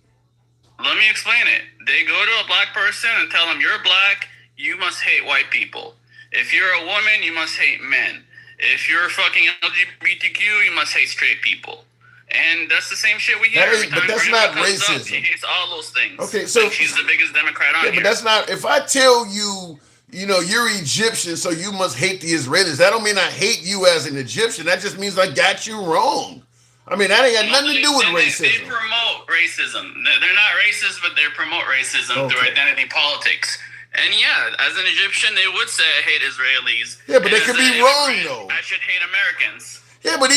Let me explain it. They go to a black person and tell them, you're black, you must hate white people. If you're a woman, you must hate men. If you're fucking LGBTQ, you must hate straight people. And that's the same shit we hear every time. But that's not racism. She hates all those things. Okay, so she's the biggest Democrat on here. But that's not. If I tell you, you know, you're Egyptian, so you must hate the Israelis. That don't mean I hate you as an Egyptian. That just means I got you wrong. I mean, that ain't got nothing to do with racism. They promote racism. They're not racist, but they promote racism through identity politics. And yeah, as an Egyptian, they would say I hate Israelis. Yeah, but they could be wrong though. I should hate Americans. Yeah, but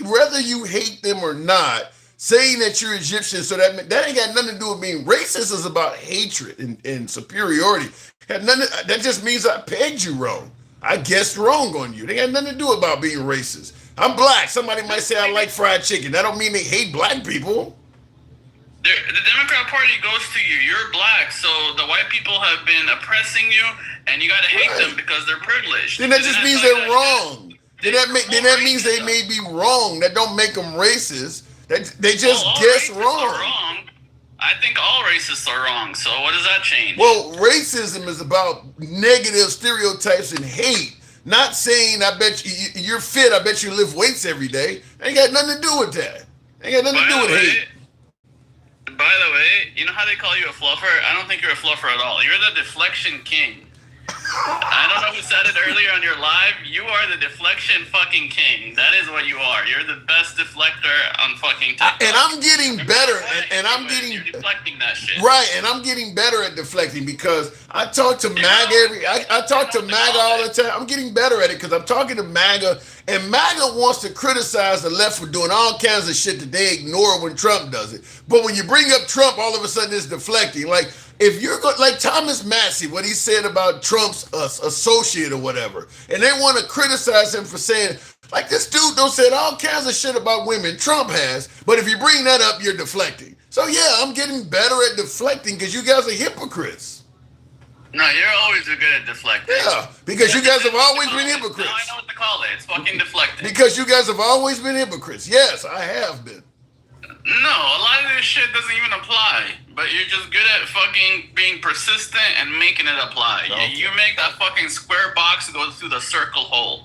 whether you hate them or not, saying that you're Egyptian, so that ain't got nothing to do with being racist. Is about hatred and superiority. That just means I pegged you wrong. I guessed wrong on you. They got nothing to do about being racist. I'm black. Somebody might say I like fried chicken. That don't mean they hate black people. The Democrat Party goes to you. You're black, so the white people have been oppressing you, and you got to hate them because they're privileged. Then that just means they're wrong. Then that means they may be wrong. That don't make them racist. They just guess wrong. I think all racists are wrong. So what does that change? Well, racism is about negative stereotypes and hate. Not saying I bet you're fit. I bet you lift weights every day. Ain't got nothing to do with that. Ain't got nothing to do with hate. By the way, you know how they call you a fluffer? I don't think you're a fluffer at all. You're the deflection king. I don't know who said it earlier on your live. You are the deflection fucking king. That is what you are. You're the best deflector on fucking TikTok. And I'm getting better. And I'm getting you're deflecting that shit. Right, and I'm getting better at deflecting because I talk to MAGA I talk to MAGA all the time. I'm getting better at it because I'm talking to MAGA, and MAGA wants to criticize the left for doing all kinds of shit that they ignore when Trump does it. But when you bring up Trump, all of a sudden it's deflecting. Like, if you're like Thomas Massey, what he said about Trump's associate or whatever, and they want to criticize him for saying, like, this dude don't said all kinds of shit about women, Trump has, but if you bring that up, you're deflecting. So yeah, I'm getting better at deflecting because you guys are hypocrites. No, you're always good at deflecting. Yeah, because you guys have always been hypocrites. Now I know what to call it. It's fucking deflecting. Because you guys have always been hypocrites. Yes, I have been. No, a lot of this shit doesn't even apply. But you're just good at fucking being persistent and making it apply. Okay. You make that fucking square box go through the circle hole.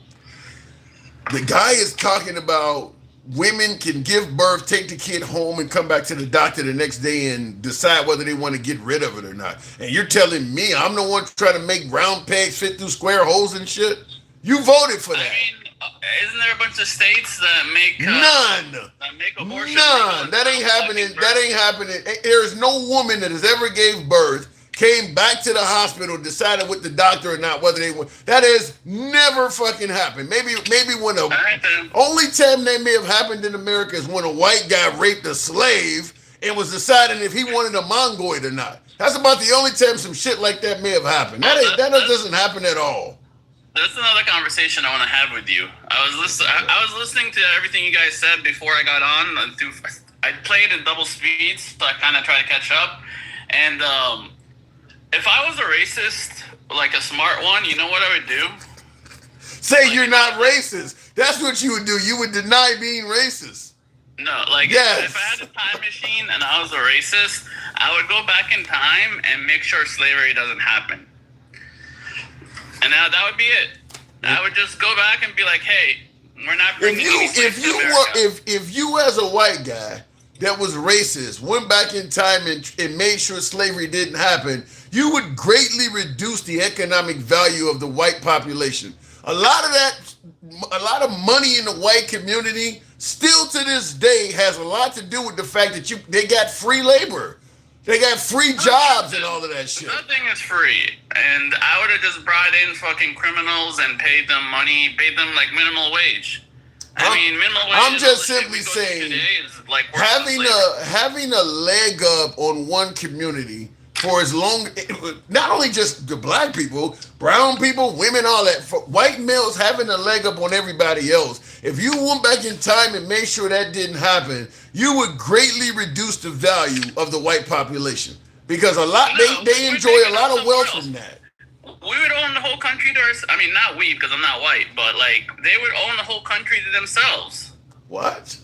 The guy is talking about women can give birth, take the kid home, and come back to the doctor the next day and decide whether they want to get rid of it or not. And you're telling me I'm the one trying to make round pegs fit through square holes and shit? You voted for that. I mean, Isn't there a bunch of states that make None. that make abortion? None. That ain't happening. That ain't happening. There is no woman that has ever gave birth, came back to the hospital, decided with the doctor or not whether they want. That has never fucking happened. Maybe when a only time that may have happened in America is when a white guy raped a slave and was deciding if he wanted a Mongoloid or not. That's about the only time some shit like that may have happened. That doesn't happen at all. That's another conversation I want to have with you. I was listening to everything you guys said before I got on. I played in double speed, so I kind of try to catch up. And if I was a racist, like a smart one, you know what I would do? Say you're not racist. That's what you would do. You would deny being racist. No, like yes. If I had a time machine and I was a racist, I would go back in time and make sure slavery doesn't happen. And now that would be it. I would just go back and be like, "Hey, we're not bringing any slaves to America." If you as a white guy that was racist went back in time and made sure slavery didn't happen, you would greatly reduce the economic value of the white population. A lot of money in the white community still to this day has a lot to do with the fact that they got free labor. They got free jobs and all of that shit. Nothing is free. And I would have just brought in fucking criminals and paid them money, paid them like minimum wage. Minimum wage. I'm just simply saying, like having a leg up on one community for as long, not only just the black people, brown people, women, all that, for white males having a leg up on everybody else. If you went back in time and made sure that didn't happen, you would greatly reduce the value of the white population because they enjoy a lot of wealth from that. We would own the whole country to ourselves. I mean, not we, because I'm not white, but like they would own the whole country to themselves. What?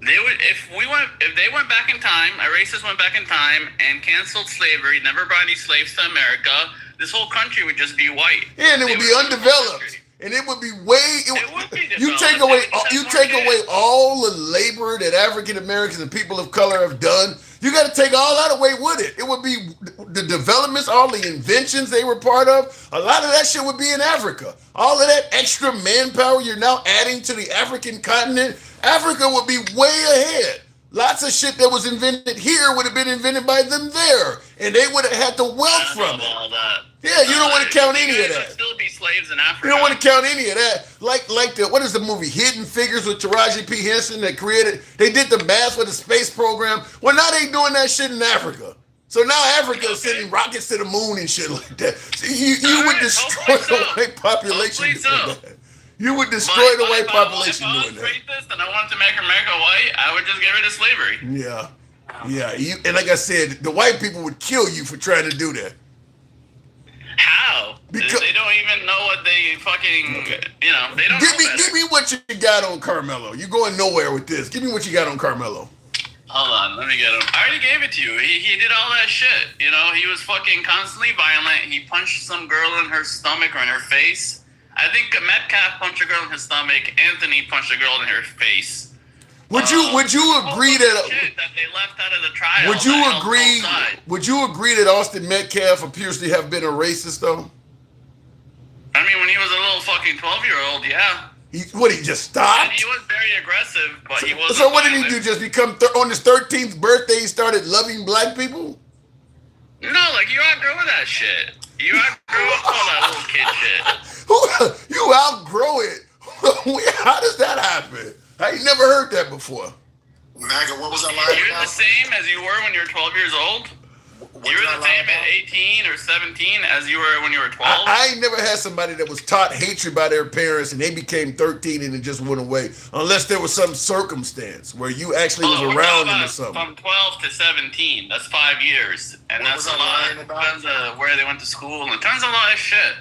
They would if they went back in time, a racist went back in time and canceled slavery, never brought any slaves to America. This whole country would just be white. Yeah, and it would be undeveloped. And it would be you take away all the labor that African Americans and people of color have done. You got to take all that away with it. It would be the developments, all the inventions they were part of. A lot of that shit would be in Africa. All of that extra manpower you're now adding to the African continent, Africa would be way ahead. Lots of shit that was invented here would have been invented by them there, and they would have had the wealth from it. All that. Yeah, you don't want to count any of that. Would still be slaves in Africa. You don't want to count any of that. Like what is the movie Hidden Figures with Taraji P. Henson that created? They did the math for the space program. Well, now they doing that shit in Africa. So now Africa is sending rockets to the moon and shit like that. So you would destroy the white population doing that. You would destroy the white population doing that. If I was racist and I wanted to make America white, I would just get rid of slavery. Yeah. And like I said, the white people would kill you for trying to do that. How? Because they don't even know what they fucking, they don't give me what you got on Carmelo. You're going nowhere with this. Give me what you got on Carmelo. Hold on, let me get him. I already gave it to you. He did all that shit. He was fucking constantly violent. He punched some girl in her stomach or in her face. I think Metcalf punched a girl in his stomach. Anthony punched a girl in her face. Would you agree that they left out of the trial? Would you agree that Austin Metcalf appears to have been a racist though? I mean, when he was a little fucking 12-year-old, yeah. He just stopped? And he was very aggressive, but he wasn't. So what did he do? Just become on his 13th birthday? He started loving black people? No, like you outgrew that shit. You outgrew all that little kid shit. You outgrow it? How does that happen? I ain't never heard that before. MAGA, what was that line? You're the same as you were when you were 12 years old? You were the same at 18 or 17 as you were when you were 12? I ain't never had somebody that was taught hatred by their parents and they became 13 and it just went away. Unless there was some circumstance where you actually was around them or something. From 12 to 17, that's 5 years. And that's a lot. It depends on where they went to school. And it turns a lot of shit.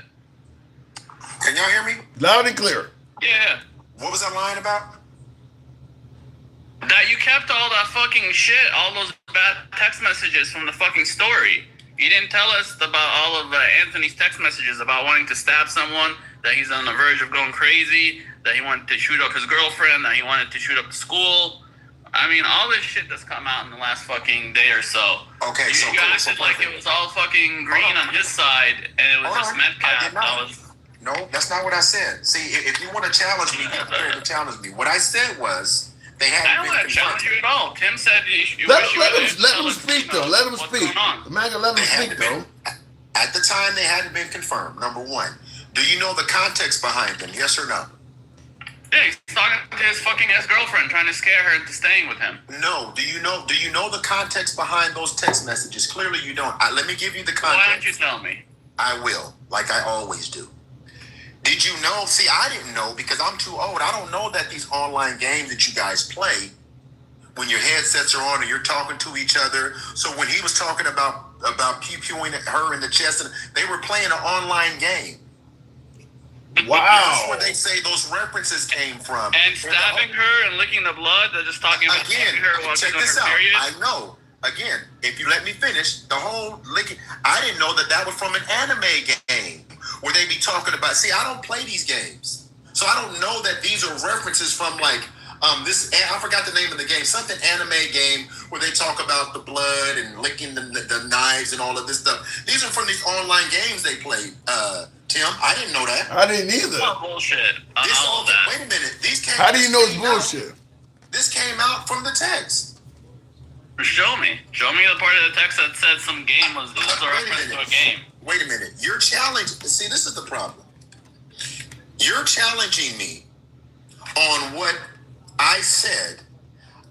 Can y'all hear me? Loud and clear. Yeah. What was that line about? That you kept all that fucking shit, all those bad text messages from the fucking story. You didn't tell us about all of Anthony's text messages about wanting to stab someone, that he's on the verge of going crazy, that he wanted to shoot up his girlfriend, that he wanted to shoot up the school. I mean, all this shit that's come out in the last fucking day or so. Okay, you acted like it was all fucking green on his side, and it was just Metcalf that was No, that's not what I said. See, if you want to challenge me, you're prepared to challenge me. What I said was they I hadn't don't been want to challenge you confirmed. at all. Tim said you Let wish you him would let tell him us, speak you know, though. Let him what's speak. going on. MAGA, let him They speak hadn't though. been, at the time, they hadn't been confirmed. Number one, do you know the context behind them? Yes or no? Yeah, he's talking to his fucking ex-girlfriend, trying to scare her into staying with him. No. Do you know the context behind those text messages? Clearly, you don't. Let me give you the Why don't you context. tell me? I will, like I always do. Did you know? See, I didn't know because I'm too old. I don't know that these online games that you guys play, when your headsets are on and you're talking to each other. So when he was talking about pew-pewing at her in the chest, and they were playing an online game. That's Wow. where they say those references came from. And stabbing her and licking the blood. They're just talking about Again, stabbing her while she's check on this her out. period. I know. Again, if you let me finish, the whole licking, I didn't know that was from an anime game where they be talking about. See, I don't play these games, so I don't know that these are references from like this. I forgot the name of the game. Something anime game where they talk about the blood and licking the knives and all of this stuff. These are from these online games they play. Tim, I didn't know that. I didn't either. Oh, bullshit. This All all, that. wait a minute. These came. How do you know it's this came out- bullshit? This came out from the text. Show me the part of the text that said some game was a reference to a game. Wait a minute. You're challenging. See, this is the problem. You're challenging me on what I said.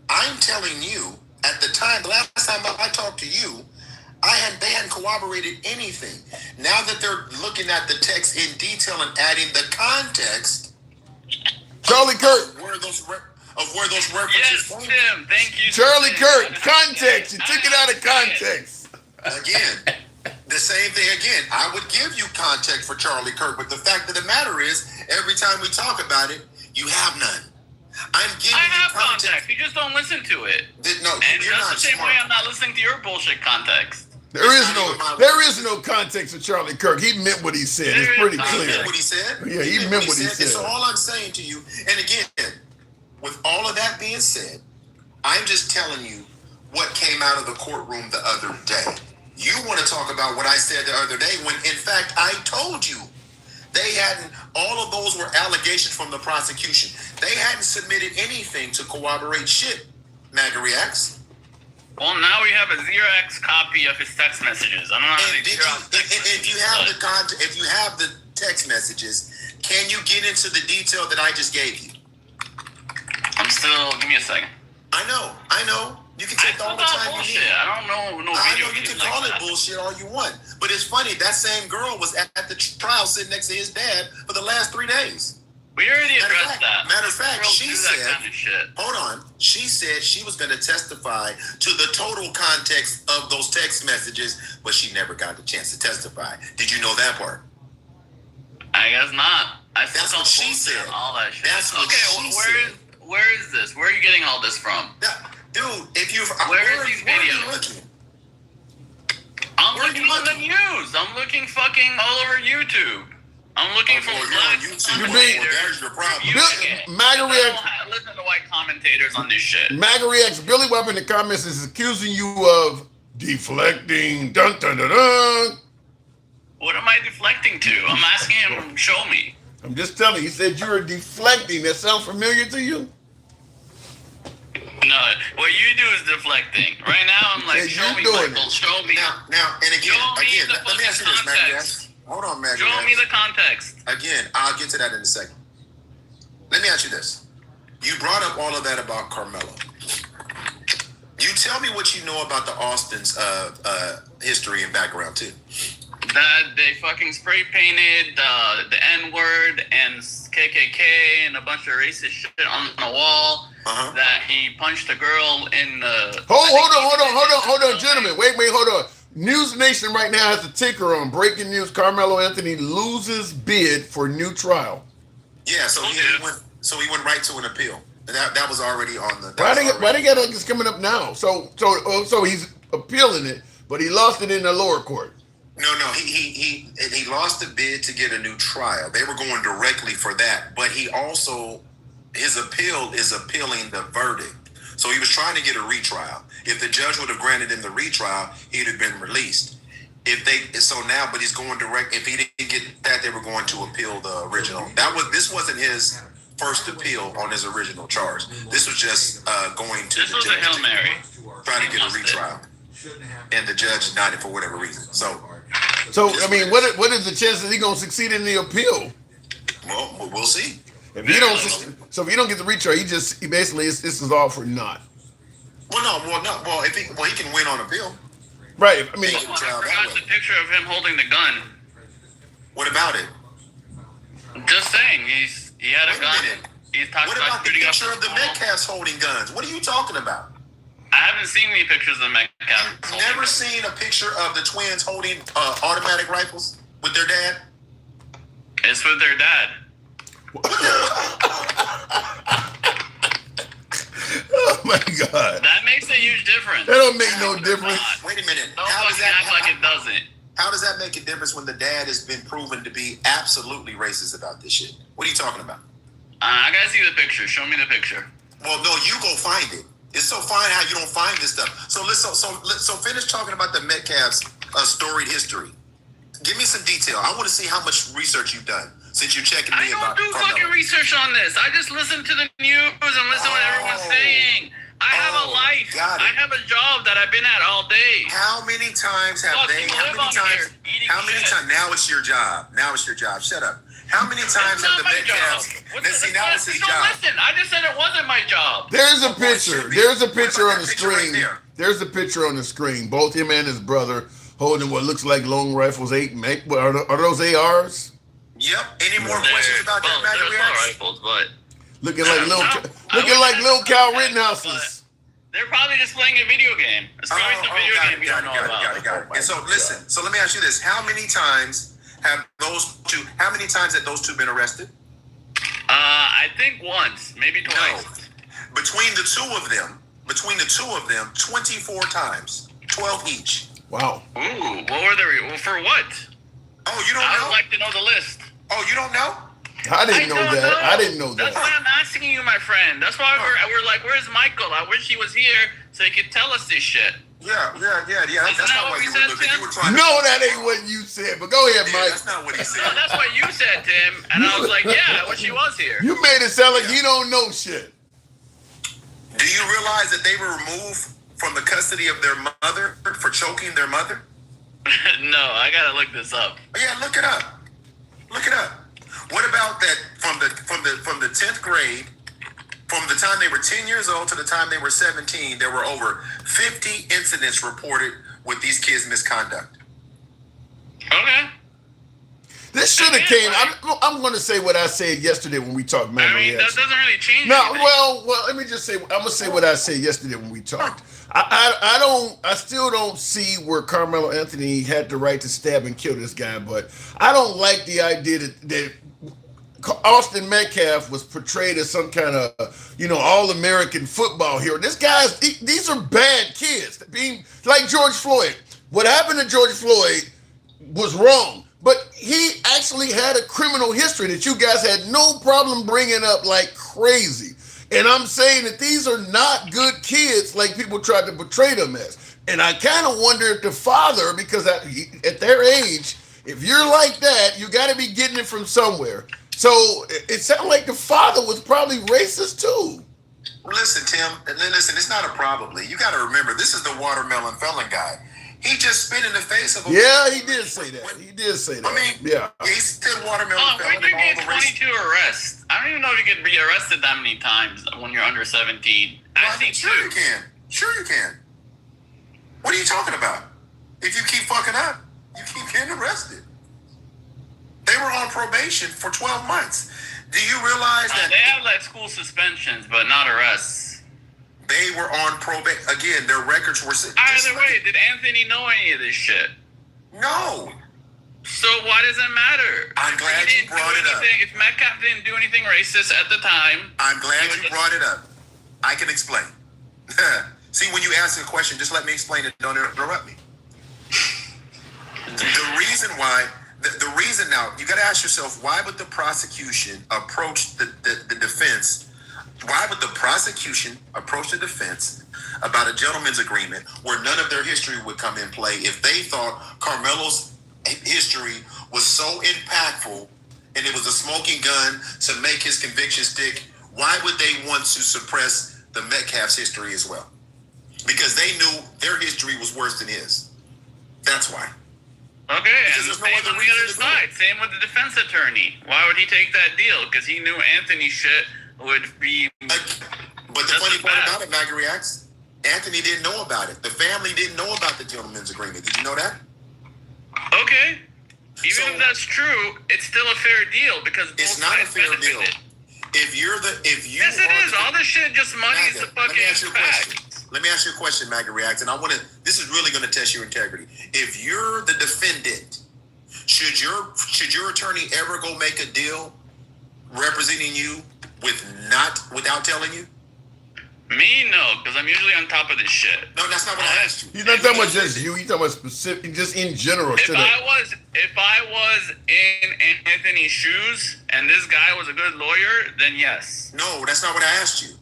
I'm telling you, at the time, the last time I talked to you, they hadn't corroborated anything. Now that they're looking at the text in detail and adding the context, Charlie Kirk. where those references Yes, came Tim. Thank you. Charlie Tim. Kirk. Context. You took it out of context. Again, the same thing again. I would give you context for Charlie Kirk, but the fact of the matter is, every time we talk about it, you have none. I'm giving I you have context. You just don't listen to it. No, And you're just not the same smart. way I'm not listening to your bullshit context. There is no context for Charlie Kirk. He meant what he said. It's pretty He clear. meant what he said. Yeah, he meant what he And said. so all I'm saying to you, and again, with all of that being said, I'm just telling you what came out of the courtroom the other day. You want to talk about what I said the other day when, in fact, I told you they hadn't, all of those were allegations from the prosecution. They hadn't submitted anything to corroborate shit, MAGA Reacts. Well, now we have a Xerox copy of his text messages. I don't know how And to Xerox text if you have if you have the text messages, can you get into the detail that I just gave you? I'm still. Give me a second. I know. You can take all the time bullshit. you need. I don't know. No I video know you games can like call it that. bullshit all you want, but it's funny. That same girl was at the trial sitting next to his dad for the last 3 days. We already addressed that. Matter of fact, Girls she do said, that kind of shit. hold on. She said she was going to testify to the total context of those text messages, but she never got the chance to testify. Did you know that part? I guess not. I still That's call what she bullshit said. and all that shit. That's what okay, she said. where is this? Where are you getting all this from? Dude, if you Where are these where are you videos? looking? I'm Where are looking you on the looking? news. I'm looking fucking all over YouTube. I'm looking for Well, you're black on YouTube. You mean- commentators. There's your problem. reviewing it. MAGA I don't Reacts. listen to white commentators on this shit. MAGA Reacts. Billy Webb in the comments is accusing you of deflecting. Dun dun dun dun. What am I deflecting to? I'm asking him, show me. I'm just telling you. He said you're deflecting. That sound familiar to you? No, what you do is deflecting. Right now, I'm like, Yeah, show you're me, doing Michael, it. show me. Now, and again, Show me the let me ask you this, fucking Maggie. context. Hold on, Maggie. Show me the context. Again, I'll get to that in a second. Let me ask you this. You brought up all of that about Carmelo. You tell me what you know about the Austin's history and background, too. That they fucking spray painted the N-word and KKK and a bunch of racist shit on the wall. Uh-huh. That he punched a girl in the... Hold on, gentlemen. Wait, hold on. News Nation right now has a ticker on breaking news. Carmelo Anthony loses bid for new trial. Yeah, so he went right to an appeal. And that was already on the... Why they got this coming up now? So he's appealing it, but he lost it in the lower court. No, he lost the bid to get a new trial. They were going directly for that, but he also, his appeal is appealing the verdict. So he was trying to get a retrial. If the judge would have granted him the retrial, he'd have been released. But he's going direct. If he didn't get that, they were going to appeal the original. This wasn't his first appeal on his original charge. This was just going to This the was a judge Hail Mary. trying to get a retrial, and the judge denied it for whatever reason. So I mean, what is the chance that he gonna succeed in the appeal? well, we'll see. If he don't, so if he don't get the retrial, he basically this is all for naught. Well, if he can win on appeal. Right. I mean, I forgot the picture of him holding the gun. What about it? Just saying, he had a Wait a gun. minute. He's talking What about about the shooting up picture of the school. Metcalfs holding guns? What are you talking about? I haven't seen any pictures of Metcalf. Never seen a picture of the twins holding automatic rifles with their dad? It's with their dad. oh my God. That makes a huge difference. That don't make no difference. Wait a minute. Don't How does fucking that act like it doesn't. How does that make a difference when the dad has been proven to be absolutely racist about this shit? What are you talking about? I gotta see the picture. Show me the picture. Well, no, you go find it. It's so fine how you don't find this stuff. So finish talking about the Metcalfs' storied history. Give me some detail. I want to see how much research you've done since you're checking me I about. don't do fucking research on this. I just listen to the news and listen to what everyone's saying. I have a life. Got it. I have a job that I've been at all day. How many times have Fuck, they? you How live many on times? here eating How many shit. times? Now it's your job. Now it's your job. Shut up. How many times It's have not the my job. Metcalfs? Now it's his You don't job. listen. I just said it wasn't my job. There's a picture. There's a picture What about on the that picture right screen. there? There's a picture on the screen. Both him and his brother holding what looks like long rifles. Are those ARs? Yep. Any more questions about that matter? There's no rifles, but Looking like I little wish Cal I could Rittenhouses. they're probably just playing a video game. It's probably some video game you don't know about. Got it. And so listen. So let me ask you this: How many times have those two? How many times have those two been arrested? I think once, maybe No. twice. Between the two of them, 24 times, 12 each. Wow. Ooh, what were they? For what? Oh, you don't I know? would like to know the list. Oh, you don't know? I didn't know don't that. I didn't know That's that. why I'm asking you, my friend. That's why we're like, where's Michael? I wish he was here so he could tell us this shit. Yeah. That's that not what what we you said, were looking. Tim? You were trying to. No, that ain't what you said. But go ahead, Yeah, Mike. that's not what he said. So that's what you said, Tim. And I was like, yeah, I wish he was here. You made it sound like you don't know shit. Do you realize that they were removed from the custody of their mother for choking their mother? No, I gotta look this up. Yeah, look it up. Look it up. What about that from the 10th grade, from the time they were 10 years old to the time they were 17, there were over 50 incidents reported with these kids' misconduct. Okay. This should have came. I'm going to say what I said yesterday when we talked. I mean, that doesn't really change No, anything. well, let me just say. I'm gonna say what I said yesterday when we talked. I still don't see where Carmelo Anthony had the right to stab and kill this guy, but I don't like the idea that Austin Metcalf was portrayed as some kind of, all-American football hero. This these are bad kids. Being like George Floyd. What happened to George Floyd was wrong. But he actually had a criminal history that you guys had no problem bringing up like crazy. And I'm saying that these are not good kids like people tried to portray them as. And I kind of wonder if the father, because at their age, if you're like that, you got to be getting it from somewhere. So it sounded like the father was probably racist too. Listen, Tim, it's not a probably. You got to remember, this is the watermelon felon guy. He just spit in the face of a... Yeah, he did say that. He did say that. I mean, yeah. He said watermelon When felon. you get 22 arrests, I don't even know if you could be arrested that many times when you're under 17. I think Sure you can. Sure you can. What are you talking about? If you keep fucking up, you keep getting arrested. They were on probation for 12 months. Do you realize that... They have like school suspensions, but not arrests. They were on probation. Again, their records were... Either way, did Anthony know any of this shit? No. So why does it matter? I'm glad you brought it up. If Metcalf didn't do anything racist at the time... I'm glad you brought it up. I can explain. See, when you ask a question, just let me explain it. Don't interrupt me. The reason why... The reason now, you got to ask yourself, why would the prosecution approach the defense? Why would the prosecution approach the defense about a gentleman's agreement where none of their history would come in play if they thought Carmelo's history was so impactful and it was a smoking gun to make his conviction stick. Why would they want to suppress the Metcalf's history as well? Because they knew their history was worse than his. That's why. Okay, Because and there's no same other on the reason other to do side. Same with the defense attorney. Why would he take that deal? Because he knew Anthony shit would be. But the just funny as part bad. about it, Maggie reacts, Anthony didn't know about it. The family didn't know about the gentleman's agreement. Did you know that? Okay. Even So- if that's true, it's still a fair deal because both It's not a sides fair deal. benefited. If you Yes, it are is. All this shit just muddies Magda, the fucking facts. Let me ask you a question, Maggie React, and this is really going to test your integrity. If you're the defendant, should your attorney ever go make a deal representing you without telling you? Me, no, because I'm usually on top of this shit. No, that's not what I asked you. He's not talking about just you. He's talking about specific, just in general. If I was in Anthony's shoes and this guy was a good lawyer, then yes. No, that's not what I asked you.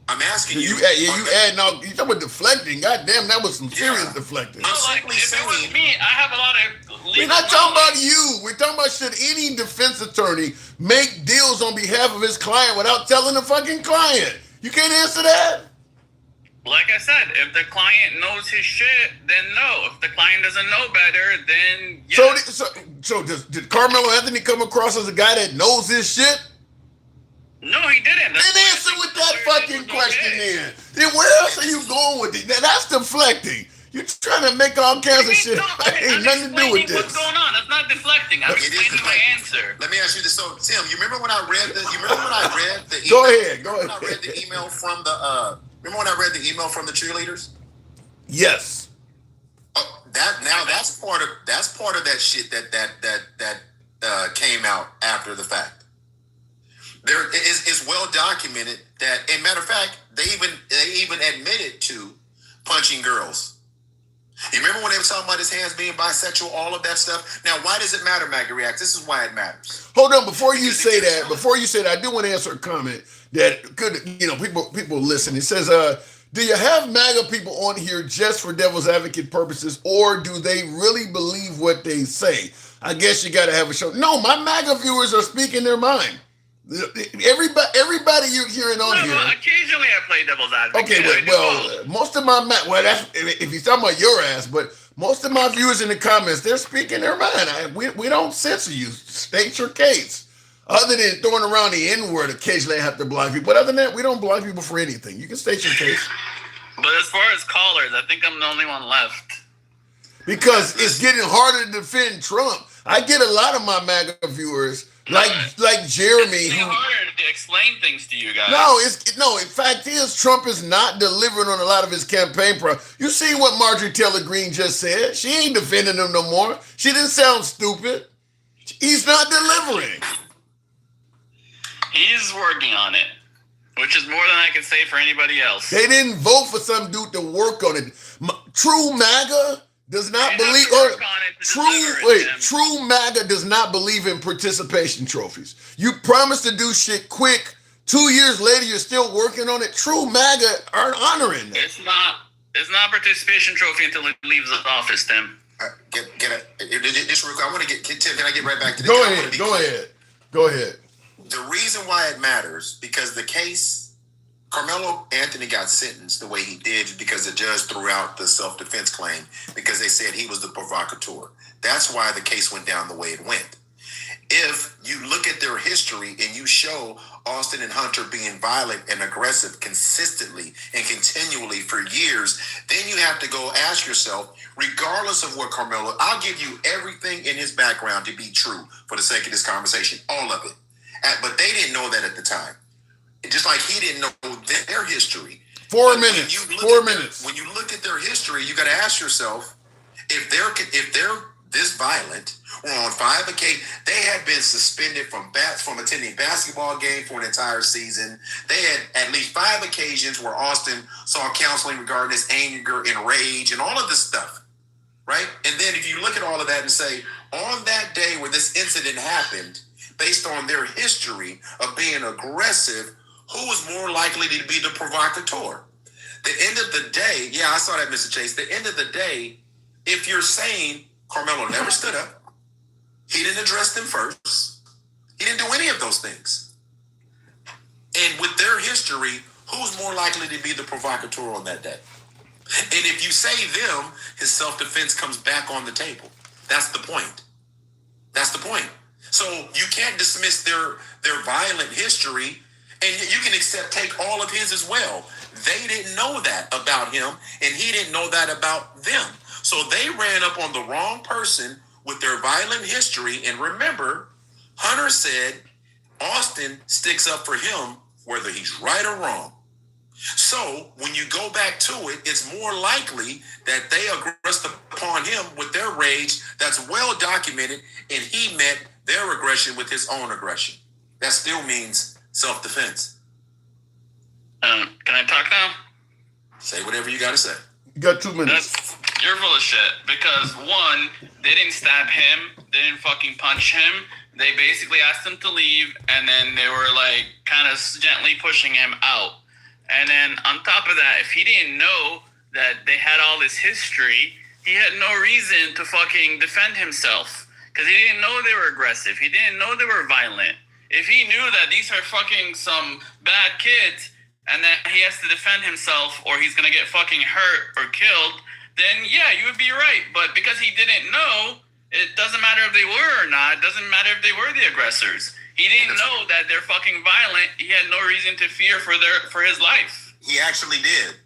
I'm asking you. adding all. You talking about deflecting? Goddamn, that was some serious deflecting. No, like if it was me, I have a lot of. We're not talking about you. We're talking about should any defense attorney make deals on behalf of his client without telling the fucking client? You can't answer that. Like I said, if the client knows his shit, then no. If the client doesn't know better, then yes. So did Carmelo Anthony come across as a guy that knows his shit? No, he didn't. Then answer with that fucking question then where else are you going with it? That's deflecting. You're trying to make all kinds of shit. Ain't nothing to do with this. What's going on? That's not deflecting. I'm explaining my answer. Let me ask you this. So, Tim, you remember when I read the email? Go ahead. When I read the email from remember when I read the email from the cheerleaders? Yes. That's part of that shit that came out after the fact. There is well documented that, and matter of fact, they even admitted to punching girls. You remember when they were talking about his hands being bisexual, all of that stuff? Now, why does it matter, Maggie React? This is why it matters. Hold on, before you say that, I do want to answer a comment that could, people listen. It says, do you have MAGA people on here just for devil's advocate purposes, or do they really believe what they say? I guess you got to have a show. No, my MAGA viewers are speaking their mind. Everybody you're hearing on here. Occasionally I play devil's advocate. Okay, most of my that's if you're talking about your ass, but most of my viewers in the comments, they're speaking their mind. We don't censor you. State your case. Other than throwing around the N-word, occasionally I have to block people. But other than that, we don't block people for anything. You can state your case. But as far as callers, I think I'm the only one left. Because it's getting harder to defend Trump. I get a lot of my MAGA viewers, like Jeremy, It's harder to explain things to you guys. In fact Trump is not delivering on a lot of his campaign You see what Marjorie Taylor Greene just said? She ain't defending him no more. She didn't sound stupid. He's not delivering. He's working on it, which is more than I can say for anybody else. They didn't vote for some dude to work on it. True MAGA does not believe, true MAGA does not believe in participation trophies. You promised to do shit quick. 2 years later, you're still working on it. True MAGA aren't honoring that. It's not a participation trophy until it leaves the office, Tim. Just real quick, I want to get Tim. Can I get right back to this? Go ahead. The reason why it matters, because the case, Carmelo Anthony got sentenced the way he did because the judge threw out the self-defense claim because they said he was the provocateur. That's why the case went down the way it went. If you look at their history and you show Austin and Hunter being violent and aggressive consistently and continually for years, then you have to go ask yourself, regardless of what Carmelo, I'll give you everything in his background to be true for the sake of this conversation, all of it. But they didn't know that at the time. Just like he didn't know their history. 4 minutes. 4 minutes. When you look at their history, you got to ask yourself, if they're this violent, or on 5 occasions, they had been suspended from attending basketball game for an entire season. They had at least 5 occasions where Austin saw counseling regarding his anger and rage and all of this stuff, right? And then if you look at all of that and say, on that day where this incident happened, based on their history of being aggressive, who was more likely to be the provocateur? The end of the day, yeah, I saw that, Mr. Chase. The end of the day, if you're saying Carmelo never stood up, he didn't address them first, he didn't do any of those things. And with their history, who's more likely to be the provocateur on that day? And if you say them, his self-defense comes back on the table. That's the point. That's the point. So you can't dismiss their violent history, and you can take all of his as well. They didn't know that about him, and he didn't know that about them. So they ran up on the wrong person with their violent history. And remember, Hunter said Austin sticks up for him whether he's right or wrong. So when you go back to it, it's more likely that they aggressed upon him with their rage that's well documented, and he met their aggression with his own aggression. That still means self-defense. Can I talk now? Say whatever you got to say. You got 2 minutes. You're full of shit. Because one, they didn't stab him. They didn't fucking punch him. They basically asked him to leave, and then they were like kind of gently pushing him out. And then on top of that, if he didn't know that they had all this history, he had no reason to fucking defend himself. Because he didn't know they were aggressive. He didn't know they were violent. If he knew that these are fucking some bad kids and that he has to defend himself or he's going to get fucking hurt or killed, then yeah, you would be right. But because he didn't know, it doesn't matter if they were or not. It doesn't matter if they were the aggressors. He didn't know that they're fucking violent. He had no reason to fear for his life. He actually did.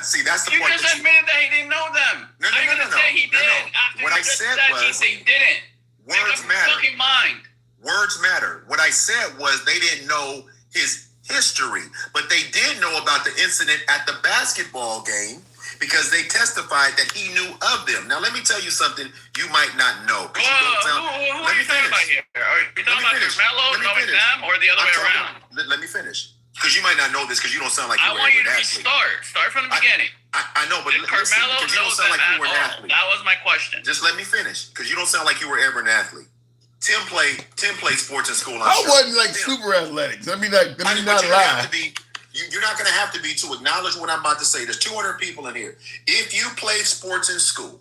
See, that's the you point. You just admitted that he didn't know them. No. Say he did. No. What I said was he didn't. Words matter. Fucking mind. Words matter. What I said was they didn't know his history, but they did know about the incident at the basketball game because they testified that he knew of them. Now, let me tell you something you might not know. Who are you talking about here? Are you talking about Carmelo knowing them or the other way around? Let me finish. Because you might not know this because you don't sound like you were I want you to an athlete. Start from the beginning. I know, but Did Carmelo because you don't sound like you were an athlete. That was my question. Just let me finish because you don't sound like you were ever an athlete. Tim played sports in school. I wasn't like super athletic. Let me not lie. You're not going to have to be to acknowledge what I'm about to say. There's 200 people in here. If you played sports in school,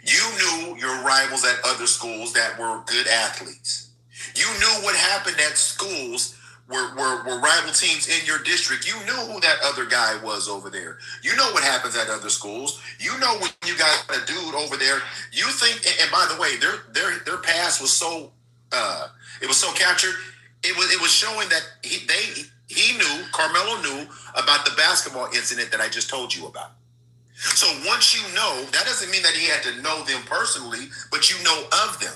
you knew your rivals at other schools that were good athletes. You knew what happened at schools were rival teams in your district. You knew who that other guy was over there. You know what happens at other schools. You know when you got a dude over there. You think, and by the way, their pass was so it was so captured. It was showing that he knew, Carmelo knew about the basketball incident that I just told you about. So once you know, that doesn't mean that he had to know them personally, but you know of them.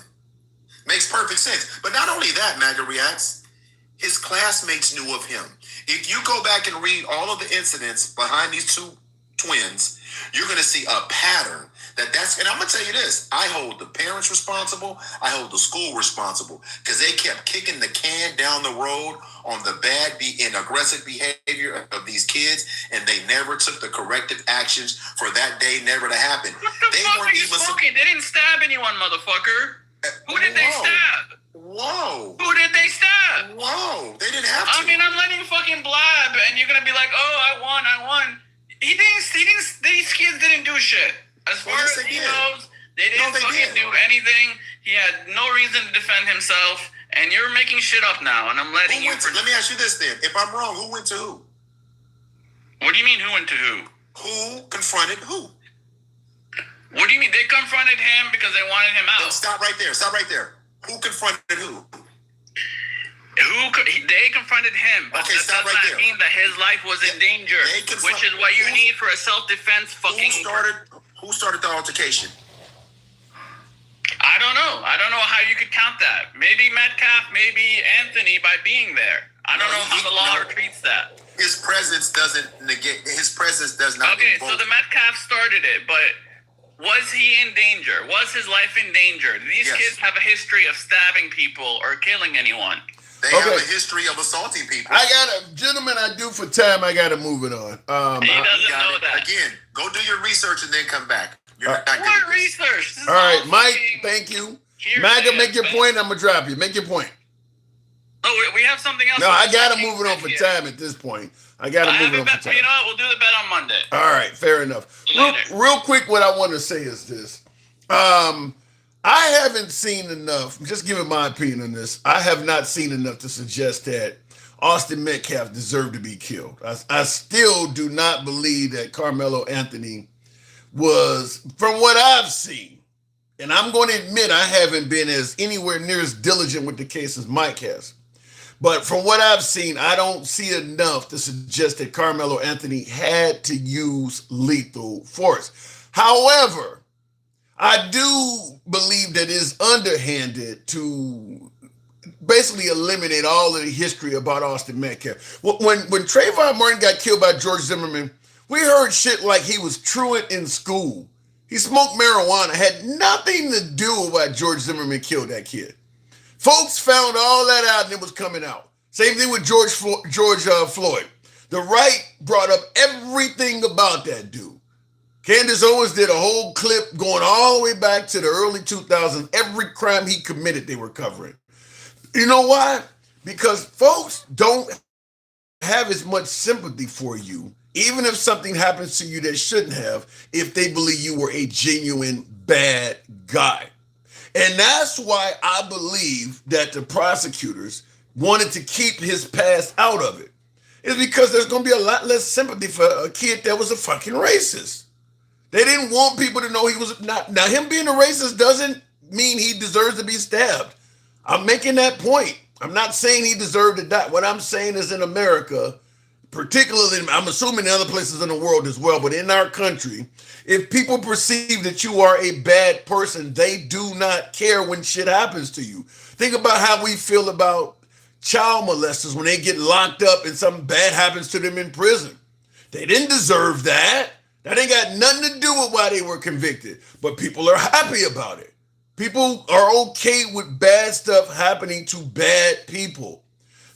Makes perfect sense. But not only that, MAGA Reacts, his classmates knew of him. If you go back and read all of the incidents behind these two twins, you're going to see a pattern and I'm going to tell you this, I hold the parents responsible, I hold the school responsible, because they kept kicking the can down the road on the bad and aggressive behavior of these kids, and they never took the corrective actions for that day never to happen. What the fuck are you smoking? They didn't stab anyone, motherfucker. Who did they stab? Whoa. Who did they stab? Whoa. They didn't have to. I mean, I'm letting you fucking blab, and you're gonna be like, oh, I won. These kids didn't do shit. As far as he knows, they didn't do anything. He had no reason to defend himself, and you're making shit up now, and I'm letting you... Let me ask you this then. If I'm wrong, who went to who? What do you mean, who went to who? Who confronted who? What do you mean? They confronted him because they wanted him out. Stop right there. Who confronted who? They confronted him, but that does not mean that his life was in danger, which is what you need for a self-defense fucking... Who started the altercation? I don't know how you could count that. Maybe Metcalf, maybe Anthony by being there. I don't know how the law treats that. His presence does not... Okay, so the Metcalf started it, but was he in danger? Was his life in danger? These kids have a history of stabbing people or killing anyone. They have a history of assaulting people. Gentlemen, I do for time. I got to move it on. He doesn't know that. Again, go do your research and then come back. What research? All right, Mike, thank you. MAGA, make your point. I'm going to drop you. Make your point. Oh, we have something else. No, I got to move it on for time at this point. I got to move it on for time. You know what? We'll do the bet on Monday. All right, fair enough. Real quick, what I want to say is this. I haven't seen enough, just giving my opinion on this, I have not seen enough to suggest that Austin Metcalf deserved to be killed. I still do not believe that Carmelo Anthony was, from what I've seen, and I'm going to admit I haven't been anywhere near as diligent with the case as Mike has. But from what I've seen, I don't see enough to suggest that Carmelo Anthony had to use lethal force. However, I do believe that it's underhanded to basically eliminate all of the history about Austin Metcalf. When Trayvon Martin got killed by George Zimmerman, we heard shit like he was truant in school. He smoked marijuana, had nothing to do with why George Zimmerman killed that kid. Folks found all that out and it was coming out. Same thing with George Floyd. The right brought up everything about that dude. Candace Owens did a whole clip going all the way back to the early 2000s. Every crime he committed, they were covering. You know why? Because folks don't have as much sympathy for you, even if something happens to you that shouldn't have, if they believe you were a genuine bad guy. And that's why I believe that the prosecutors wanted to keep his past out of it. It's because there's going to be a lot less sympathy for a kid that was a fucking racist. They didn't want people to know he was not. Now, him being a racist doesn't mean he deserves to be stabbed. I'm making that point. I'm not saying he deserved to die. What I'm saying is in America, particularly, I'm assuming in other places in the world as well, but in our country, if people perceive that you are a bad person, they do not care when shit happens to you. Think about how we feel about child molesters when they get locked up and something bad happens to them in prison. They didn't deserve that. That ain't got nothing to do with why they were convicted, but people are happy about it. People are okay with bad stuff happening to bad people.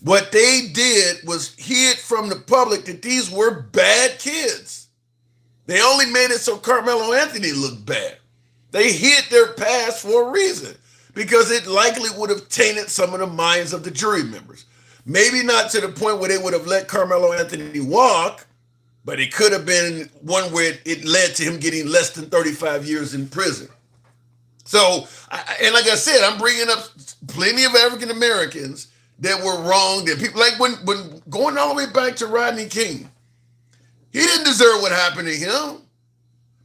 What they did was hid from the public that these were bad kids. They only made it so Carmelo Anthony looked bad. They hid their past for a reason, because it likely would have tainted some of the minds of the jury members. Maybe not to the point where they would have let Carmelo Anthony walk, but it could have been one where it led to him getting less than 35 years in prison. So, and like I said, I'm bringing up plenty of African Americans that were wrong. That people, like when going all the way back to Rodney King, he didn't deserve what happened to him,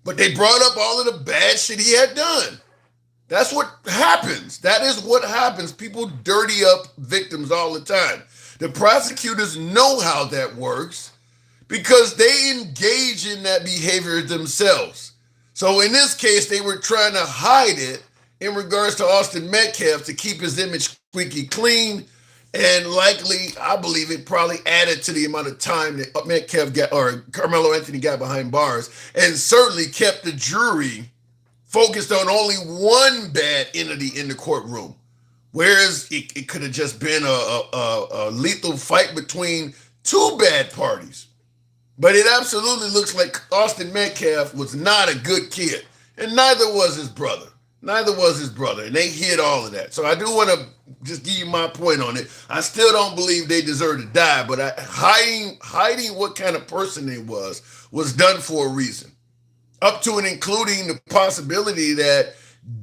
but they brought up all of the bad shit he had done. That's what happens. That is what happens. People dirty up victims all the time. The prosecutors know how that works because they engage in that behavior themselves. So in this case, they were trying to hide it in regards to Austin Metcalf to keep his image squeaky clean. And likely, I believe it probably added to the amount of time that Metcalf got, or Carmelo Anthony got behind bars, and certainly kept the jury focused on only one bad entity in the courtroom. Whereas it could have just been a lethal fight between two bad parties. But it absolutely looks like Austin Metcalf was not a good kid. And neither was his brother. And they hid all of that. So I do want to just give you my point on it. I still don't believe they deserve to die, but hiding what kind of person they was done for a reason. Up to and including the possibility that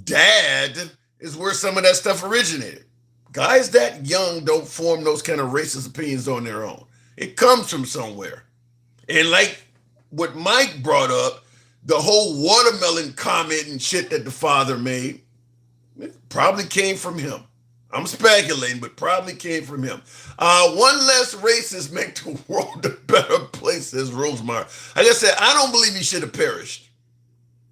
dad is where some of that stuff originated. Guys that young don't form those kind of racist opinions on their own. It comes from somewhere. And like what Mike brought up, the whole watermelon comment and shit that the father made, it probably came from him. I'm speculating, but probably came from him. One less racist make the world a better place, says Rosemar. Like I said, I don't believe he should have perished.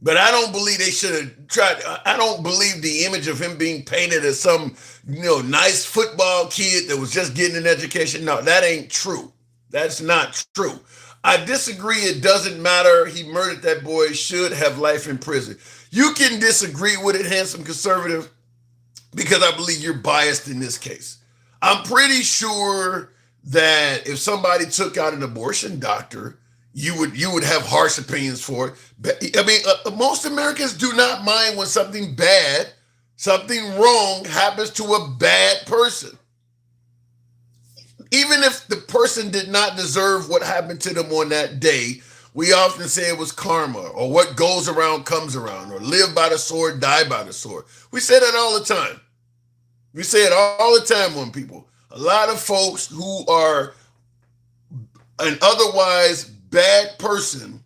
But I don't believe they should have tried. I don't believe the image of him being painted as some, nice football kid that was just getting an education. No, that ain't true. That's not true. I disagree. It doesn't matter. He murdered that boy, should have life in prison. You can disagree with it, handsome conservative, because I believe you're biased in this case. I'm pretty sure that if somebody took out an abortion doctor, you would have harsh opinions for it. I mean, most Americans do not mind when something wrong happens to a bad person. even if the person did not deserve what happened to them on that day, we often say it was karma, or what goes around comes around, or live by the sword, die by the sword. We say that all the time. We say it all the time on people. A lot of folks who are an otherwise bad person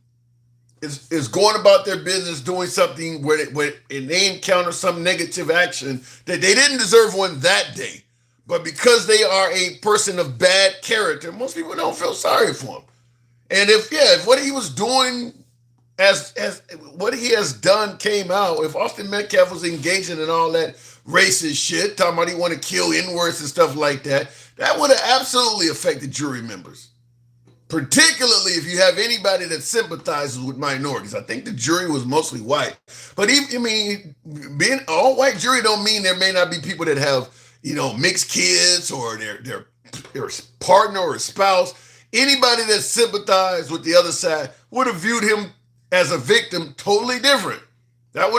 is going about their business doing something where they encounter some negative action that they didn't deserve on that day. But because they are a person of bad character, most people don't feel sorry for him. And if what he was doing as what he has done came out, if Austin Metcalf was engaging in all that racist shit, talking about he want to kill N-words and stuff like that, that would have absolutely affected jury members. Particularly if you have anybody that sympathizes with minorities. I think the jury was mostly white. But being an all-white jury don't mean there may not be people that have, mixed kids or their partner or spouse. Anybody that sympathized with the other side would have viewed him as a victim totally different. That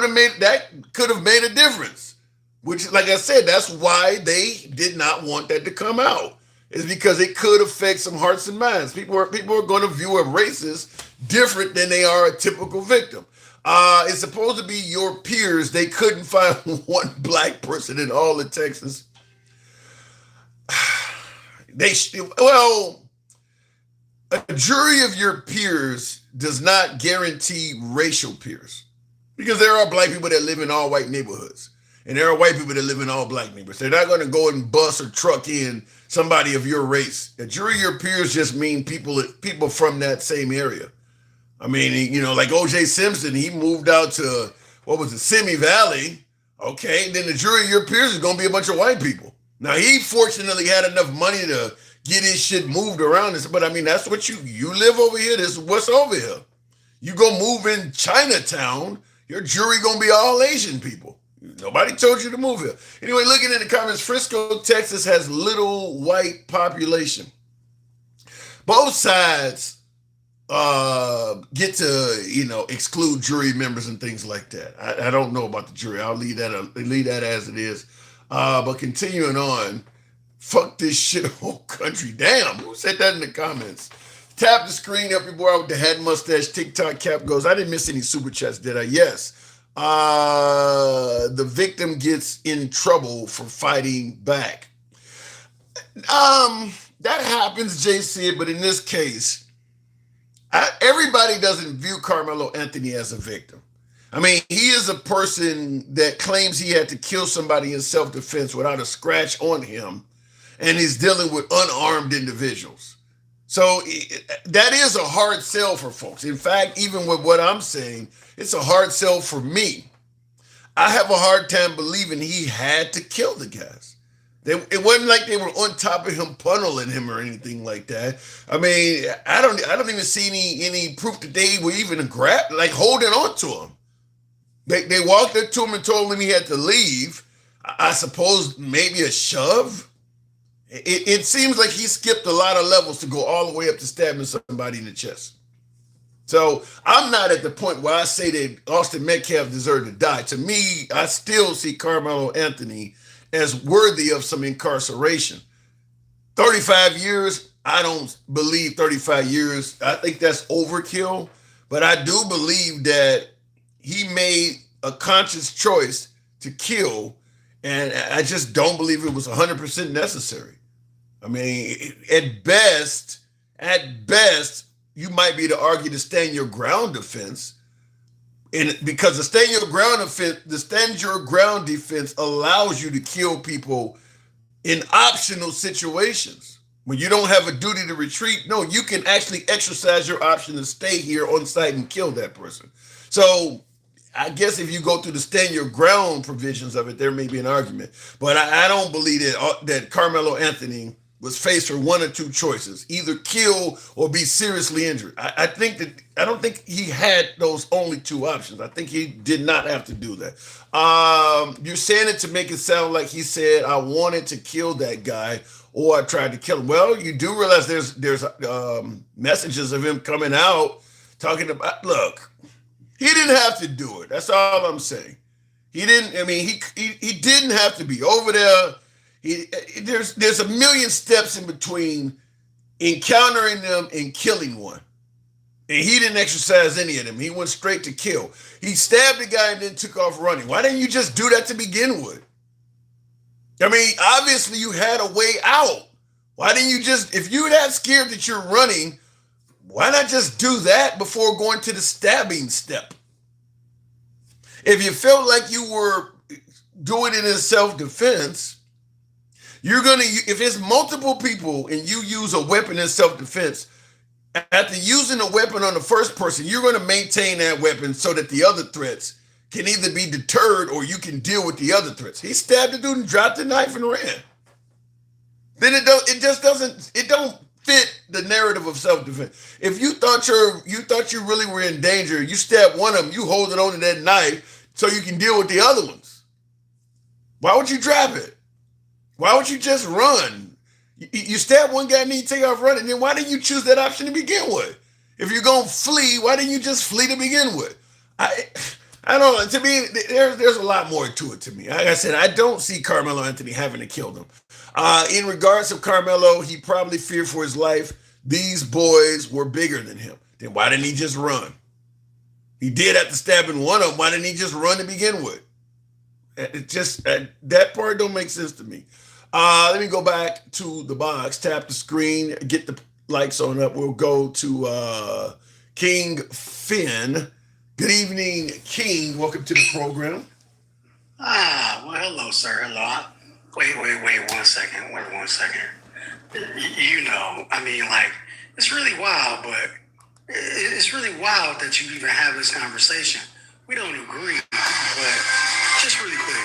could have made a difference. Which, like I said, that's why they did not want that to come out. Is because it could affect some hearts and minds. People are going to view a racist different than they are a typical victim. It's supposed to be your peers. They couldn't find one black person in all of Texas. A jury of your peers does not guarantee racial peers, because there are black people that live in all white neighborhoods, and there are white people that live in all black neighborhoods. They're not going to go and bus or truck in somebody of your race. A jury of your peers just mean people from that same area. I mean, like O.J. Simpson, he moved out to, Simi Valley. Okay, then the jury of your peers is going to be a bunch of white people. Now, he fortunately had enough money to get his shit moved around. But I mean, that's what you live over here. This is what's over here. You go move in Chinatown, your jury going to be all Asian people. Nobody told you to move here. Anyway, looking in the comments, Frisco, Texas has little white population. Both sides get to, exclude jury members and things like that. I don't know about the jury. I'll leave that as it is. But continuing on, fuck this shit whole country. Damn, who said that in the comments? Tap the screen, help your boy out with the hat mustache. TikTok cap goes. I didn't miss any super chats, did I? Yes. The victim gets in trouble for fighting back. That happens, JC, but in this case, everybody doesn't view Carmelo Anthony as a victim. I mean, he is a person that claims he had to kill somebody in self-defense without a scratch on him, and he's dealing with unarmed individuals. So that is a hard sell for folks. In fact, even with what I'm saying, it's a hard sell for me. I have a hard time believing he had to kill the guys. It wasn't like they were on top of him, funneling him or anything like that. I mean, I don't even see any proof that they were even holding on to him. They walked up to him and told him he had to leave. I suppose maybe a shove. It seems like he skipped a lot of levels to go all the way up to stabbing somebody in the chest. So I'm not at the point where I say that Austin Metcalf deserved to die. To me, I still see Carmelo Anthony as worthy of some incarceration. 35 years, I don't believe 35 years. I think that's overkill. But I do believe that he made a conscious choice to kill, and I just don't believe it was 100% necessary. I mean, at best, you might be to argue the stand your ground defense, and because the stand your ground defense allows you to kill people in optional situations when you don't have a duty to retreat. No, you can actually exercise your option to stay here on site and kill that person. So I guess if you go through the stand your ground provisions of it, there may be an argument. But I don't believe that Carmelo Anthony was faced with one or two choices: either kill or be seriously injured. I don't think he had those only two options. I think he did not have to do that. You're saying it to make it sound like he said, "I wanted to kill that guy," or "I tried to kill him." Well, you do realize there's messages of him coming out talking about, look, he didn't have to do it. That's all I'm saying. He didn't. I mean, he didn't have to be over there. There's a million steps in between encountering them and killing one. And he didn't exercise any of them. He went straight to kill. He stabbed the guy and then took off running. Why didn't you just do that to begin with? I mean, obviously you had a way out. Why didn't you just, if you're that scared that you're running, why not just do that before going to the stabbing step? If you felt like you were doing it in self-defense, you're going to, if it's multiple people and you use a weapon in self-defense, after using a weapon on the first person, you're going to maintain that weapon so that the other threats can either be deterred or you can deal with the other threats. He stabbed the dude and dropped the knife and ran. Then it don't fit the narrative of self-defense. If you thought you really were in danger, you stab one of them, you hold it on to that knife so you can deal with the other ones. Why would you drop it? Why would you just run? You stab one guy and then you take off running. Then why didn't you choose that option to begin with? If you're going to flee, why didn't you just flee to begin with? I don't know. To me, there's a lot more to it to me. Like I said, I don't see Carmelo Anthony having to kill them. In regards to Carmelo, he probably feared for his life. These boys were bigger than him. Then why didn't he just run? He did after stabbing one of them. Why didn't he just run to begin with? It just, that part don't make sense to me. Let me go back to the box, tap the screen, get the likes on up. We'll go to King Finn. Good evening, King. Welcome to the program. Well, hello, sir. Hello. Wait 1 second. Wait 1 second. You know, I mean, like, it's really wild, but it's really wild that you even have this conversation. We don't agree, but just really quick.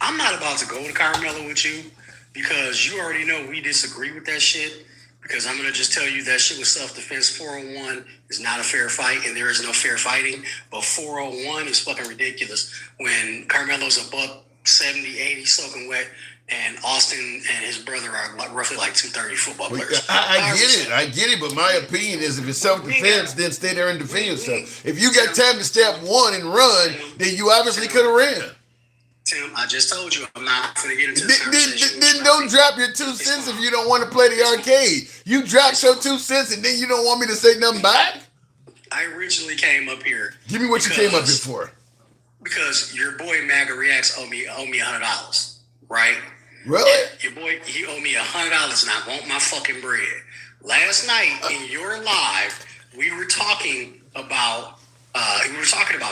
I'm not about to go to Carmelo with you because you already know we disagree with that shit. Because I'm going to just tell you that shit with self-defense. 401 is not a fair fight, and there is no fair fighting. But 401 is fucking ridiculous. When Carmelo's a buck 70, 80, soaking wet, and Austin and his brother are roughly like 230 football players. I get it, but my opinion is if it's self-defense, then stay there and defend yourself. If you got time to step one and run, then you obviously could have ran. Tim, I just told you I'm not going to get into this conversation. Then don't drop your 2 cents if you don't want to play the arcade. You dropped your 2 cents and then you don't want me to say nothing back? I originally came up here. Give me what you came up here for. Because your boy MAGA Reacts owe me $100, right? Really? And your boy, he owed me $100 and I want my fucking bread. Last night in your live, we were talking about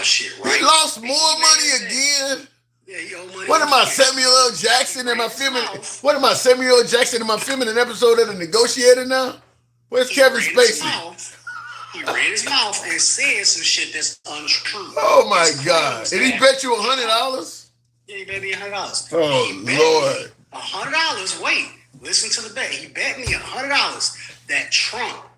shit, right? He lost more money again. Yeah, he owed money. What am I, Samuel L. Jackson? Am I filming? What am I, Samuel L. Jackson? Am I filming an episode of The Negotiator now? Where's Kevin Spacey? He ran his mouth and said some shit that's untrue. Oh my God! And he bet you $100? Yeah, he bet me $100. Oh Lord! $100. Wait, listen to the bet. He bet me $100 that Trump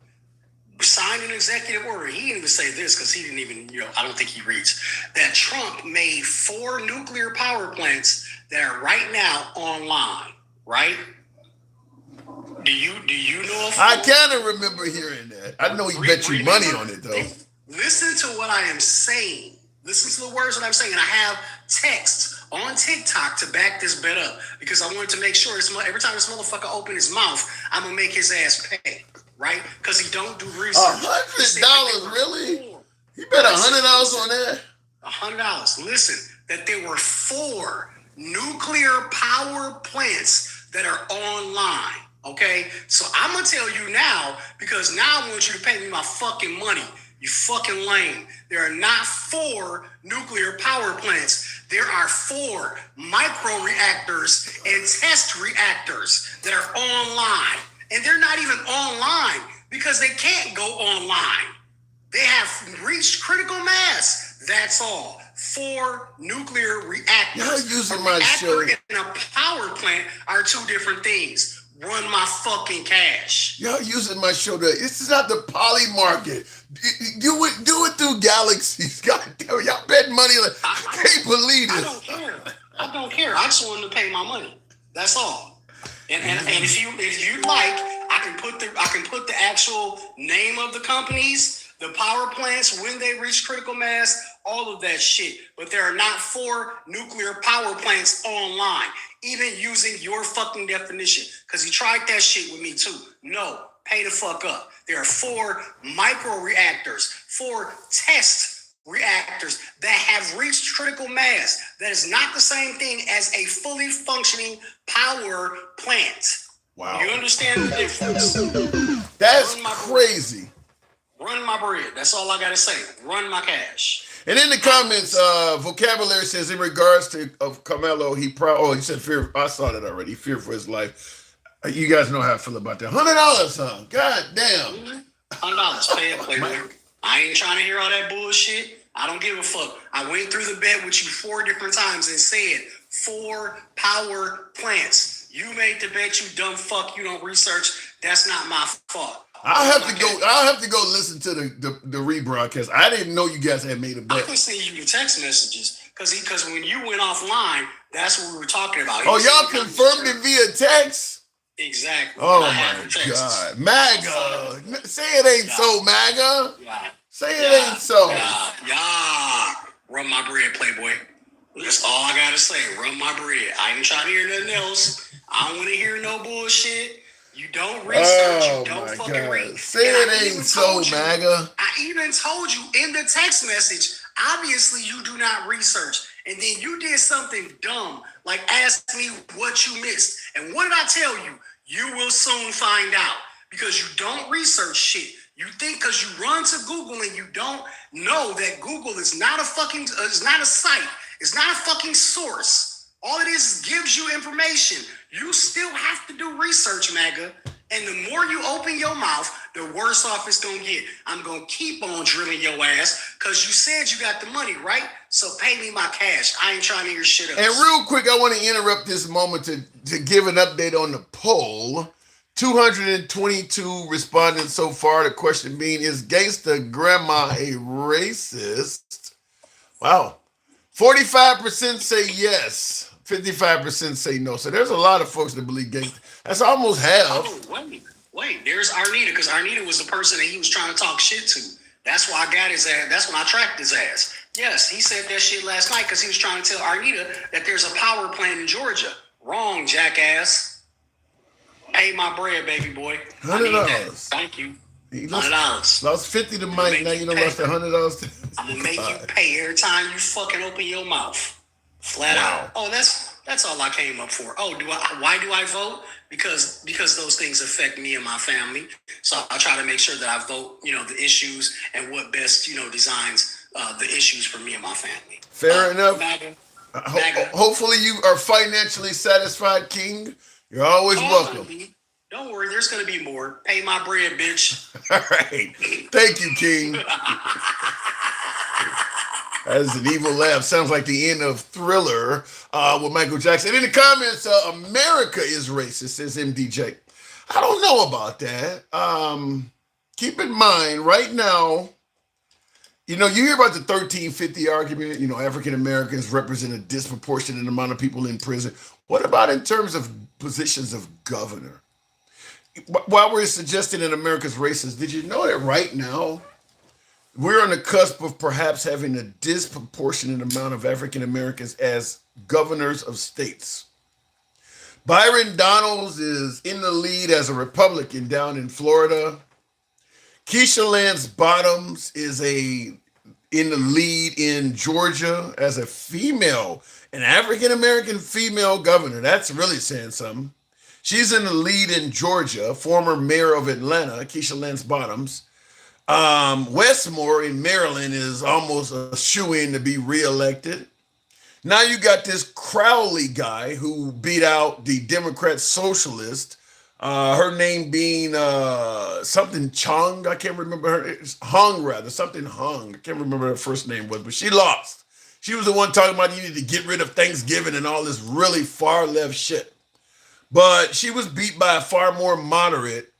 signed an executive order. He didn't even say this because he didn't even, I don't think he reads. That Trump made 4 nuclear power plants that are right now online, right? Do you know? I kind of remember hearing that. I know he bet you money on it though. Listen to what I am saying. Listen to the words that I'm saying. And I have texts on TikTok to back this bet up because I wanted to make sure every time this motherfucker open his mouth, I'm gonna make his ass pay. Right? Because he don't do research. $100, really? He bet $100 on that? $100. Listen, that there were 4 nuclear power plants that are online. Okay? So I'm going to tell you now, because now I want you to pay me my fucking money. You fucking lame. There are not 4 nuclear power plants. There are 4 micro reactors and test reactors that are online. And they're not even online because they can't go online. They have reached critical mass. That's all. 4 nuclear reactors. Y'all using a my reactor show. and a power plant are 2 different things. Run my fucking cash. Y'all using my show. This is not the poly market. Do it through galaxies. God damn, y'all bet money like I can't believe it. I don't care. I just want them to pay my money. That's all. And if you like, I can put the actual name of the companies, The power plants, when they reach critical mass, all of that shit. But there are not 4 nuclear power plants online, even using your fucking definition. Because he tried that shit with me too. No, pay the fuck up. There are 4 micro reactors, 4 test reactors that have reached critical mass. That is not the same thing as a fully functioning power plant. Wow. You understand the difference? That's crazy. Run my bread. That's all I gotta say. Run my cash. And in the comments, vocabulary says in regards to Carmelo, he said fear. I saw that already. Fear for his life. You guys know how I feel about that. $100, huh? God damn. $100. Pay it, Playboy. I ain't trying to hear all that bullshit. I don't give a fuck. I went through the bet with you 4 different times and said 4 power plants. You made the bet, you dumb fuck. You don't research. That's not my fault. I'll have to go listen to the rebroadcast. I didn't know you guys had made a bet. I can send you the text messages because when you went offline, that's what we were talking about. Oh, y'all confirmed it via text? Exactly. Oh my God, MAGA! Say it ain't so, MAGA. Say it ain't so. Run my bread, Playboy. That's all I gotta say. Run my bread. I ain't trying to hear nothing else. I don't want to hear no bullshit. You don't research. You don't fucking read. Say it ain't so, MAGA. I even told you in the text message, obviously you do not research. And then you did something dumb, like ask me what you missed. And what did I tell you? You will soon find out because you don't research shit. You think because you run to Google and you don't know that Google is not a fucking, it's not a site. It's not a fucking source. All it is gives you information. You still have to do research, MAGA. And the more you open your mouth, the worse off it's going to get. I'm going to keep on drilling your ass because you said you got the money, right? So pay me my cash. I ain't trying to hear shit else. And real quick, I want to interrupt this moment to give an update on the poll. 222 respondents so far. The question being, is Gangsta Grandma a racist? Wow. 45% say yes. 55% say no. So there's a lot of folks that believe gangsta. That's almost half. Oh, wait. There's Arnita, because Arnita was the person that he was trying to talk shit to. That's why I got his ass. That's when I tracked his ass. Yes, he said that shit last night because he was trying to tell Arnita that there's a power plant in Georgia. Wrong, jackass. Pay my bread, baby boy. $100. Thank you. $100. Lost 50 to Mike. Now you done lost $100. I'm gonna make you pay every time you fucking open your mouth. Flat out. Oh, that's all I came up for. Oh, why do I vote? Because those things affect me and my family. So I try to make sure that I vote, the issues and what best, designs the issues for me and my family. Fair enough. MAGA. Hopefully you are financially satisfied, King. You're always welcome. Don't worry, there's going to be more. Pay my bread, bitch. All right. Thank you, King. That's an evil laugh. Sounds like the end of Thriller with Michael Jackson. In the comments, America is racist, says MDJ. I don't know about that. Keep in mind, right now, you hear about the 1350 argument, African Americans represent a disproportionate amount of people in prison. What about in terms of positions of governor? While we're suggesting that America's racist, did you know that right now we're on the cusp of perhaps having a disproportionate amount of African Americans as governors of states? Byron Donalds is in the lead as a Republican down in Florida. Keisha Lance Bottoms is in the lead in Georgia as a female, an African American female governor. That's really saying something. She's in the lead in Georgia, former mayor of Atlanta, Keisha Lance Bottoms. Westmore in Maryland is almost a shoo-in to be reelected. Now you got this Crowley guy who beat out the Democrat socialist, her name being something Chung. I can't remember her. It's Hung, rather. Something Hung. I can't remember her first name was, but she lost. She was the one talking about you need to get rid of Thanksgiving and all this really far left shit. But she was beat by a far more moderate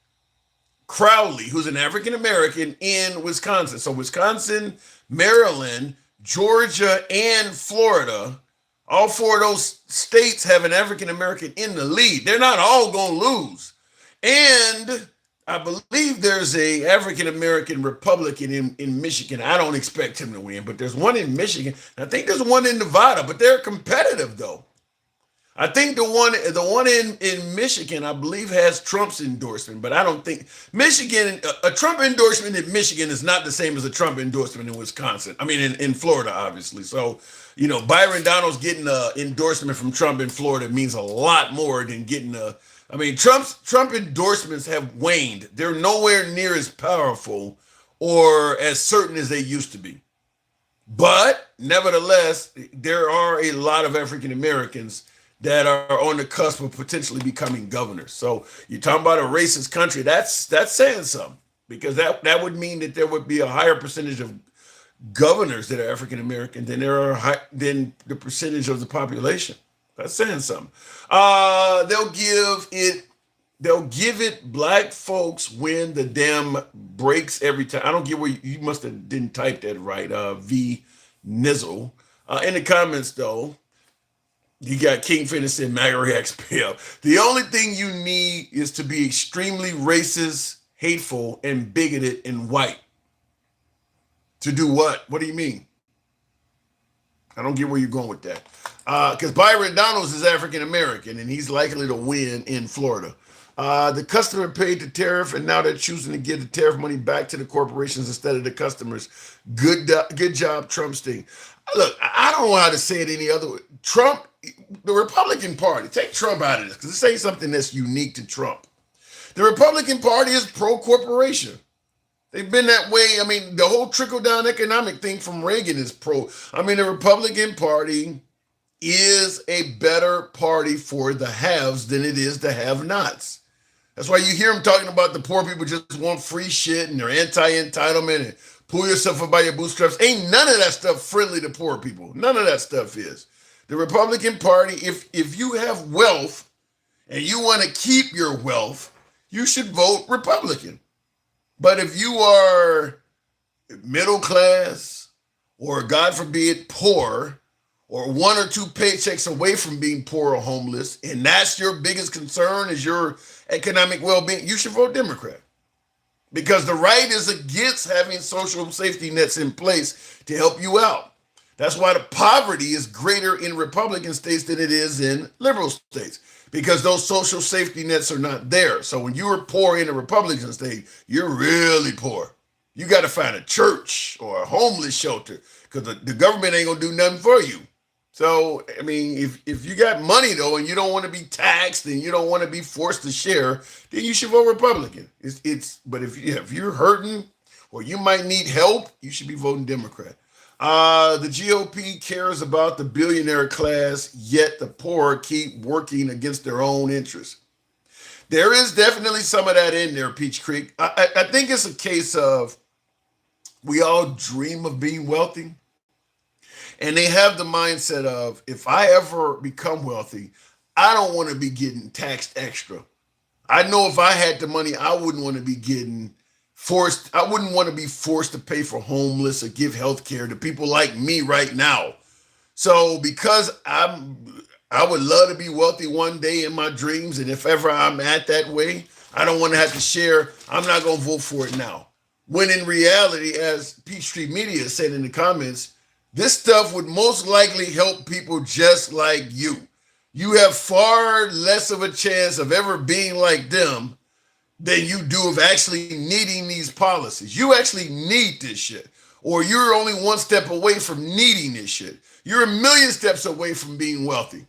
Crowley, who's an African American in Wisconsin. So Wisconsin, Maryland, Georgia, and Florida, all 4 of those states have an African American in the lead. They're not all going to lose. And I believe there's a African American Republican in Michigan. I don't expect him to win, but there's one in Michigan. I think there's one in Nevada, but they're competitive though. I think the one in Michigan, I believe, has Trump's endorsement, but I don't think Michigan a Trump endorsement in Michigan is not the same as a Trump endorsement in Wisconsin. I mean, in Florida, obviously. So, Byron Donalds getting an endorsement from Trump in Florida means a lot more than getting a. I mean, Trump endorsements have waned. They're nowhere near as powerful or as certain as they used to be. But nevertheless, there are a lot of African Americans that are on the cusp of potentially becoming governors. So you're talking about a racist country. That's saying something, because that would mean that there would be a higher percentage of governors that are African American than the percentage of the population. That's saying something. They'll give it black folks win the damn breaks every time. I don't get where you must have didn't type that right. V Nizzle. In the comments though, you got Kingfin that said MAGA reacts PL. The only thing you need is to be extremely racist, hateful, and bigoted and white. To do what? What do you mean? I don't get where you're going with that. Because Byron Donalds is African American and he's likely to win in Florida. The customer paid the tariff and now they're choosing to give the tariff money back to the corporations instead of the customers. Good job, Trump sting. Look, I don't know how to say it any other way. Trump, the Republican Party, take Trump out of this because this ain't something that's unique to Trump. The Republican Party is pro-corporation. They've been that way. I mean, the whole trickle-down economic thing from Reagan is pro. I mean, the Republican Party is a better party for the haves than it is the have-nots. That's why you hear them talking about the poor people just want free shit and they're anti-entitlement and pull yourself up by your bootstraps. Ain't none of that stuff friendly to poor people. None of that stuff is. The Republican Party, if you have wealth and you want to keep your wealth, you should vote Republican. But if you are middle class or, God forbid, poor, or one or two paychecks away from being poor or homeless, and that's your biggest concern is your economic well-being, you should vote Democrat. Because the right is against having social safety nets in place to help you out. That's why the poverty is greater in Republican states than it is in liberal states, because those social safety nets are not there. So when you are poor in a Republican state, you're really poor. You got to find a church or a homeless shelter because the government ain't going to do nothing for you. So, I mean, if you got money, though, and you don't want to be taxed and you don't want to be forced to share, then you should vote Republican. But if you're hurting or you might need help, you should be voting Democrat. The GOP cares about the billionaire class, yet the poor keep working against their own interests. There is definitely some of that in there, Peach Creek. I think it's a case of we all dream of being wealthy. And they have the mindset of, if I ever become wealthy, I don't want to be getting taxed extra. I know if I had the money, I wouldn't want to be getting forced. I wouldn't want to be forced to pay for homeless or give health care to people like me right now. So because I would love to be wealthy one day in my dreams, and if ever I'm at that way, I don't want to have to share. I'm not going to vote for it now. When in reality, as Peachtree Media said in the comments, this stuff would most likely help people just like you. You have far less of a chance of ever being like them than you do of actually needing these policies. You actually need this shit, or you're only one step away from needing this shit. You're a million steps away from being wealthy.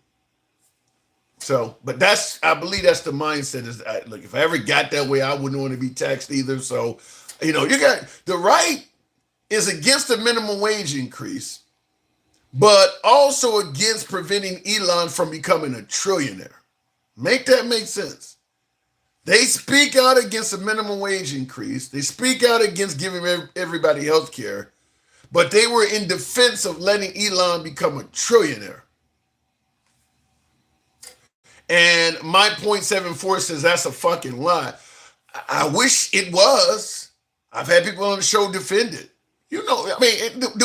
So, but I believe that's the mindset is, look, if I ever got that way, I wouldn't want to be taxed either. So, you got the right is against the minimum wage increase, but also against preventing Elon from becoming a trillionaire. Make that make sense. They speak out against a minimum wage increase. They speak out against giving everybody health care, but they were in defense of letting Elon become a trillionaire. And my .74 says that's a fucking lie. I wish it was. I've had people on the show defend it. Do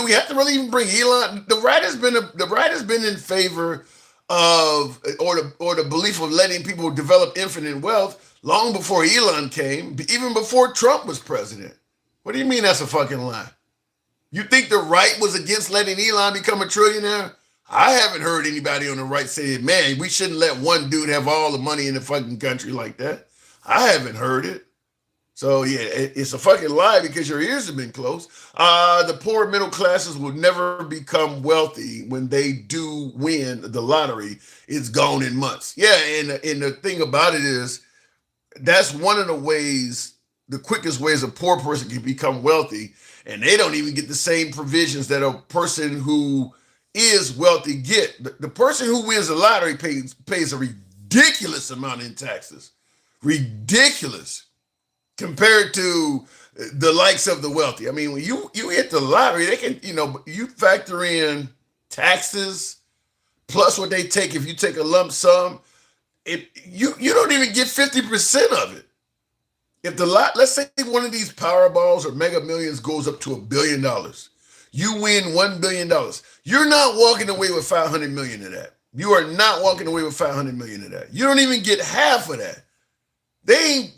we have to really even bring Elon? The right has been in favor of or the belief of letting people develop infinite wealth. long before Elon came, even before Trump was president. What do you mean that's a fucking lie? You think the right was against letting Elon become a trillionaire? I haven't heard anybody on the right say, man, we shouldn't let one dude have all the money in the fucking country like that. I haven't heard it. So yeah, it's a fucking lie because your ears have been closed. The poor middle classes will never become wealthy when they do win the lottery. It's gone in months. Yeah, and the thing about it is, that's one of the ways, the quickest ways a poor person can become wealthy, and they don't even get the same provisions that a person who is wealthy get. The person who wins the lottery pays a ridiculous amount in taxes. Ridiculous. Compared to the likes of the wealthy. I mean, when you hit the lottery, they can, you factor in taxes plus what they take if you take a lump sum. You don't even get 50% of it. If let's say one of these Powerballs or Mega Millions goes up to $1 billion, you win $1 billion. You're not walking away with 500 million of that. You are not walking away with 500 million of that. You don't even get half of that. They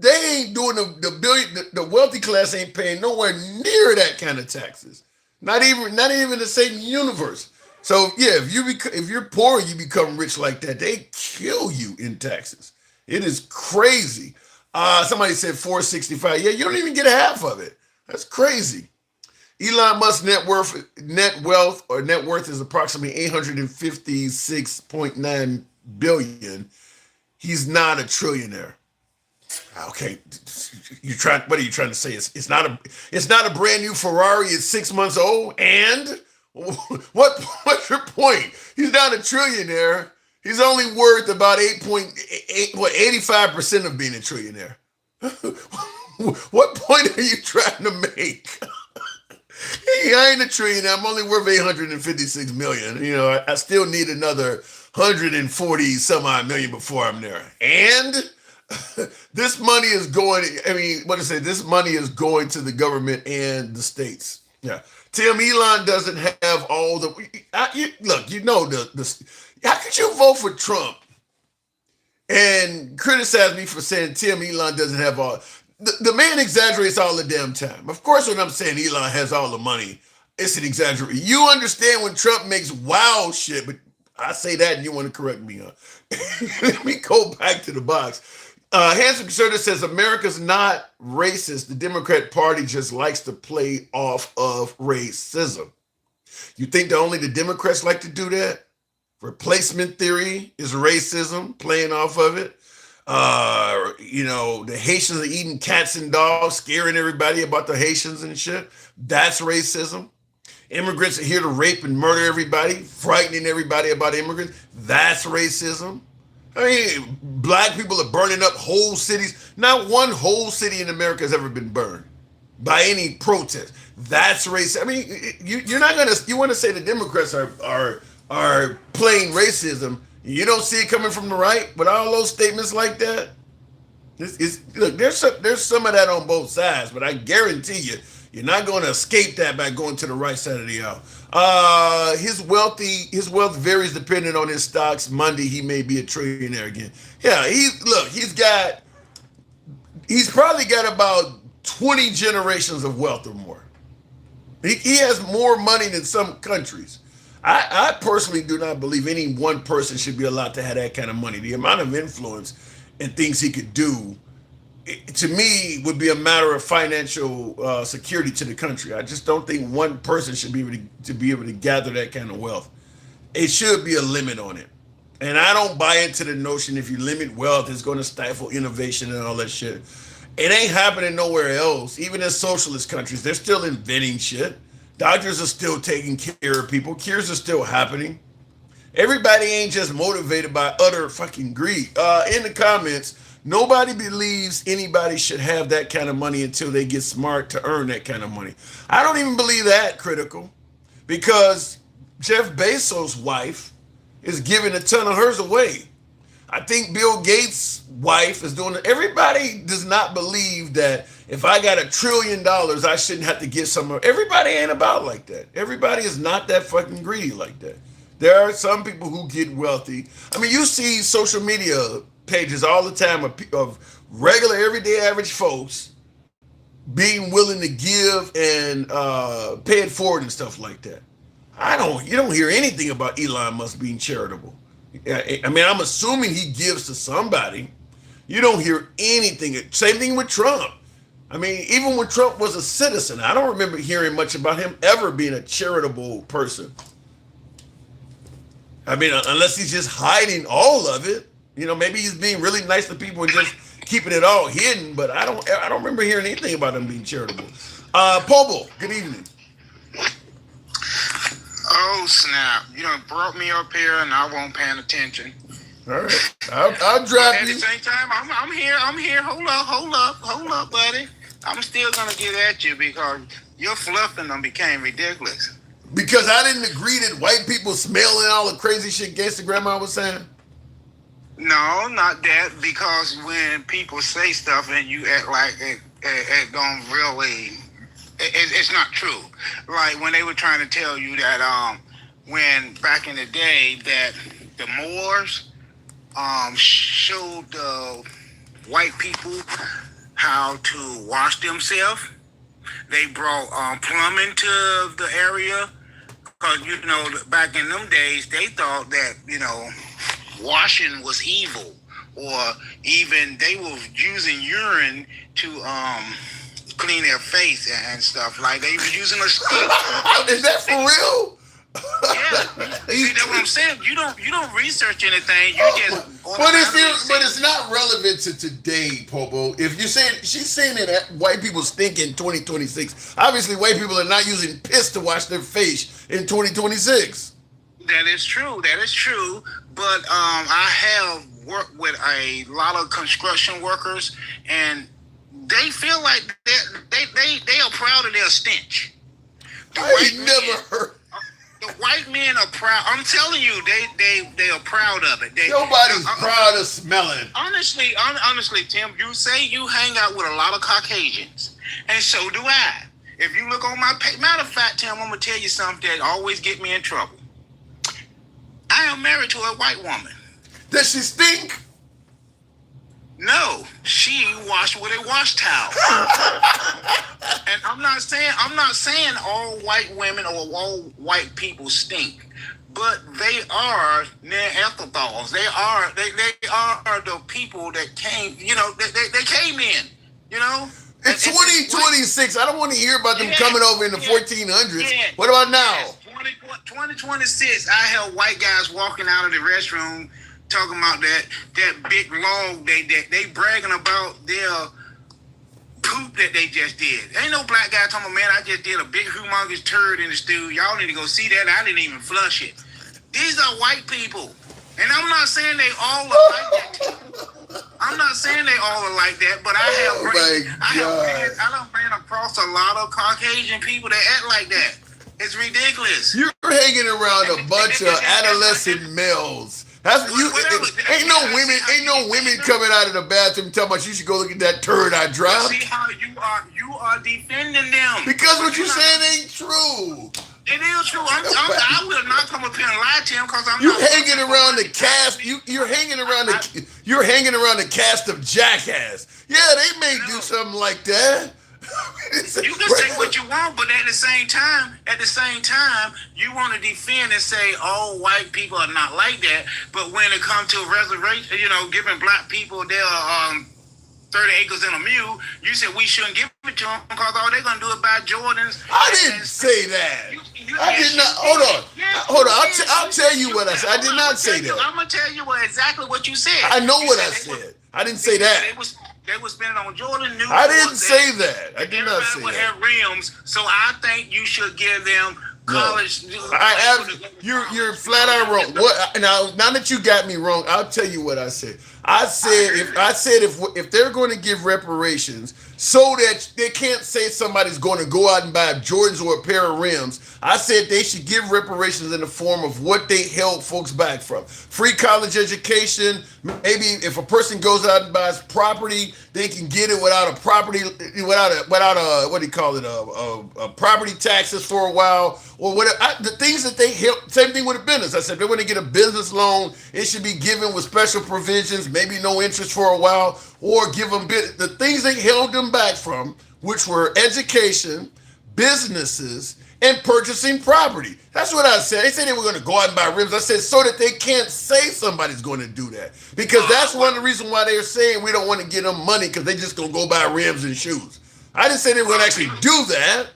ain't doing the wealthy class ain't paying nowhere near that kind of taxes. Not even the same universe. So yeah, if you're poor, you become rich like that, they kill you in taxes. It is crazy. Somebody said 465. Yeah, you don't even get half of it. That's crazy. Elon Musk's net worth is approximately 856.9 billion. He's not a trillionaire. Okay, what are you trying to say? It's not a brand new Ferrari. It's 6 months old. And what's your point? He's not a trillionaire. He's only worth about 85% of being a trillionaire. What point are you trying to make? Hey, I ain't a trillionaire. I'm only worth 856 million. I still need another 140 some odd million before I'm there. And this money is going, this money is going to the government and the states. Yeah. Tim, Elon doesn't have all the, how could you vote for Trump and criticize me for saying Tim, Elon doesn't have all, the man exaggerates all the damn time. Of course, when I'm saying Elon has all the money, it's an exaggeration. You understand when Trump makes wild shit, but I say that and you want to correct me, huh? Let me go back to the box. Hanson Conservative says America's not racist. The Democrat Party just likes to play off of racism. You think that only the Democrats like to do that? Replacement theory is racism, playing off of it. The Haitians are eating cats and dogs, scaring everybody about the Haitians and shit. That's racism. Immigrants are here to rape and murder everybody, frightening everybody about immigrants. That's racism. I mean, black people are burning up whole cities. Not one whole city in America has ever been burned by any protest. That's racist. I mean, you want to say the Democrats are playing racism. You don't see it coming from the right with all those statements like that. Look, there's some of that on both sides, but I guarantee you're not going to escape that by going to the right side of the aisle. His wealth varies depending on his stocks. Monday, he may be a trillionaire again. Yeah, he's probably got about 20 generations of wealth or more. He has more money than some countries. I personally do not believe any one person should be allowed to have that kind of money. The amount of influence and things he could do, to me, would be a matter of financial security to the country. I just don't think one person should be able to gather that kind of wealth. It should be a limit on it. And I don't buy into the notion if you limit wealth, it's going to stifle innovation and all that shit. It ain't happening nowhere else. Even in socialist countries, they're still inventing shit. Doctors are still taking care of people. Cures are still happening. Everybody ain't just motivated by utter fucking greed. In the comments, nobody believes anybody should have that kind of money until they get smart to earn that kind of money. I don't even believe that, Critical, because Jeff Bezos' wife is giving a ton of hers away. I think Bill Gates' wife is doing it. Everybody does not believe that if I got $1 trillion, I shouldn't have to get some. Everybody ain't about like that. Everybody is not that fucking greedy like that. There are some people who get wealthy. I mean, you see social media pages all the time of regular, everyday, average folks being willing to give and pay it forward and stuff like that. You don't hear anything about Elon Musk being charitable. I mean, I'm assuming he gives to somebody. You don't hear anything. Same thing with Trump. I mean, even when Trump was a citizen, I don't remember hearing much about him ever being a charitable person. I mean, unless he's just hiding all of it. You know, maybe he's being really nice to people and just keeping it all hidden, but I don't remember hearing anything about him being charitable. Pobo, good evening. Oh snap! You done brought me up here, and I won't paying attention. All right, I'll drop At you. the same time, I'm here. Hold up, buddy. I'm still gonna get at you because your fluffing them became ridiculous. Because I didn't agree that white people smelling all the crazy shit Gangsta Grandma was saying. No, not that. Because when people say stuff and you act like it don't really, it's not true. Like when they were trying to tell you that when back in the day that the Moors showed the white people how to wash themselves. They brought plumbing to the area because, you know, back in them days, they thought that, you know, washing was evil, or even they were using urine to clean their face and stuff. Like they were using a stick. Is that for real? Yeah, see, that's what I'm saying. You don't research anything. You just. But it's not relevant to today, Popo. If you're saying she's saying that white people stink in 2026, obviously white people are not using piss to wash their face in 2026. That is true. But I have worked with a lot of construction workers, and they feel like they are proud of their stench. I ain't never heard. The white men are proud. I'm telling you, they are proud of it. Nobody's proud of smelling. Honestly, Tim, you say you hang out with a lot of Caucasians, and so do I. If you look on my page, matter of fact, Tim, I'm gonna tell you something that always get me in trouble. I am married to a white woman. Does she stink? No, she washed with a wash towel. And I'm not saying all white women or all white people stink, but they are Neanderthals. They are the people that came. You know, they came in. You know. It's 2026. I don't want to hear about them coming over in the 1400s. What about now? 2026. I have white guys walking out of the restroom talking about that big log. They bragging about their poop that they just did. Ain't no black guy talking about, man, I just did a big humongous turd in the stew. Y'all need to go see that. I didn't even flush it. These are white people. And I'm not saying they all are like that. I'm not saying they all are like that, but I ran across a lot of Caucasian people that act like that. It's ridiculous. You're hanging around a bunch of adolescent males. Ain't no women coming out of the bathroom talking about you should go look at that turd I dropped. See how you are defending them. Because what you're saying ain't true. It is true. I will not come up here and lie to him because I'm not hanging around the cast. You're hanging around the cast of Jackass. Yeah, they may do something like that. You can say what you want, but at the same time, you want to defend and say, "Oh, white people are not like that." But when it comes to reservation, you know, giving black people their 30 acres and a mule, you said we shouldn't give it to them because all they're gonna do is buy Jordans. I didn't say that. I did not. Hold on. I'll tell you what I said. I did not say that. I'm gonna tell you exactly what you said. I know what I said. I didn't say that. They was spending on Jordan New. I didn't say that. I did not say that. Everybody would have rims, so I think you should give them college. You're flat out wrong. What now that you got me wrong, I'll tell you what I said. I said if they're going to give reparations so that they can't say somebody's going to go out and buy Jordans or a pair of rims, I said they should give reparations in the form of what they held folks back from. Free college education. Maybe if a person goes out and buys property, they can get it without a what do you call it, a property taxes for a while or whatever. The things that they help. Same thing with a business. I said if they want to get a business loan, it should be given with special provisions. maybe no interest for a while, or give them the things they held them back from, which were education, businesses, and purchasing property. That's what I said. They said they were going to go out and buy rims. I said so that they can't say somebody's going to do that, because that's one of the reasons why they're saying we don't want to give them money, because they just going to go buy rims and shoes. I didn't say they were going to actually do that.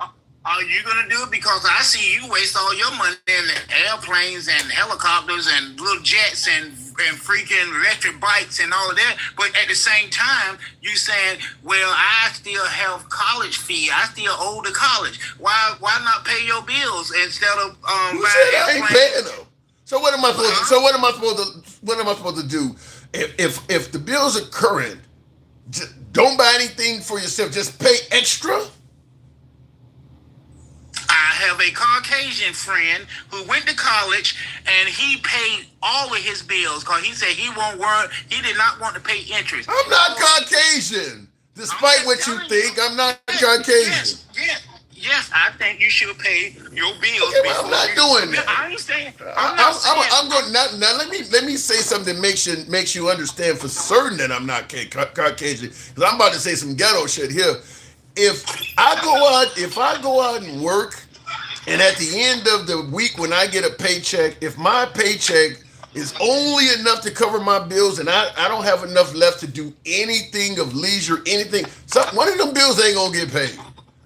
Are you gonna do it? Because I see you waste all your money in airplanes and helicopters and little jets and freaking electric bikes and all of that. But at the same time, you saying, "Well, I still have college fee. I still owe the college. Why not pay your bills instead of Who buying said I ain't airplanes?" paying them? So what am I supposed to? So what am I supposed to do? If the bills are current, don't buy anything for yourself. Just pay extra. I have a Caucasian friend who went to college and he paid all of his bills because he said he did not want to pay interest. I'm not Caucasian. Despite what you think, I'm not Caucasian. Yes, I think you should pay your bills. Okay, well, I'm not doing that. I understand. I'm going now. Let me say something that makes you understand for certain that I'm not Caucasian, because I'm about to say some ghetto shit here. If I go out and work, and at the end of the week when I get a paycheck, if my paycheck is only enough to cover my bills and I don't have enough left to do anything of leisure, one of them bills ain't gonna get paid.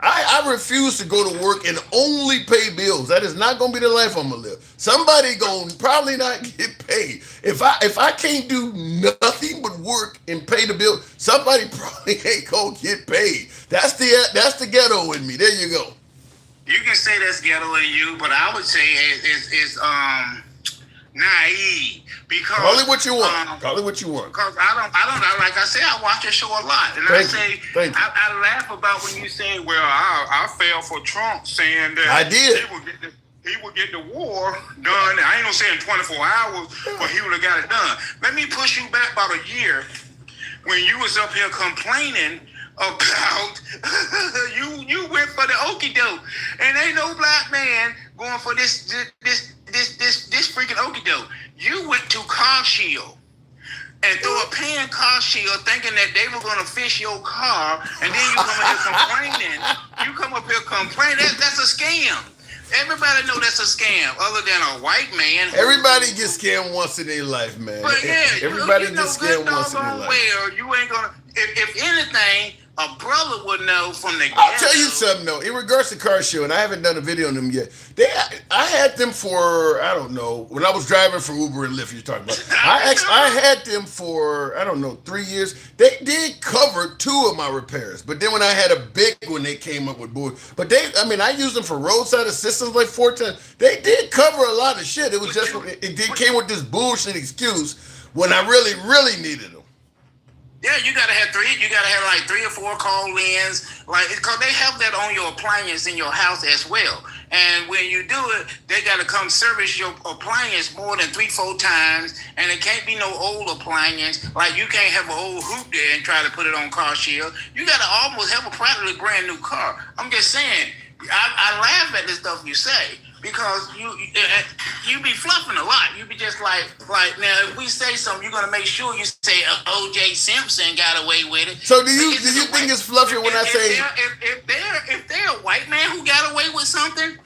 I refuse to go to work and only pay bills. That is not gonna be the life I'm gonna live. Somebody gonna probably not get paid. If I can't do nothing but work and pay the bill, somebody probably ain't gonna get paid. That's the ghetto in me. There you go. You can say that's ghetto in you, but I would say it's naive, because Call it what you want. Call it what you want. Because I don't like I say, I watch your show a lot, and I laugh about when you say, "Well, I fell for Trump saying that I did. He would get the war done." I ain't gonna say in 24 hours, but he would have got it done. Let me push you back about a year when you was up here complaining about you went for the okie doke, and ain't no black man going for this freaking okie doke. You went to Car Shield and threw a pan Car Shield thinking that they were gonna fix your car, and then you come up here complaining. You come up here complaining. That's a scam. Everybody know that's a scam, other than a white man. Everybody gets scammed once in their life, man. But yeah, everybody you know gets scammed once in their life. Well, you ain't gonna. If anything, a brother would know from the I'll tell you something though. In regards to Car Show, and I haven't done a video on them yet. I had them for, I don't know, when I was driving for Uber and Lyft. You're talking about. I had them for, I don't know, 3 years. They did cover 2 of my repairs, but then when I had a big one, they came up with bull. But I used them for roadside assistance like 4 times. They did cover a lot of shit. It was just it came with this bullshit excuse when I really, really needed them. Yeah, you gotta have 3. You gotta have like 3 or 4 call-ins, because they have that on your appliance in your house as well. And when you do it, they gotta come service your appliance more than 3-4 times, and it can't be no old appliance. Like you can't have an old hoop there and try to put it on Car Shield. You gotta almost have a practically brand new car. I'm just saying, I laugh at the stuff you say, because you be fluffing a lot. You be just like now if we say something, you're gonna make sure you say O.J. Simpson got away with it. So do you think it's fluffy when I say if they're a white man who got away with something,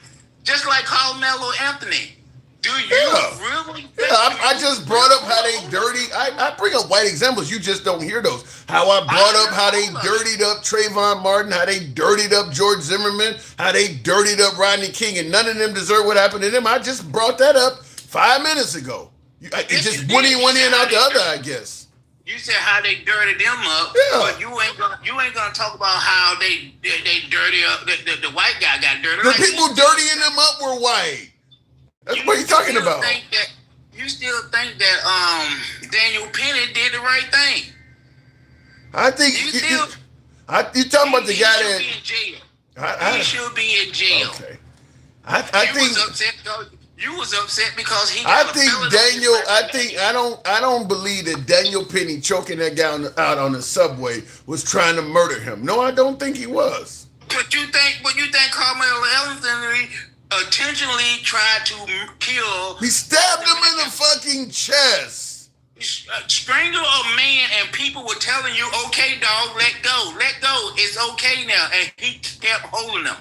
just like Carmelo Anthony? Do you really? Yeah, I just brought up how they dirty. I bring up white examples. You just don't hear those. How I brought up how they dirtied up Trayvon Martin, how they dirtied up George Zimmerman, how they dirtied up Rodney King, and none of them deserve what happened to them. I just brought that up 5 minutes ago. It just one in out the other, I guess. You said how they dirtied them up, but you ain't gonna talk about how they dirty up the white guy got dirty. The people dirtying them up were white. That's what you're talking about. You still think that Daniel Penny did the right thing? I think you're talking about the guy that he should be in jail. Okay. I think you was upset because he got I don't believe that Daniel Penny choking that guy out on the subway was trying to murder him. No, I don't think he was. But you think Carmelo Anthony intentionally tried to kill? He stabbed him in the fucking chest. strangle a man and people were telling you, okay, dog, let go, it's okay now, and he kept holding them.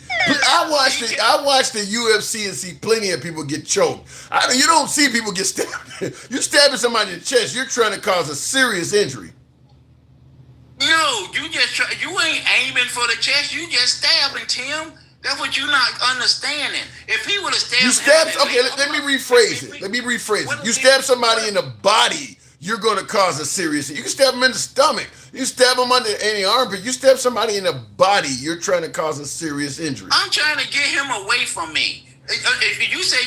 I watched the UFC and see plenty of people get choked. You don't see people get stabbed. You're stabbing somebody in the chest, you're trying to cause a serious injury. No, you ain't aiming for the chest, you just stabbing, Tim. That's what you're not understanding. If he would have stabbed You stabbed, okay, let me rephrase it. You stab somebody in the body, you're going to cause a serious. You can stab them in the stomach. You stab them under any armpit. You stab somebody in the body, you're trying to cause a serious injury. I'm trying to get him away from me. If you say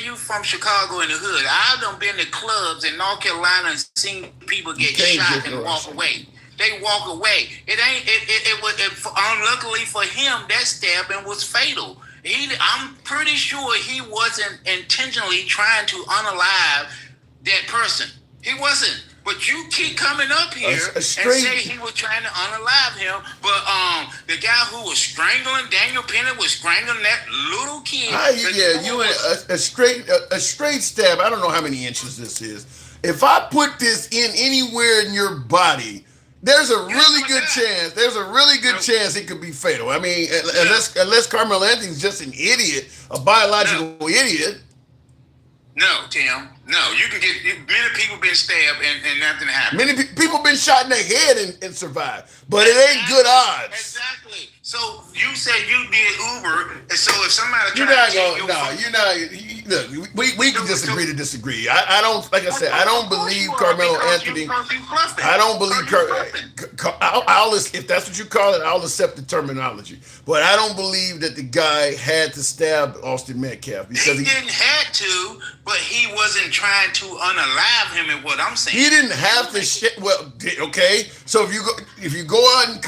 you from Chicago in the hood, I've done been to clubs in North Carolina and seen people get shot and walk away. They walk away. It was unluckily for him, that stabbing was fatal. I'm pretty sure he wasn't intentionally trying to unalive that person. He wasn't. But you keep coming up here and say he was trying to unalive him. But the guy who was strangling, Daniel Penny was strangling that little kid. A straight stab. I don't know how many inches this is. If I put this in anywhere in your body, there's a really good chance. There's a really good chance it could be fatal. I mean, unless Carmelo Anthony's just an idiot, a biological idiot. No, Tim. No, you can get many people been stabbed and nothing happened. Many people been shot in the head and survived, but it ain't good odds. Exactly. So you said you did Uber, and so if somebody we can disagree to disagree. I don't, like I said, I don't believe Carmelo Anthony. I don't believe if that's what you call it, I'll accept the terminology. But I don't believe that the guy had to stab Austin Metcalf because he didn't have to, but he wasn't trying to unalive him. Is what I'm saying. He didn't have to. Well, okay. So if you go out and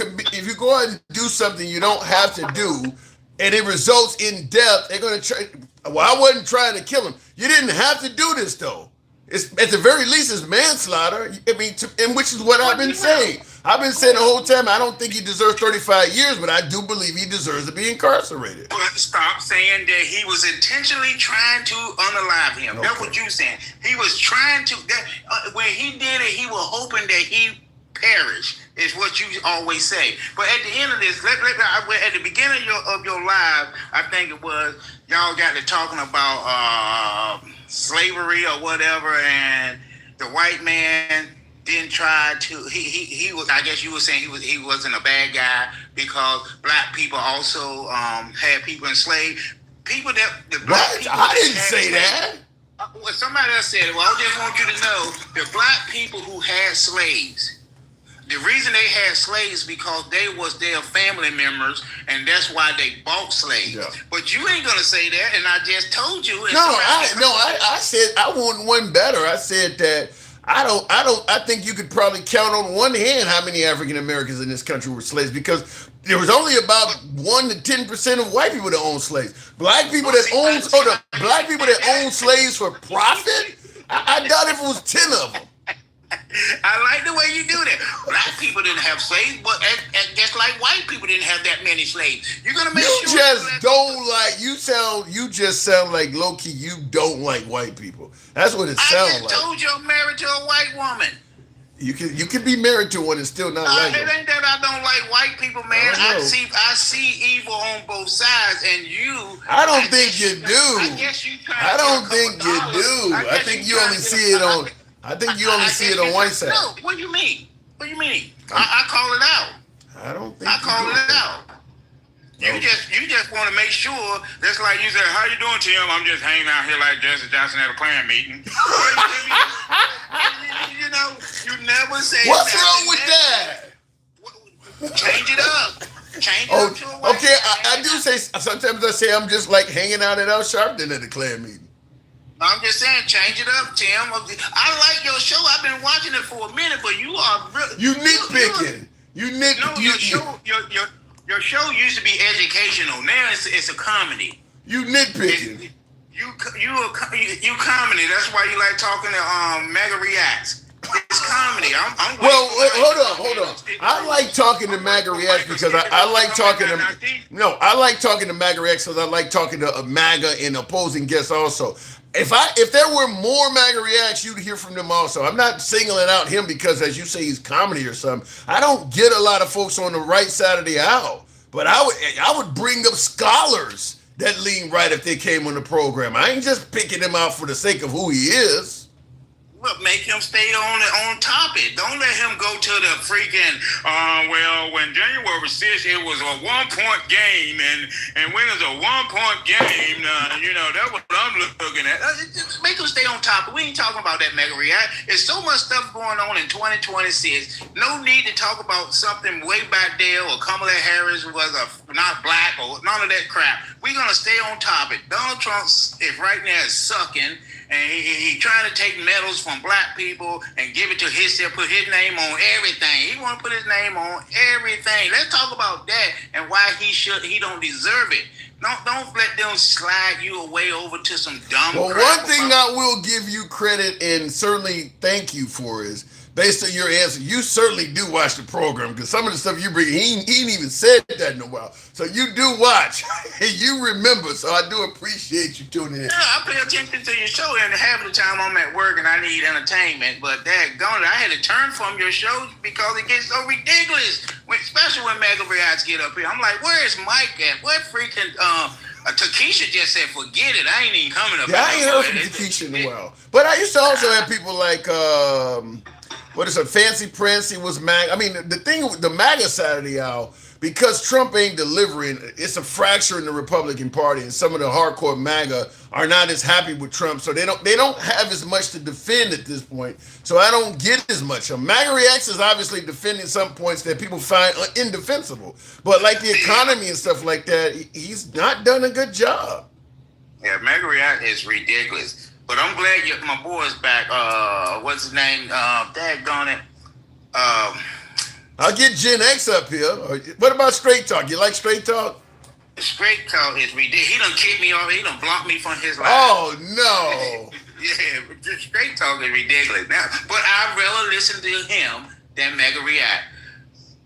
do something you don't have to do, and it results in death, they're going to try. Well, I wasn't trying to kill him. You didn't have to do this, though. It's at the very least, it's manslaughter. I mean, and which is what I've been saying. I've been saying the whole time. I don't think he deserves 35 years, but I do believe he deserves to be incarcerated. But stop saying that he was intentionally trying to unalive him. Okay. That's what you're saying. He was trying to. When he did it, he was hoping that he perish. Is what you always say. But at the end of this, at the beginning of your live, I think it was, y'all got to talking about slavery or whatever, and the white man didn't try to. He was. I guess you were saying he wasn't a bad guy because black people also had people enslaved. People that the black people. I didn't say that. Well, somebody else said it. Well, I just want you to know the black people who had slaves. The reason they had slaves because they was their family members, and that's why they bought slaves. Yeah. But you ain't gonna say that, and I just told you. I said I want one better. I said that I think you could probably count on one hand how many African Americans in this country were slaves because there was only about 1 to 10% of white people that owned slaves. Black people that owned slaves for profit. I doubt if it was 10 of them. I like the way you do that. Black people didn't have slaves, but just like white people didn't have that many slaves. You're gonna make you just sound like low key. You don't like white people. That's what it sounds like. I just told you I'm married to a white woman. You can be married to one and still not like it. It ain't that I don't like white people, man. I see evil on both sides, and you. I don't think you do. I guess you. I don't think you do. I think you only see it on. I think you only see it on one side. No, what do you mean? What do you mean? I call it out. I don't think I call it out. You just want to make sure. That's like you said. How you doing, Tim? I'm just hanging out here like Jesse Johnson at a Klan meeting. You never say. What's wrong with that? Change it up. Change it up to a white okay, I do say sometimes. I say I'm just like hanging out at Al Sharpton at a Klan meeting. I'm just saying, change it up, Tim. I like your show. I've been watching it for a minute, but you are really nitpicking. Your show used to be educational. Now it's a comedy. You nitpicking. You comedy. That's why you like talking to Mega Reacts. It's comedy. Hold on. I like talking to MAGA Reacts because I like talking to. No, I like talking to MAGA Reacts because I like talking to MAGA and opposing guests also. if there were more MAGA reacts, you'd hear from them also. I'm not singling out him because, as you say, he's comedy or something. I don't get a lot of folks on the right side of the aisle, but I would bring up scholars that lean right if they came on the program. I ain't just picking him out for the sake of who he is. Well, make him stay on topic. Don't let him go to the freaking. Well, when January 6th, it was a 1-point game, and when it's a 1-point game, that's what I'm looking at. Just make him stay on topic. We ain't talking about that mega react. There's so much stuff going on in 2026. No need to talk about something way back there, or Kamala Harris was not black, or none of that crap. We're gonna stay on topic. Donald Trump is right now sucking. And he trying to take medals from black people and give it to put his name on everything. He want to put his name on everything. Let's talk about that and why he don't deserve it. Don't let them slide you away over to some dumb. Well, one thing I will give you credit and certainly thank you for is, based on your answer, you certainly do watch the program, because some of the stuff you bring, he ain't even said that in a while. So you do watch and you remember. So I do appreciate you tuning in. Yeah, I pay attention to your show, and half of the time I'm at work and I need entertainment. But daggone it, I had to turn from your show because it gets so ridiculous. Especially when MAGA reacts get up here. I'm like, where is Mike at? What freaking Takesha just said, forget it. I ain't even coming up. Yeah, I ain't heard from Takesha in a while. But I used to also have people like what is it? Fancy Prancy was MAGA. I mean, the thing with the MAGA side of the aisle, because Trump ain't delivering, it's a fracture in the Republican Party, and some of the hardcore MAGA are not as happy with Trump, so they don't have as much to defend at this point. So I don't get as much. MAGA reacts is obviously defending some points that people find indefensible, but like the economy and stuff like that, he's not done a good job. Yeah, MAGA react is ridiculous. But I'm glad my boy's back. What's his name? Daggone it. I'll get Gen X up here. What about Straight Talk? You like Straight Talk? Straight Talk is ridiculous. He done kicked me off. He done blocked me from his life. Oh, no. Yeah, Straight Talk is ridiculous. Now, but I'd rather listen to him than MAGA react.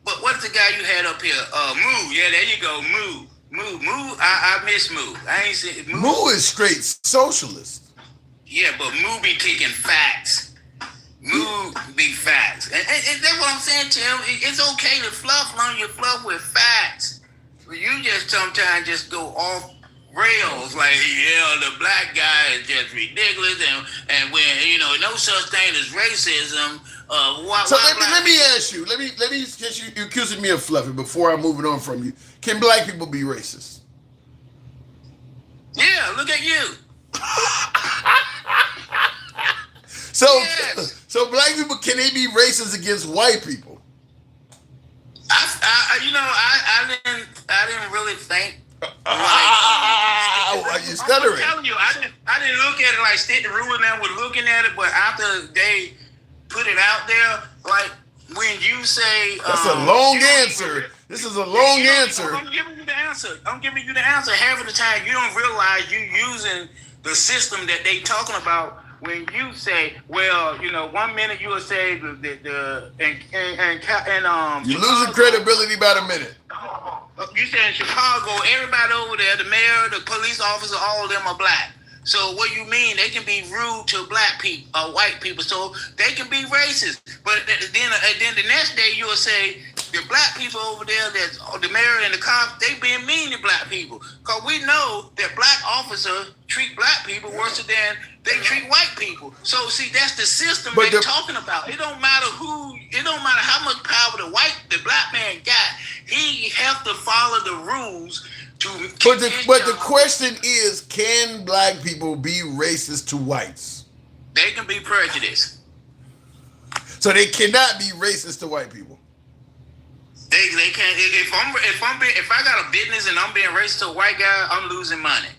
But what's the guy you had up here? Moo. Yeah, there you go. Moo. I miss Moo. I ain't seen Moo. Moo is straight socialist. Yeah, but Moo be kicking facts. Moo be facts. And that's what I'm saying, Tim. It's okay to fluff long you fluff with facts. You just sometimes just go off rails like, yeah, the black guy is just ridiculous, and when no such thing as racism. Let me ask you. Let me get you accusing me of fluffing before I'm moving on from you. Can black people be racist? Yeah, look at you. So black people, can they be racist against white people? I didn't really think. You're stuttering. I'm telling you, I didn't look at it like Stick the Ruler now was looking at it, but after they put it out there, like when you say that's a long answer. This is a long answer. I'm giving you the answer. Half of the time you don't realize you using the system that they talking about. When you say, well, 1 minute you will say you're losing credibility by the minute. You said in Chicago, everybody over there, the mayor, the police officer, all of them are black. So what you mean? They can be rude to black people, white people, so they can be racist. But then the next day you will say the black people over there, that's the mayor and the cops, they being mean to black people. Because we know that black officers treat black people worse than they treat white people. So see, that's the system they're talking about. It don't matter how much power the black man got. He have to follow the rules. But the question is, can black people be racist to whites? They can be prejudiced. So they cannot be racist to white people. They can't. If I got a business and I'm being racist to a white guy, I'm losing money.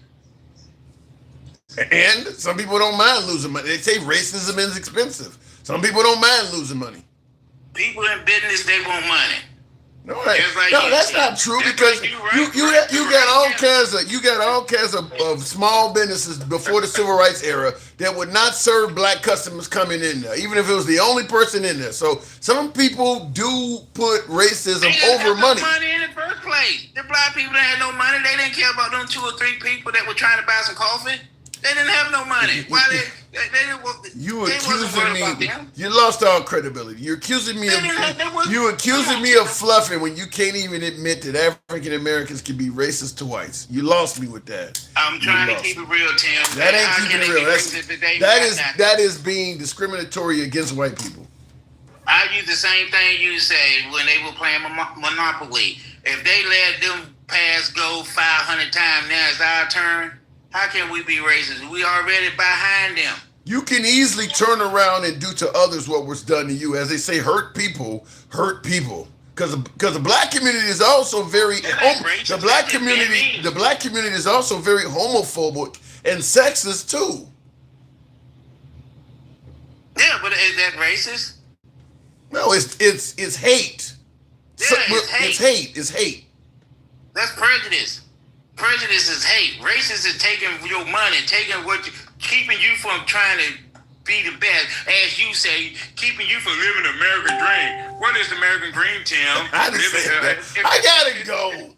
And some people don't mind losing money. They say racism is expensive. Some people don't mind losing money. People in business, they want money. No, that's not true, because you got all kinds of small businesses before the civil rights era that would not serve black customers coming in there, even if it was the only person in there. So some people do put racism over money. Money in the first place. The black people that had no money, they didn't care about them 2 or 3 people that were trying to buy some coffee. They didn't have no money. Why they You they wasn't accusing worried about me? them. You lost all credibility. You're accusing me They of didn't have- they was- you accusing come on, me of fluffing when you can't even admit that African Americans can be racist to whites. You lost me with that. I'm trying to keep it real, Tim. That ain't How can keeping it they real. be That's, racist if they that not is not- that is being discriminatory against white people. I use the same thing you say when they were playing Monopoly. If they let them pass go 500 times, now it's our turn. How can we be racist? We already behind them. You can easily turn around and do to others what was done to you. As they say, hurt people hurt people. Because the black community is also very the black community is also very homophobic and sexist too. Yeah, but is that racist? No, it's hate. Yeah, It's hate. That's prejudice. Prejudice is hate. Racist is taking your money, keeping you from trying to be the best. As you say, keeping you from living the American dream. What is the American dream, Tim? I gotta go.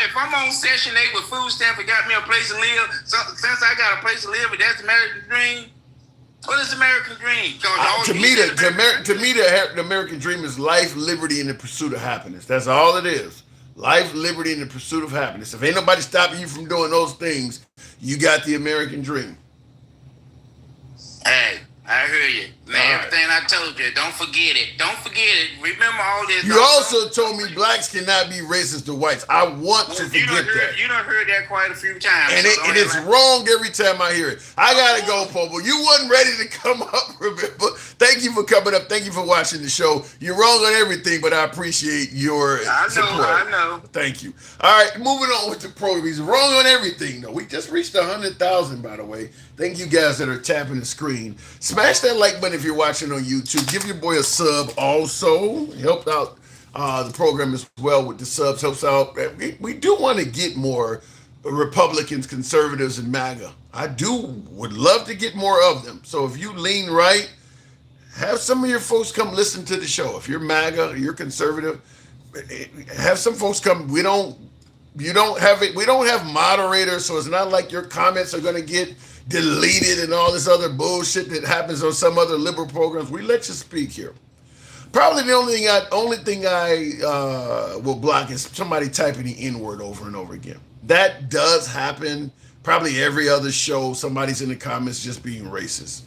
If I'm on Section 8 with food stamp and got me a place to live, since I got a place to live, but that's the American dream. What is the American dream? To me, the American dream is life, liberty, and the pursuit of happiness. That's all it is. Life, liberty, and the pursuit of happiness. If ain't nobody stopping you from doing those things, you got the American dream. Hey, I hear you. Man, everything I told you, don't forget it. Don't forget it. Remember all this. You also told me blacks cannot be racist to whites. I want to forget that. You done heard that quite a few times. And it's wrong every time I hear it. I gotta go, Popo. You wasn't ready to come up, remember? Thank you for coming up. Thank you for watching the show. You're wrong on everything, but I appreciate your support. I know. Thank you. All right, moving on with the program. He's wrong on everything, though. We just reached 100,000, by the way. Thank you guys that are tapping the screen. Smash that like button if you're watching on YouTube. Give your boy a sub also. Helped out the program as well with the subs. Helps out. We do want to get more Republicans, conservatives, and MAGA. Would love to get more of them. So if you lean right, have some of your folks come listen to the show. If you're MAGA, you're conservative, have some folks come. We don't have moderators, so it's not like your comments are gonna get deleted and all this other bullshit that happens on some other liberal programs. We let you speak here. Probably the only thing I will block is somebody typing the N-word over and over again. That does happen. Probably every other show, somebody's in the comments just being racist.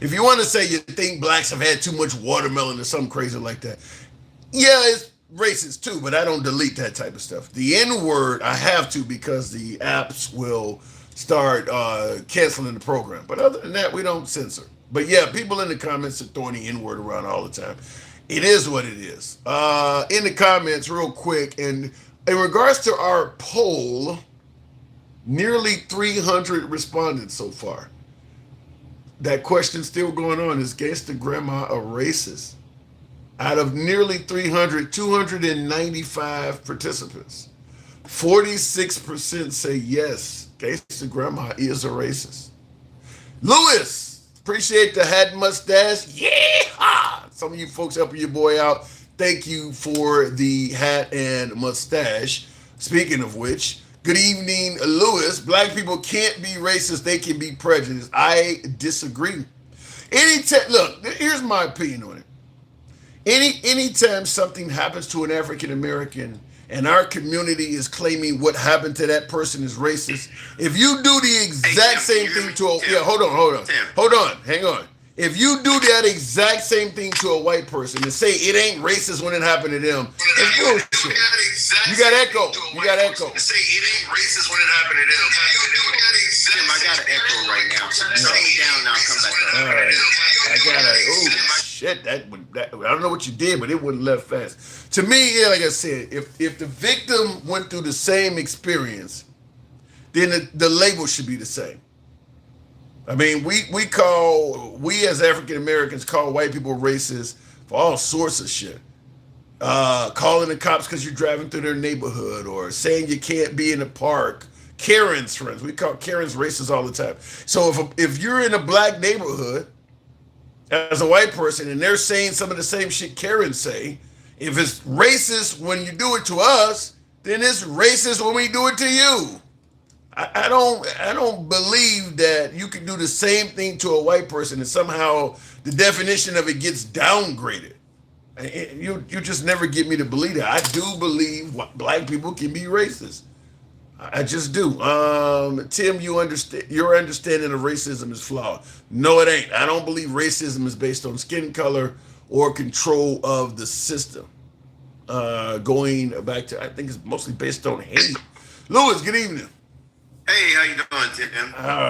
If you want to say you think blacks have had too much watermelon or something crazy like that, yeah, it's racist too, but I don't delete that type of stuff. The N-word, I have to because the apps will start canceling the program. But other than that, we don't censor. But yeah, people in the comments are throwing the N-word around all the time. It is what it is. In the comments, real quick, and in regards to our poll, nearly 300 responded so far. That question still going on. Is Gangsta Grandma a racist? Out of nearly 300, 295 participants, 46% say yes, Gangsta Grandma is a racist. Lewis, appreciate the hat and mustache. Yeah! Some of you folks helping your boy out. Thank you for the hat and mustache. Speaking of which, good evening, Lewis. Black people can't be racist. They can be prejudiced. I disagree. Look, here's my opinion on it. Anytime something happens to an African American and our community is claiming what happened to that person is racist, if you do the exact same thing to hold on, hang on. If you do that exact same thing to a white person and say it ain't racist when it happened to them, it's bullshit. You got echo. Say it ain't racist when it happened to them. Tim, I got an echo right now. So stay down now. Come back up. All right. Shit. I don't know what you did, but it wouldn't left fast. To me, yeah, like I said, if the victim went through the same experience, then the label should be the same. I mean, we as African Americans call white people racist for all sorts of shit. Calling the cops because you're driving through their neighborhood, or saying you can't be in the park. Karen's friends, we call Karen's racist all the time. So if you're in a black neighborhood as a white person and they're saying some of the same shit Karen say, if it's racist when you do it to us, then it's racist when we do it to you. I don't believe that you can do the same thing to a white person and somehow the definition of it gets downgraded. You just never get me to believe that. I do believe black people can be racist. I just do. Tim, your understanding of racism is flawed. No, it ain't. I don't believe racism is based on skin color or control of the system. Going back to, I think it's mostly based on hate. Lewis, good evening. Hey, how you doing, Tim?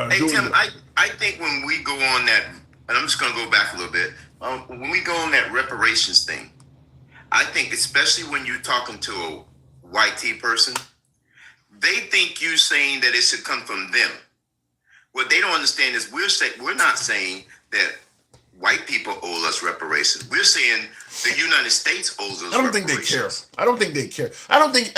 Hey, Tim, I think when we go on that, and I'm just going to go back a little bit, when we go on that reparations thing, I think especially when you're talking to a white tea person, they think you saying that it should come from them. What they don't understand is we're not saying that white people owe us reparations. We're saying the United States owes us. I don't think they care. I don't think they care. I don't think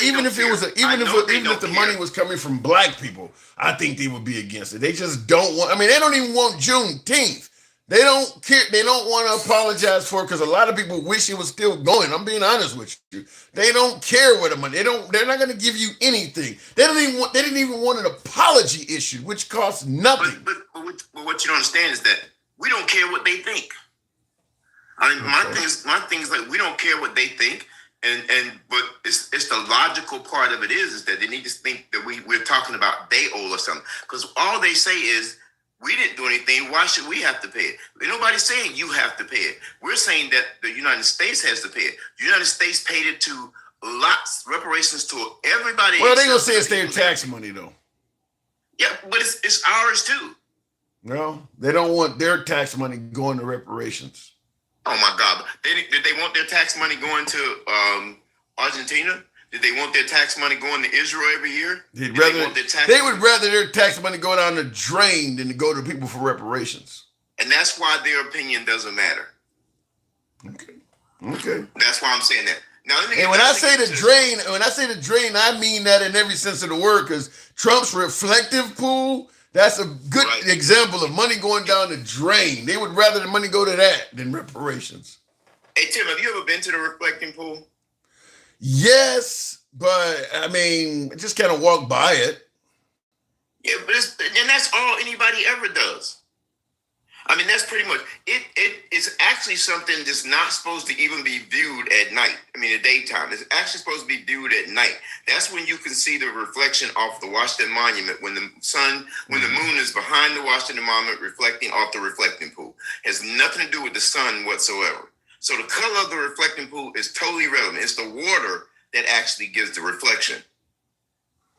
even if the money was coming from black people, I think they would be against it. They just don't want. I mean, they don't even want Juneteenth. They don't care. They don't want to apologize for it because a lot of people wish it was still going. I'm being honest with you. They don't care what the money. They're not going to give you anything. They didn't even want an apology issued, which costs nothing. But what you don't understand is that we don't care what they think. I mean, my thing is like we don't care what they think, but it's the logical part of it is that they need to think that we're talking about they owe us something because all they say is we didn't do anything. Why should we have to pay it? Nobody's saying you have to pay it. We're saying that the United States has to pay it. The United States paid it to lots reparations to everybody. Well, they're gonna say it's their tax money though. Yeah, but it's ours too. No, they don't want their tax money going to reparations. Oh my God! Did they want their tax money going to Argentina? Did they want their tax money going to Israel every year? They would rather their tax money go down the drain than to go to people for reparations. And that's why their opinion doesn't matter. Okay. That's why I'm saying that. Now, when I say the drain, I mean that in every sense of the word. Because Trump's reflective pool, that's a good example of money going down the drain. They would rather the money go to that than reparations. Hey Tim, have you ever been to the reflecting pool? Yes, but I mean, just kind of walk by it. Yeah, but that's all anybody ever does. I mean, that's pretty much it. It's actually something that's not supposed to even be viewed at night. I mean, the daytime. It's actually supposed to be viewed at night. That's when you can see the reflection off the Washington Monument when the moon is behind the Washington Monument, reflecting off the reflecting pool. It has nothing to do with the sun whatsoever. So the color of the reflecting pool is totally relevant. It's the water that actually gives the reflection.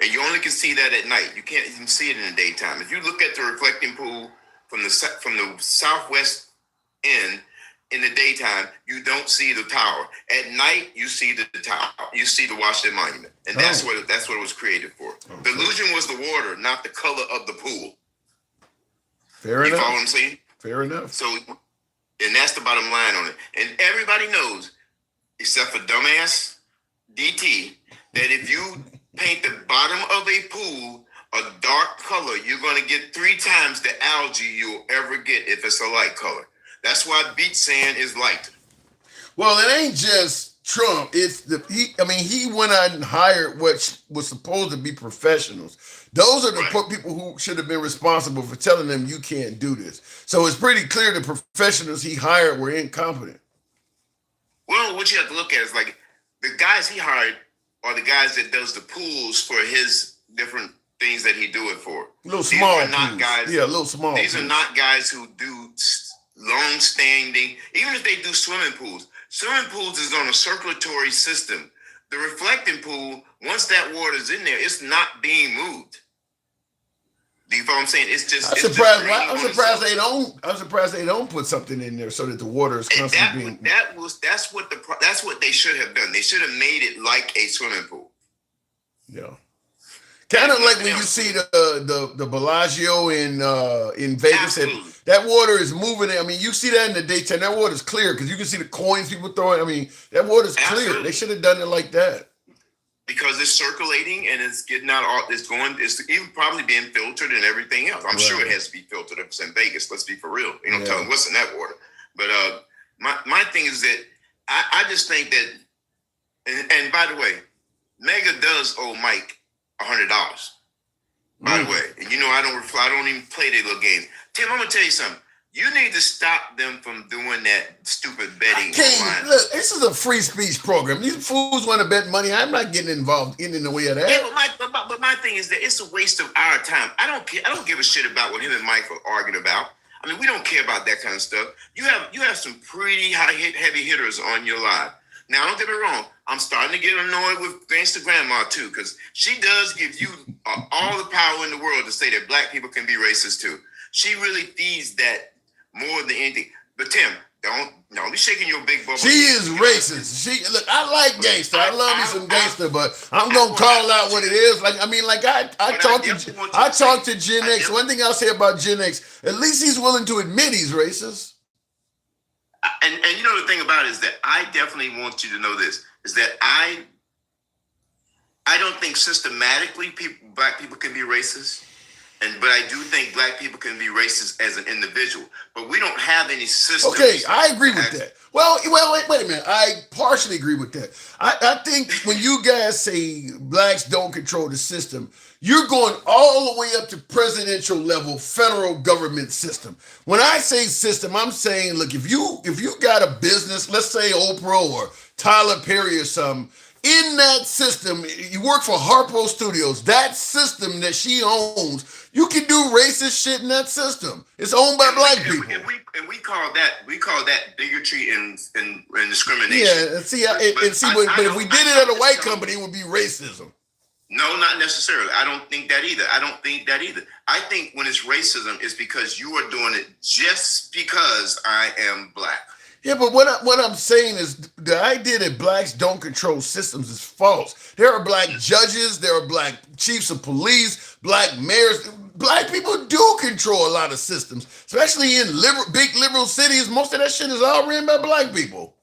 And you only can see that at night. You can't even see it in the daytime. If you look at the reflecting pool from the southwest end in the daytime, you don't see the tower. At night, you see the tower. You see the Washington Monument. And that's what it was created for. Okay. The illusion was the water, not the color of the pool. Fair enough. You follow what I'm saying? Fair enough. So, and that's the bottom line on it. And everybody knows, except for dumbass DT, that if you paint the bottom of a pool a dark color, you're going to get 3 times the algae you'll ever get if it's a light color. That's why beach sand is light. Well, it ain't just Trump. It's he went out and hired what was supposed to be professionals. Those are the people who should have been responsible for telling them you can't do this. So it's pretty clear the professionals he hired were incompetent. Well, what you have to look at is like the guys he hired are the guys that does the pools for his different things that he do it for. Little small pools. These are not guys who do long-standing. Even if they do swimming pools is on a circulatory system. The reflecting pool, once that water is in there, it's not being moved. Do you follow what I'm saying? It's just. I'm surprised they don't put something in there so that the water is constantly being. That's what they should have done. They should have made it like a swimming pool. Yeah. Kind of like when you see the Bellagio in Vegas, that water is moving. I mean, you see that in the daytime. That water is clear because you can see the coins people throwing. I mean, that water is clear. They should have done it like that. Because it's circulating and it's getting out. It's even probably being filtered and everything else. I'm sure it has to be filtered if it's in Vegas. Let's be for real. You know, tell them what's in that water. But my thing is that I just think that, and by the way, Mega does owe Mike $100. By the way, and you know I don't even play their little games. Tim, I'm gonna tell you something. You need to stop them from doing that stupid betting online. Look, this is a free speech program. These fools want to bet money. I'm not getting involved in the way of that. Yeah, but my thing is that it's a waste of our time. I don't care. I don't give a shit about what him and Mike are arguing about. I mean, we don't care about that kind of stuff. You have some pretty heavy hitters on your live. Now, don't get me wrong. I'm starting to get annoyed with Gangsta Grandma too, because she does give you all the power in the world to say that black people can be racist too. She really feeds that more than anything. But Tim, don't be shaking your big bubble. She is racist. Look, I like gangster. I love me some gangster, but I'm gonna call out what it is. I talked to Gen X. One thing I'll say about Gen X, at least he's willing to admit he's racist. And you know the thing about it is that I definitely want you to know this, is that I don't think systematically black people can be racist. But I do think black people can be racist as an individual. But we don't have any systems. Okay, I agree with that. Well, wait a minute. I partially agree with that. I think when you guys say blacks don't control the system, you're going all the way up to presidential level, federal government system. When I say system, I'm saying, look, if you got a business, let's say Oprah or Tyler Perry or something, in that system, you work for Harpo Studios, that system that she owns, you can do racist shit in that system. It's owned by black people. And we call that bigotry and discrimination. Yeah, but if we did it at a white company, it would be racism. No, not necessarily. I don't think that either. I think when it's racism, it's because you are doing it just because I am black. Yeah, but what I'm saying is the idea that blacks don't control systems is false. There are black judges, there are black chiefs of police, black mayors. Black people do control a lot of systems, especially in big liberal cities. Most of that shit is all ran by black people.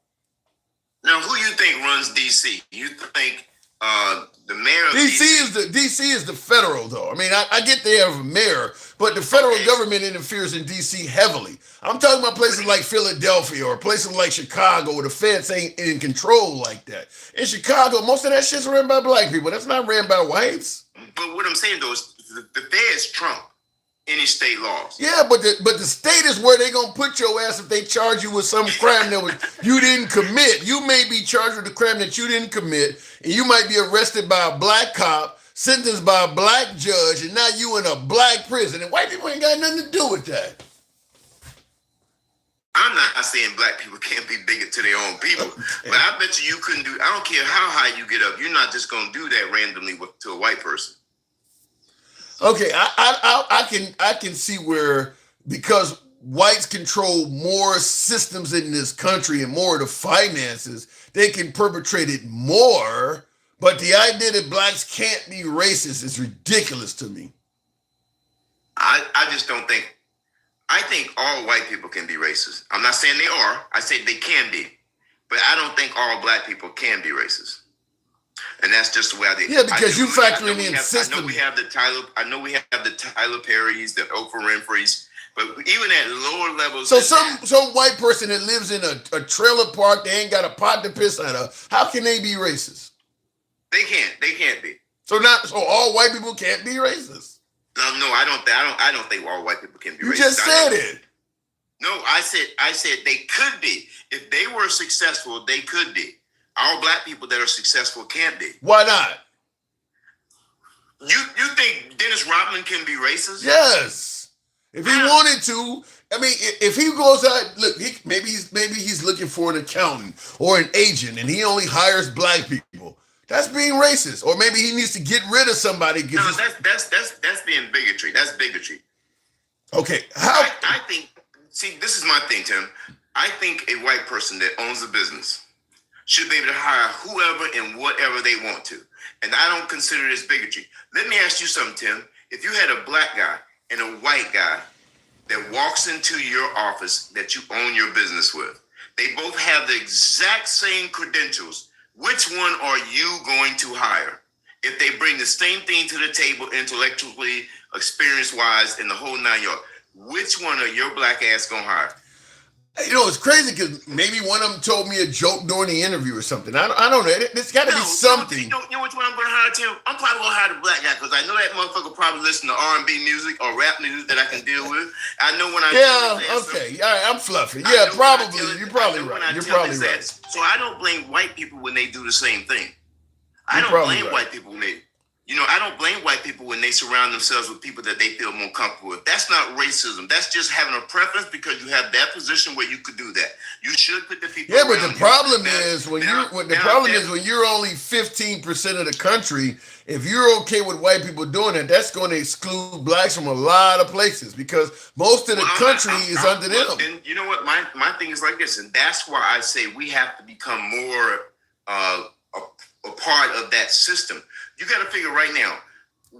Now, who you think runs D.C.? You think the mayor of DC is the federal, though. I mean, I get they have a mayor, but the federal government interferes in DC heavily. I'm talking about places like Philadelphia or places like Chicago where the feds ain't in control like that. In Chicago, most of that shit's ran by black people. That's not ran by whites. But what I'm saying, though, is the feds trump any state laws. Yeah, but the state is where they gonna put your ass if they charge you with some crime that you didn't commit. You may be charged with a crime that you didn't commit, and you might be arrested by a black cop, sentenced by a black judge, and now you in a black prison. And white people ain't got nothing to do with that. I'm not saying black people can't be bigot to their own people, but I bet you couldn't do. I don't care how high you get up. You're not just gonna do that randomly to a white person. Okay, I can see where, because whites control more systems in this country and more of the finances, they can perpetrate it more. But the idea that blacks can't be racist is ridiculous to me. I just don't think. I think all white people can be racist. I'm not saying they are. I say they can be, but I don't think all black people can be racist. And that's just the way I think. Yeah, because you factoring in system. I know we have the Tyler Perrys, the Oprah Winfreys, but even at lower levels. So some white person that lives in a trailer park, they ain't got a pot to piss out of. How can they be racist? They can't be. So all white people can't be racist. No, I don't think all white people can be racist. You just said it. No, I said they could be. If they were successful, they could be. All black people that are successful can't be. Why not? You think Dennis Rodman can be racist? Yes. If he wanted to, I mean, if he goes out, look, maybe he's looking for an accountant or an agent, and he only hires black people. That's being racist. Or maybe he needs to get rid of somebody. No, that's being bigotry. That's bigotry. Okay, how? I think. See, this is my thing, Tim. I think a white person that owns a business should be able to hire whoever and whatever they want to. And I don't consider this bigotry. Let me ask you something, Tim. If you had a black guy and a white guy that walks into your office that you own your business with, they both have the exact same credentials, which one are you going to hire? If they bring the same thing to the table intellectually, experience-wise, and the whole 9 yards, which one are your black ass going to hire? You know, it's crazy because maybe one of them told me a joke during the interview or something. I don't know. It's got to be something. You know which one I'm going to hire, Tim? I'm probably going to hire the black guy because I know that motherfucker probably probably listen to R&B music or rap music that I can deal with. I know when I okay, all right, I'm fluffy. Yeah, probably. You're probably right. You're probably right. So I don't blame white people when they do the same thing. I don't blame white people when they. I don't blame white people when they surround themselves with people that they feel more comfortable with. That's not racism. That's just having a preference because you have that position where you could do that. You should put the people. Yeah, but the problem is when you're only 15% of the country. If you're okay with white people doing it, that's going to exclude blacks from a lot of places because most of the country is under them. And you know what? My thing is like this, and that's why I say we have to become more a part of that system. You got to figure right now,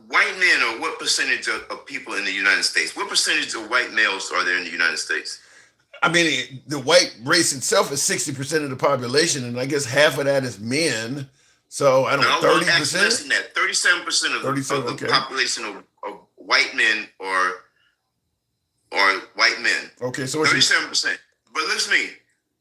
white men are what percentage of people in the United States? What percentage of white males are there in the United States? I mean, the white race itself is 60% of the population, and I guess half of that is men. So I don't know, 30%? Less than that. 37% of the population of white men or white men. Okay, so 37%. But listen to me.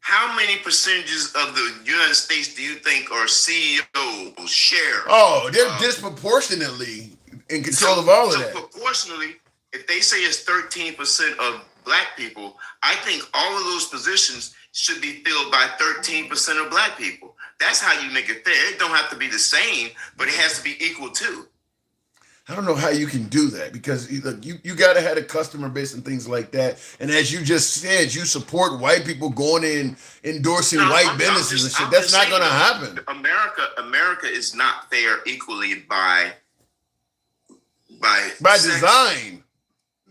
How many percentages of the United States do you think are CEOs, sheriffs? Oh, they're disproportionately in control of all of that. Proportionally, if they say it's 13% of black people, I think all of those positions should be filled by 13% of black people. That's how you make it fair. It don't have to be the same, but it has to be equal too. I don't know how you can do that because look, you got to have a customer base and things like that. And as you just said, you support white people going in endorsing white businesses and shit. That's not going to happen. America is not fair equally by design,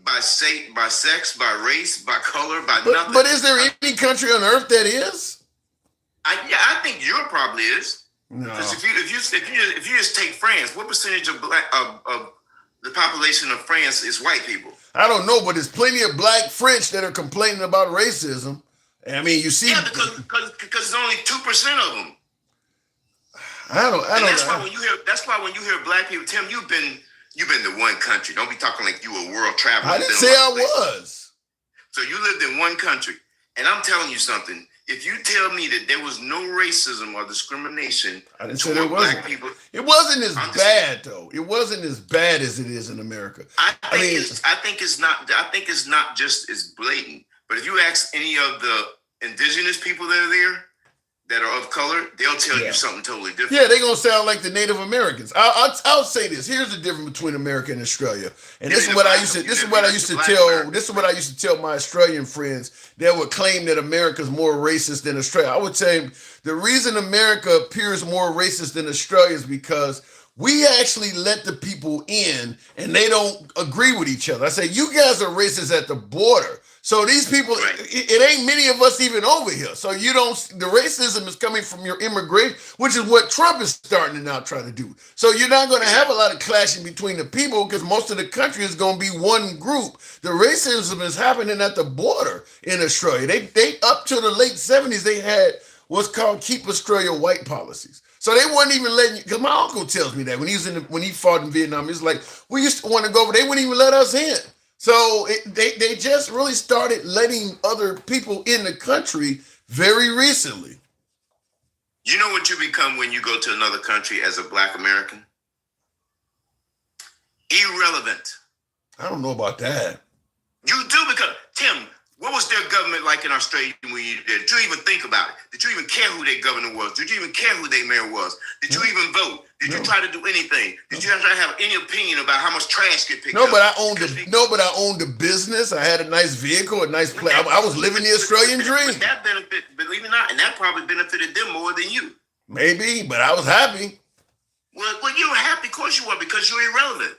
by sex, by race, by color, by nothing. But is there any country on earth that is? I think Europe probably is. No. Because if you just take France, what percentage of the population of France is white people? I don't know, but there's plenty of black French that are complaining about racism. I mean, you see, because it's only 2% of them. I don't. That's why when you hear black people, Tim, you've been to one country. Don't be talking like you were a world traveler. I didn't say I was. So you lived in one country, and I'm telling you something. If you tell me that there was no racism or discrimination toward black people, it wasn't as bad though. It wasn't as bad as it is in America. I think it's not just as blatant. But if you ask any of the indigenous people that are there, that are of color, they'll tell you something totally different. Yeah, they're gonna sound like the Native Americans. I'll say this. Here's the difference between America and Australia. And this is what I used to tell my Australian friends that would claim that America's more racist than Australia. I would say the reason America appears more racist than Australia is because we actually let the people in and they don't agree with each other. I say, you guys are racist at the border. So these people, it ain't many of us even over here. So the racism is coming from your immigration, which is what Trump is starting to now try to do. So you're not going to have a lot of clashing between the people because most of the country is going to be one group. The racism is happening at the border in Australia. They up to the late 70s, they had what's called Keep Australia White policies. So they weren't even letting you, because my uncle tells me that when he fought in Vietnam, he's like, we used to want to go over, they wouldn't even let us in. So they just really started letting other people in the country very recently. You know what you become when you go to another country as a black American? Irrelevant. I don't know about that. You do because, Tim, what was their government like in Australia when you did? Did you even think about it? Did you even care who their governor was? Did you even care who their mayor was? Did you even vote? Did you try to do anything? Did you try to have any opinion about how much trash get picked up? But I owned a business. I had a nice vehicle, a nice place. I was living the Australian dream. But that benefit, believe it or not, and that probably benefited them more than you. Maybe, but I was happy. Well, you were happy, of course you were, because you're irrelevant.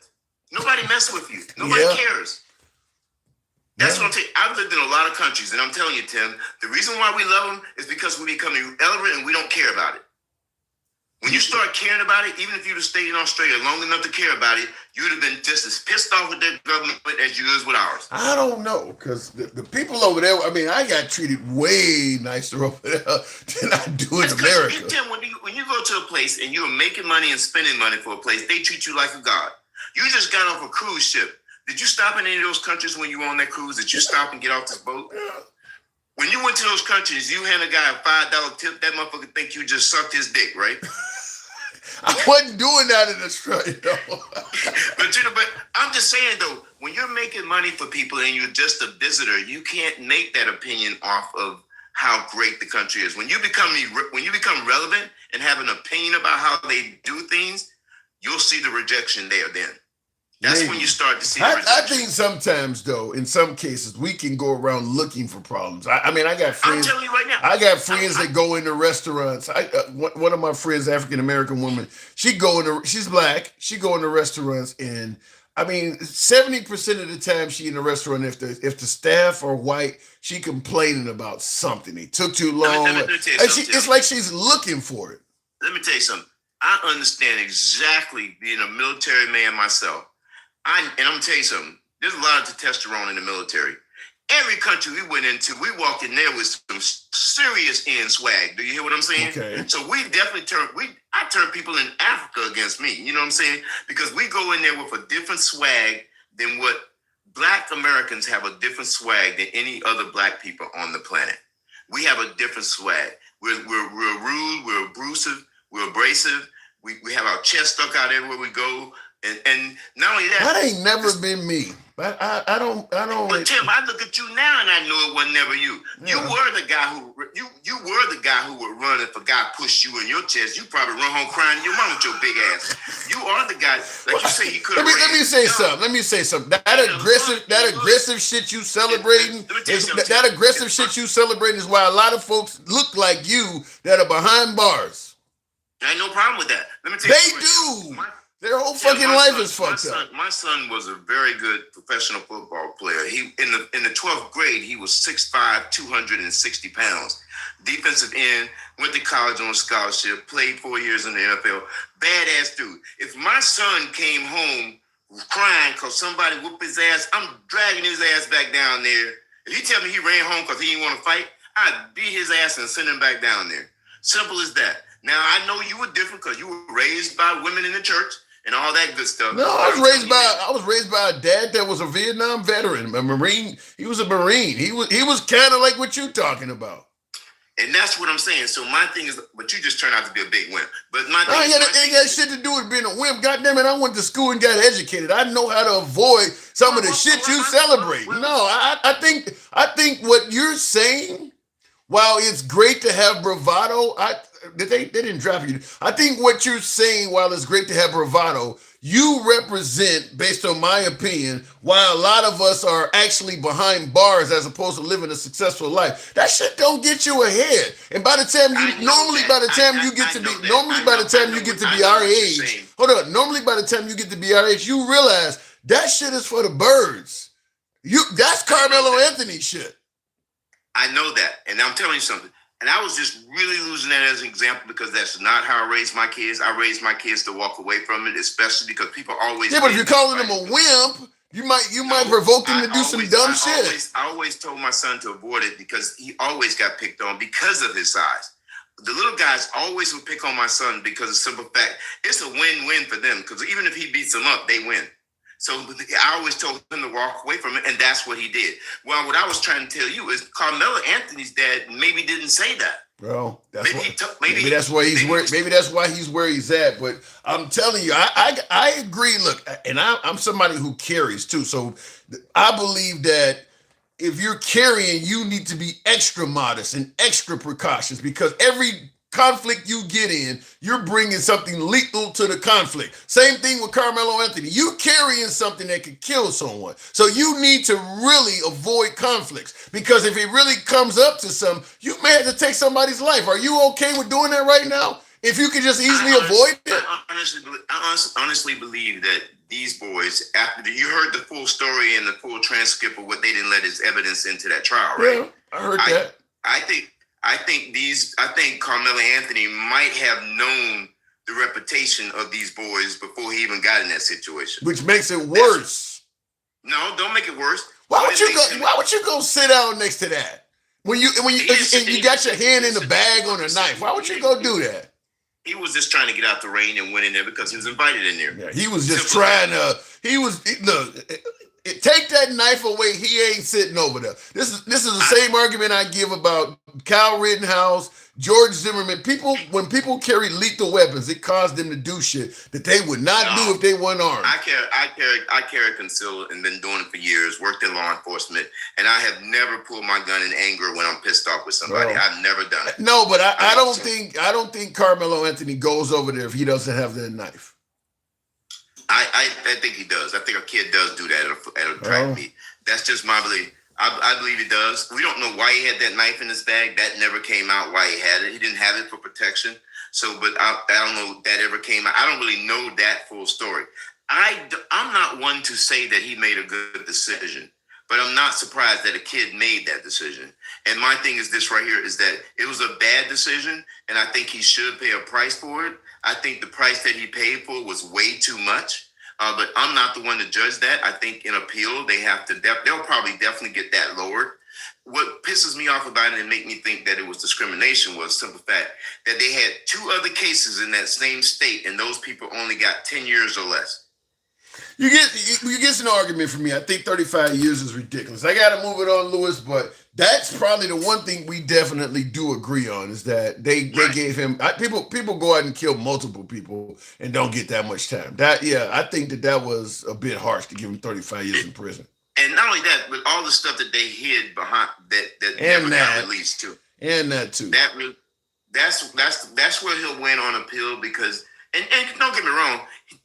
Nobody messes with you. Nobody cares. That's what I'm telling you. I've lived in a lot of countries, and I'm telling you, Tim, the reason why we love them is because we become irrelevant and we don't care about it. When you start caring about it, even if you'd have stayed in Australia long enough to care about it, you would have been just as pissed off with their government as you is with ours. I don't know, because the people over there, I mean, I got treated way nicer over there than I do in America. Tim, when you go to a place and you're making money and spending money for a place, they treat you like a god. You just got off a cruise ship. Did you stop in any of those countries when you were on that cruise? Did you stop and get off this boat? When you went to those countries, you hand a guy a $5 tip, that motherfucker think you just sucked his dick, right? I wasn't doing that in Australia, though. but I'm I'm just saying though, when you're making money for people and you're just a visitor, you can't make that opinion off of how great the country is. When you become relevant and have an opinion about how they do things, you'll see the rejection there. Then that's when you start to see. I think sometimes, though, in some cases, we can go around looking for problems. I mean, I got friends. I'm telling you right now. I got friends that go into restaurants. One of my friends, African American woman, she's black. She go into restaurants, and I mean, 70% of the time she in the restaurant, if the staff are white, she complaining about something. They took too long. Let me tell you something, it's like she's looking for it. Let me tell you something. I understand exactly being a military man myself. And I'm gonna tell you something. There's a lot of testosterone in the military. Every country we went into, we walked in there with some serious end swag. Do you hear what I'm saying? Okay. So we definitely I turn people in Africa against me. You know what I'm saying? Because we go in there with a different swag than what Black Americans have, a different swag than any other Black people on the planet. We have a different swag. We're rude, we're abrasive, we're abrasive. We have our chest stuck out everywhere we go. And not only that, that ain't never been me. I don't. But Tim, I look at you now and I know it was never you. Yeah. You were the guy who would run if a guy pushed you in your chest. You probably run home crying to your mom with your big ass. You are the guy, like you say, he could. Let me say something. That aggressive shit you celebrating. That aggressive shit you celebrating is why a lot of folks look like you that are behind bars. I ain't no problem with that. Let me tell you. They do. Their whole fucking life is fucked up. My son was a very good professional football player. He in the 12th grade, he was 6'5", 260 pounds. Defensive end, went to college on a scholarship, played 4 years in the NFL. Badass dude. If my son came home crying because somebody whooped his ass, I'm dragging his ass back down there. If he tell me he ran home because he didn't want to fight, I'd beat his ass and send him back down there. Simple as that. Now, I know you were different because you were raised by women in the church and all that good stuff. No, I was raised by a dad that was a Vietnam veteran, a Marine. He was a Marine. He was kind of like what you talking about. And that's what I'm saying. So my thing is, but you just turned out to be a big wimp. But my thing ain't got shit to do with being a wimp. God damn it, I went to school and got educated. I know how to avoid some of the shit you celebrate. No, I think what you're saying, while it's great to have bravado, they didn't draft you. I think what you're saying, while it's great to have bravado, you represent, based on my opinion, why a lot of us are actually behind bars as opposed to living a successful life. That shit don't get you ahead. And by the time you get to be our age, hold on. Normally by the time you get to be our age, you realize that shit is for the birds. That's Carmelo Anthony shit. I know that, and I'm telling you something. And I was just really using that as an example because that's not how I raised my kids. I raised my kids to walk away from it, especially because people always. Yeah, but if you're calling them a wimp, you might provoke them to do some dumb shit. I always told my son to avoid it because he always got picked on because of his size. The little guys always would pick on my son because of the simple fact it's a win-win for them because even if he beats them up, they win. So I always told him to walk away from it, and that's what he did. Well, what I was trying to tell you is Carmelo Anthony's dad maybe didn't say that. Bro, maybe that's why he's where he's at. But I'm telling you, I agree. Look, and I'm somebody who carries too. So I believe that if you're carrying, you need to be extra modest and extra precautious because every conflict you get in, you're bringing something lethal to the conflict. Same thing with Carmelo Anthony. You carrying something that could kill someone. So you need to really avoid conflicts because if it really comes up to some, you may have to take somebody's life. Are you okay with doing that right now? If you could just easily avoid it? I honestly believe that these boys, after you heard the full story and the full transcript of what they didn't let as evidence into that trial, right? Yeah, I heard that. I think Carmelo Anthony might have known the reputation of these boys before he even got in that situation. Which makes it worse. No, don't make it worse. Why would you go sit down next to that? When you got your hand in the bag on a knife, why would you go do that? He was just trying to get out the rain and went in there because he was invited in there. Yeah, he was just take that knife away. He ain't sitting over there. This is the same argument I give about Kyle Rittenhouse, George Zimmerman, when people carry lethal weapons, it caused them to do shit that they would not do if they weren't armed. I carry concealed and been doing it for years, worked in law enforcement, and I have never pulled my gun in anger when I'm pissed off with somebody. Bro. I've never done it. No, but I don't think Carmelo Anthony goes over there if he doesn't have that knife. I think he does. I think a kid does do that at a track meet. That's just my belief. I believe he does. We don't know why he had that knife in his bag. That never came out why he had it. He didn't have it for protection. So, but I don't know if that ever came out. I don't really know that full story. I'm not one to say that he made a good decision, but I'm not surprised that a kid made that decision. And my thing is this right here is that it was a bad decision, and I think he should pay a price for it. I think the price that he paid for was way too much. But I'm not the one to judge that. I think in appeal, they have to, they'll probably definitely get that lowered. What pisses me off about it and make me think that it was discrimination was the simple fact that they had 2 other cases in that same state, and those people only got 10 years or less. You get an argument from me. I think 35 years is ridiculous. I got to move it on, Lewis, but that's probably the one thing we definitely do agree on is that they gave him people go out and kill multiple people and don't get that much time. I think that was a bit harsh to give him 35 years in prison. And not only that, but all the stuff that they hid behind that never got released too. And that too. That's where he'll win on appeal because and don't get me wrong,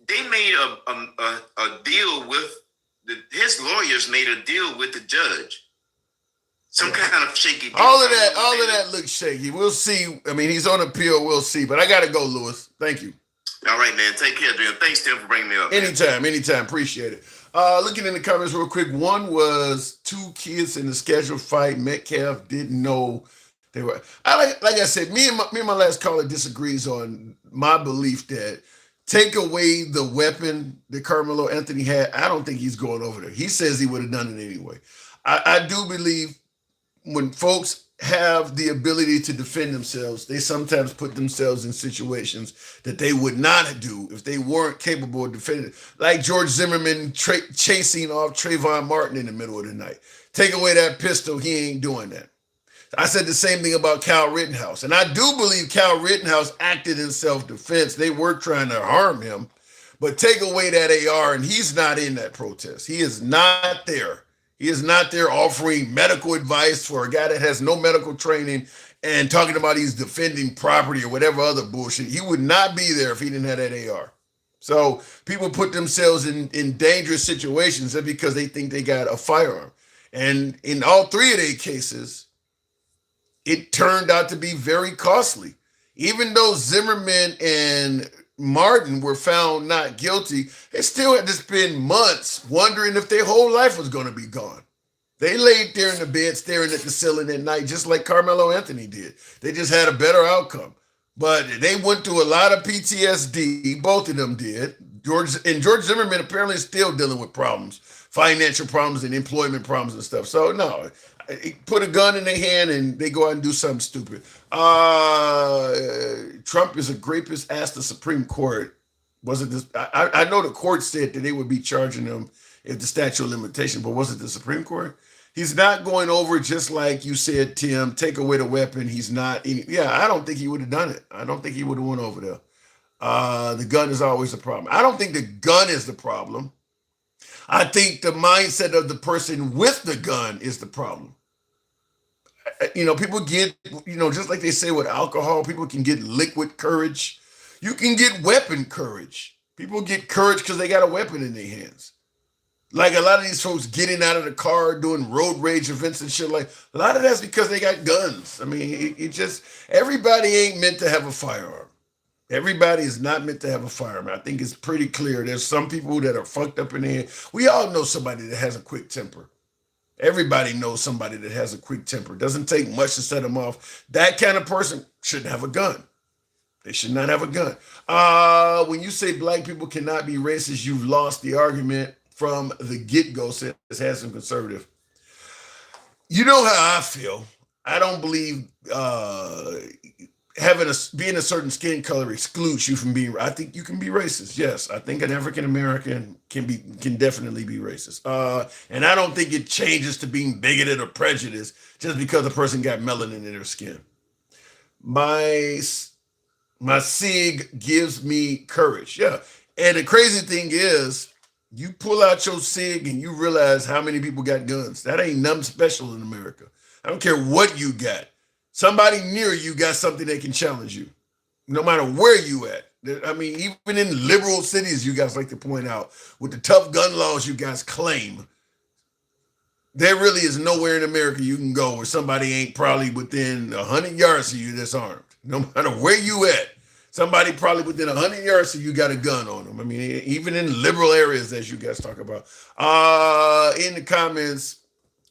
they made a deal with his lawyers made a deal with the judge. Some kind of shaky deal. All of that looks shaky. We'll see. I mean, he's on appeal. We'll see. But I got to go, Lewis. Thank you. All right, man. Take care, Jim. Thanks, Tim, for bringing me up. Anytime. Appreciate it. Looking in the comments real quick. One was 2 kids in the scheduled fight. Metcalf didn't know they were. Like I said, me and my last caller disagrees on my belief that take away the weapon that Carmelo Anthony had. I don't think he's going over there. He says he would have done it anyway. I do believe when folks have the ability to defend themselves, they sometimes put themselves in situations that they would not do if they weren't capable of defending. Like George Zimmerman chasing off Trayvon Martin in the middle of the night. Take away that pistol, he ain't doing that. I said the same thing about Kyle Rittenhouse. And I do believe Kyle Rittenhouse acted in self-defense. They were trying to harm him. But take away that AR, and he's not in that protest. He is not there. He is not there offering medical advice for a guy that has no medical training and talking about he's defending property or whatever other bullshit. He would not be there if he didn't have that AR. So people put themselves in dangerous situations just because they think they got a firearm. And in all 3 of their cases, it turned out to be very costly. Even though Zimmerman and Martin were found not guilty, they still had to spend months wondering if their whole life was going to be gone. They laid there in the bed staring at the ceiling at night, just like Carmelo Anthony did. They just had a better outcome. But they went through a lot of PTSD. Both of them did. George Zimmerman apparently is still dealing with problems, financial problems and employment problems and stuff. So no, put a gun in their hand and they go out and do something stupid. Trump is a rapist, asked the Supreme Court. Was it this? I know the court said that they would be charging him if the statute of limitation, but was it the Supreme Court? He's not going over, just like you said, Tim, take away the weapon. He's not. I don't think he would have done it. I don't think he would have went over there. The gun is always a problem. I don't think the gun is the problem. I think the mindset of the person with the gun is the problem. People get, just like they say with alcohol, people can get liquid courage. You can get weapon courage. People get courage because they got a weapon in their hands. Like a lot of these folks getting out of the car, doing road rage events and shit, like a lot of that's because they got guns. I mean, everybody ain't meant to have a firearm. Everybody is not meant to have a firearm. I think it's pretty clear. There's some people that are fucked up in the head. We all know somebody that has a quick temper. Everybody knows somebody that has a quick temper. Doesn't take much to set them off. That kind of person shouldn't have a gun. They should not have a gun. When you say black people cannot be racist, you've lost the argument from the get-go, says Handsome Conservative. You know how I feel. I don't believe being a certain skin color excludes you from being. I think you can be racist. Yes, I think an African American can definitely be racist. And I don't think it changes to being bigoted or prejudiced just because a person got melanin in their skin. my SIG gives me courage. Yeah. And the crazy thing is, you pull out your SIG and you realize how many people got guns. That ain't nothing special in America. I don't care what you got. Somebody near you got something that can challenge you, no matter where you at. I mean, even in liberal cities, you guys like to point out, with the tough gun laws you guys claim, there really is nowhere in America you can go where somebody ain't probably within 100 yards of you that's armed. No matter where you at, somebody probably within 100 yards of you got a gun on them. I mean, even in liberal areas, as you guys talk about. In the comments,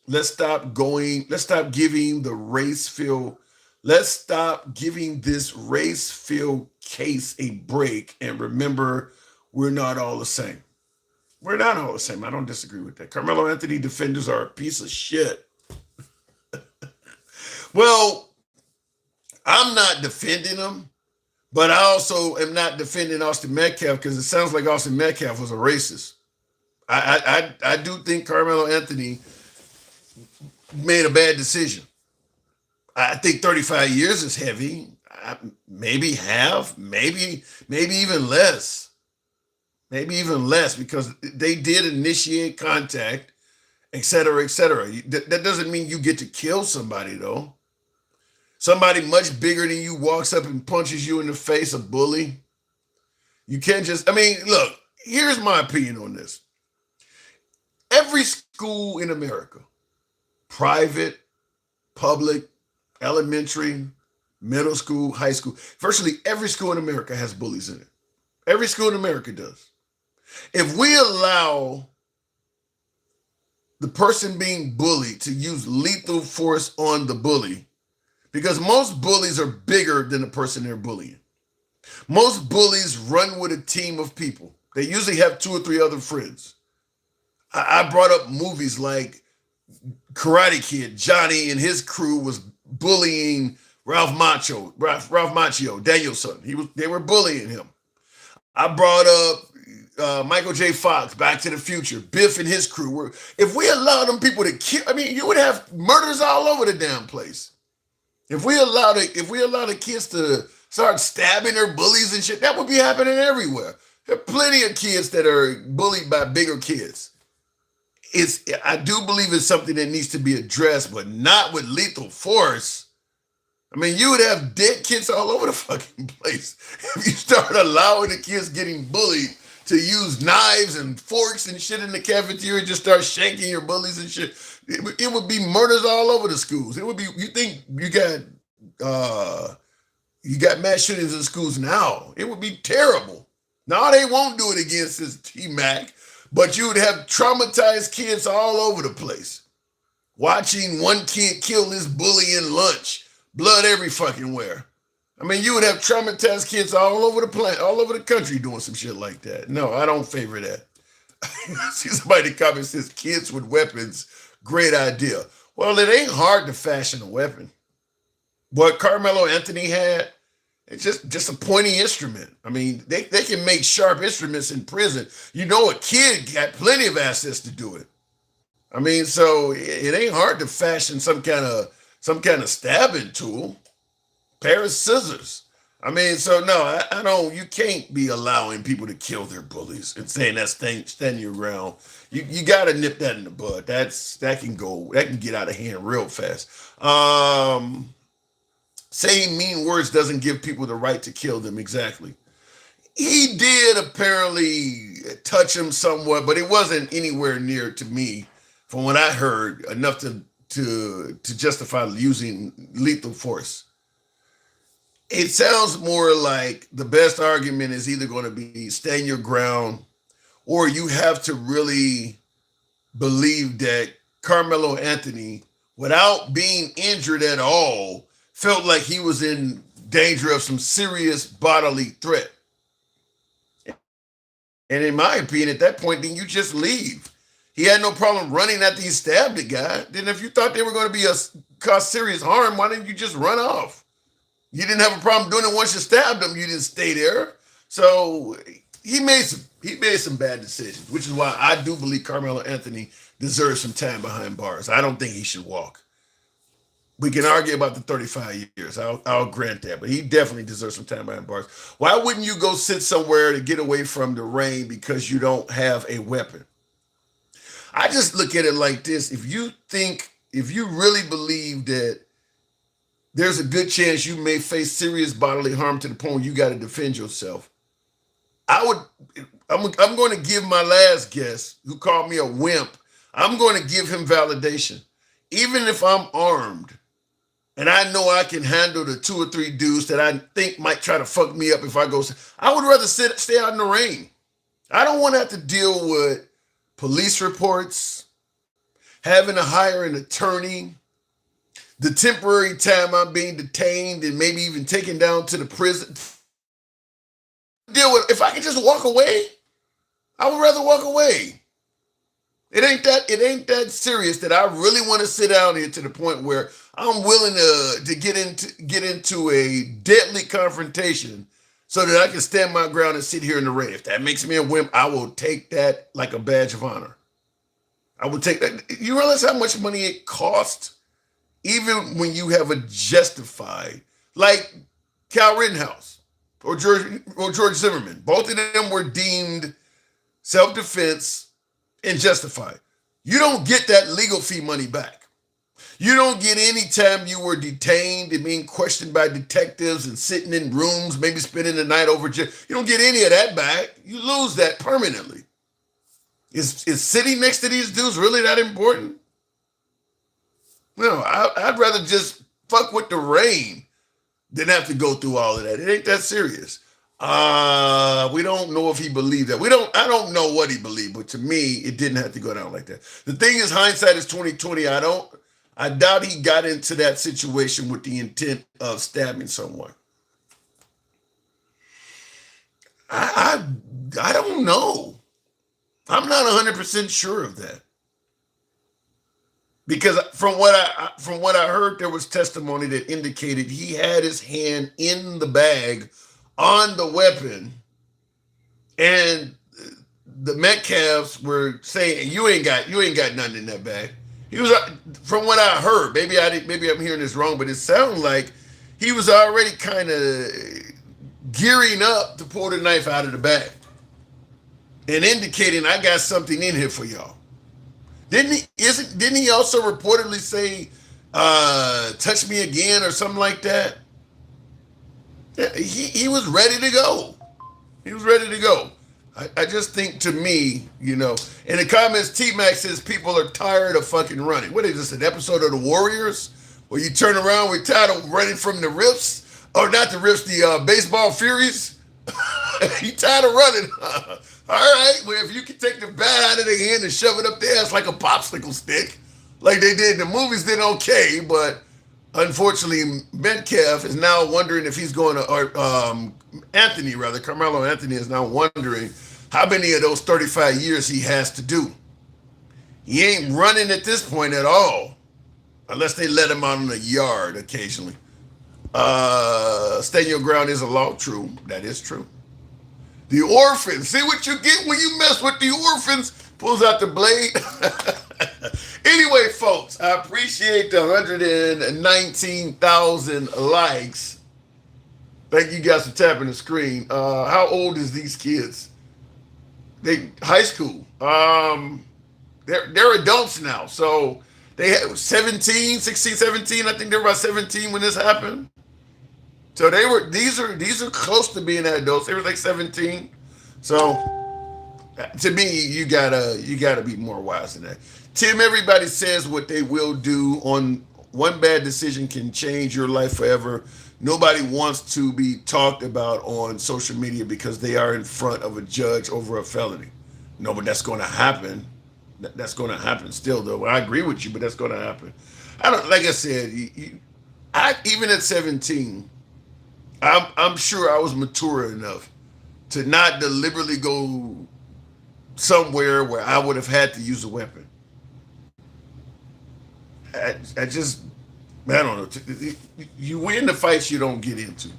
let's stop giving the race field. Let's stop giving this race field case a break and remember we're not all the same. We're not all the same. I don't disagree with that. Carmelo Anthony defenders are a piece of shit. Well, I'm not defending them, but I also am not defending Austin Metcalf because it sounds like Austin Metcalf was a racist. I do think Carmelo Anthony made a bad decision. I think 35 years is heavy. Maybe half, maybe even less. Maybe even less, because they did initiate contact, et cetera, et cetera. That doesn't mean you get to kill somebody, though. Somebody much bigger than you walks up and punches you in the face, a bully. You can't just, I mean, look, here's my opinion on this. Every school in America, private, public, elementary, middle school, high school, virtually every school in America has bullies in it. Every school in America does. If we allow the person being bullied to use lethal force on the bully, because most bullies are bigger than the person they're bullying. Most bullies run with a team of people. They usually have 2 or 3 other friends. I brought up movies like Karate Kid. Johnny and his crew was bullying Ralph Macchio, Daniel's son. They were bullying him. I brought up Michael J. Fox, Back to the Future. Biff and his crew were. If we allow them people to kill, I mean, you would have murders all over the damn place. If we allow the kids to start stabbing their bullies and shit, that would be happening everywhere. There are plenty of kids that are bullied by bigger kids. I do believe it's something that needs to be addressed, but not with lethal force. I mean, you would have dead kids all over the fucking place if you start allowing the kids getting bullied to use knives and forks and shit in the cafeteria and just start shanking your bullies and shit. It would be murders all over the schools. It would be, you think you got mass shootings in schools now. It would be terrible. Now they won't do it against this T-Mac, but you would have traumatized kids all over the place. Watching one kid kill this bully in lunch, blood every fucking where. I mean, you would have traumatized kids all over the planet, all over the country doing some shit like that. No, I don't favor that. See somebody in the comments says kids with weapons, great idea. Well, it ain't hard to fashion a weapon. What Carmelo Anthony had, it's just a pointy instrument. I mean, they can make sharp instruments in prison. You know, a kid got plenty of access to do it. I mean, so it ain't hard to fashion some kind of stabbing tool. Pair of scissors. I mean, so no, I don't. You can't be allowing people to kill their bullies and saying that's stand your ground. You got to nip that in the bud. That can get out of hand real fast. Saying mean words doesn't give people the right to kill them. Exactly. He did apparently touch him somewhat, but it wasn't anywhere near, to me, from what I heard, enough to justify using lethal force. It sounds more like the best argument is either going to be stand your ground, or you have to really believe that Carmelo Anthony, without being injured at all, felt like he was in danger of some serious bodily threat. And in my opinion, at that point, then you just leave. He had no problem running after he stabbed the guy. Then if you thought they were going to cause serious harm, why didn't you just run off? You didn't have a problem doing it once you stabbed him. You didn't stay there. So he made some bad decisions, which is why I do believe Carmelo Anthony deserves some time behind bars. I don't think he should walk. We can argue about the 35 years. I'll grant that, but he definitely deserves some time behind bars. Why wouldn't you go sit somewhere to get away from the rain because you don't have a weapon? I just look at it like this. If you really believe that there's a good chance you may face serious bodily harm to the point where you got to defend yourself, I'm going to give my last guest, who called me a wimp, I'm going to give him validation. Even if I'm armed and I know I can handle the 2 or 3 dudes that I think might try to fuck me up if I go, I would rather stay out in the rain. I don't want to have to deal with police reports, having to hire an attorney, the temporary time I'm being detained and maybe even taken down to the prison. Deal with, if I can just walk away, I would rather walk away. It ain't that serious that I really want to sit down here to the point where I'm willing to get into a deadly confrontation so that I can stand my ground and sit here in the rain. If that makes me a wimp, I will take that like a badge of honor. I would take that. You realize how much money it costs? Even when you have a justified, like Kyle Rittenhouse or George Zimmerman, both of them were deemed self-defense and justified. You don't get that legal fee money back. You don't get any time you were detained and being questioned by detectives and sitting in rooms, maybe spending the night over jail. You don't get any of that back. You lose that permanently. Is sitting next to these dudes really that important? No, I'd rather just fuck with the rain than have to go through all of that. It ain't that serious. We don't know if he believed that. I don't know what he believed, but to me, it didn't have to go down like that. The thing is, hindsight is 2020. I doubt he got into that situation with the intent of stabbing someone. I don't know. I'm not 100% sure of that. Because from what I heard, there was testimony that indicated he had his hand in the bag on the weapon, and the Metcalfs were saying, "You ain't got nothing in that bag." He was, from what I heard, maybe I'm hearing this wrong, but it sounded like he was already kind of gearing up to pull the knife out of the bag and indicating, "I got something in here for y'all." Didn't he also reportedly say, "Touch me again" or something like that? Yeah, he was ready to go. He was ready to go. I just think, to me, in the comments, T-Mac says people are tired of fucking running. What is this, an episode of The Warriors? Where you turn around, we're tired of running from the riffs? Or not the riffs, the baseball furies? You tired of running? All right, well, if you can take the bat out of their hand and shove it up there, it's like a popsicle stick. Like they did in the movies, then okay, but unfortunately, Metcalf is now wondering if he's going to, or Carmelo Anthony is now wondering how many of those 35 years he has to do. He ain't running at this point at all, unless they let him out in the yard occasionally. Stand your ground is a law. True. That is true. The orphans. See what you get when you mess with the orphans? Pulls out the blade. Anyway, folks, I appreciate the 119,000 likes. Thank you guys for tapping the screen. How old is these kids? They high school. They're adults now. So they had 16, 17. I think they were about 17 when this happened. So these are close to being adults. They were like 17. So to me, you gotta be more wise than that. Tim, everybody says what they will do. On one bad decision can change your life forever. Nobody wants to be talked about on social media because they are in front of a judge over a felony. No, but that's going to happen. That's going to happen still, though. I agree with you, but that's going to happen. Like I said, even at 17, I'm sure I was mature enough to not deliberately go somewhere where I would have had to use a weapon. I don't know. You win the fights you don't get into.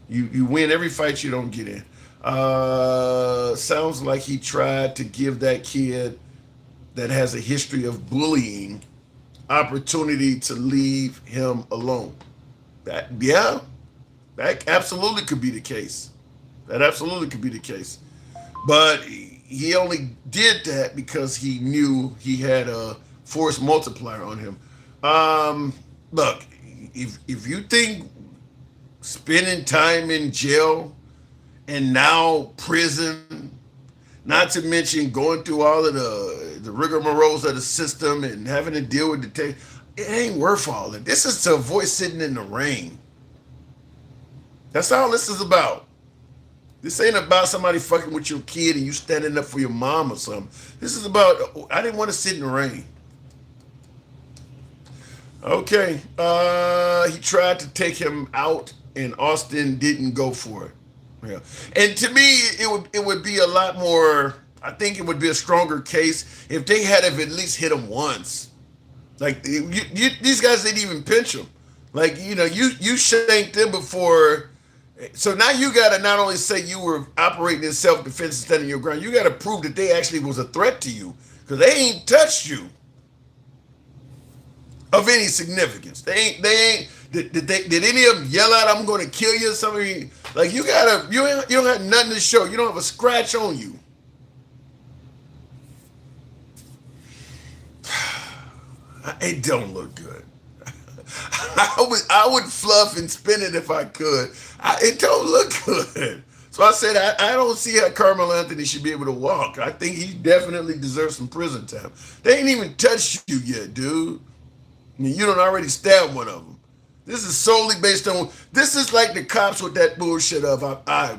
You win every fight you don't get in. Sounds like he tried to give that kid that has a history of bullying opportunity to leave him alone. That absolutely could be the case. That absolutely could be the case. But he only did that because he knew he had a force multiplier on him. Look, if you think spending time in jail and now prison, not to mention going through all of the rigmaroles of the system and having to deal with it ain't worth all of it. This is to avoid sitting in the rain. That's all this is about. This ain't about somebody fucking with your kid and you standing up for your mom or something. This is about, I didn't want to sit in the rain. Okay. He tried to take him out and Austin didn't go for it. Yeah. And to me, it would be a lot more, I think it would be a stronger case if they had have at least hit him once. Like, these guys didn't even pinch him. Like, you shanked them before. So now you got to not only say you were operating in self-defense and standing your ground, you got to prove that they actually was a threat to you because they ain't touched you of any significance. They ain't. Did any of them yell out, "I'm going to kill you" or something? Like you don't have nothing to show. You don't have a scratch on you. It don't look good. I would fluff and spin it if I could. It don't look good. So I said I don't see how Carmelo Anthony should be able to walk. I think he definitely deserves some prison time. They ain't even touched you yet, dude. I mean, you don't already stab one of them. This is solely based on. This is like the cops with that bullshit of I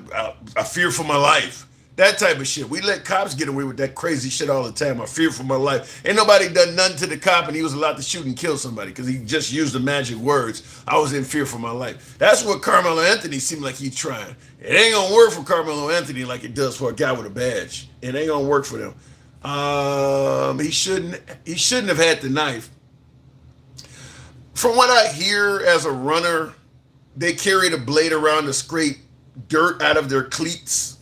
fear for my life. That type of shit. We let cops get away with that crazy shit all the time. I fear for my life. Ain't nobody done nothing to the cop and he was allowed to shoot and kill somebody because he just used the magic words. I was in fear for my life. That's what Carmelo Anthony seemed like he's trying. It ain't gonna work for Carmelo Anthony like it does for a guy with a badge. It ain't gonna work for them. He shouldn't have had the knife. From what I hear as a runner, they carried a blade around to scrape dirt out of their cleats.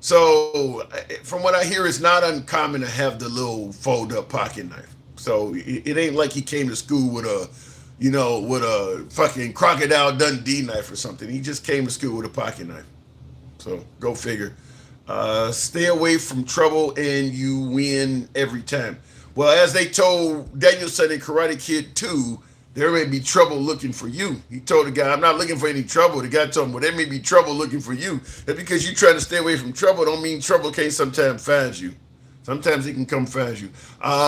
So from what I hear, it's not uncommon to have the little fold-up pocket knife. So it ain't like he came to school with a fucking Crocodile Dundee knife or something. He just came to school with a pocket knife. So go figure. Stay away from trouble and you win every time. Well, as they told Daniel-san in Karate Kid 2, there may be trouble looking for you. He told the guy, I'm not looking for any trouble. The guy told him, well, there may be trouble looking for you. That's because you try to stay away from trouble don't mean trouble can't sometimes find you. Sometimes it can come find you.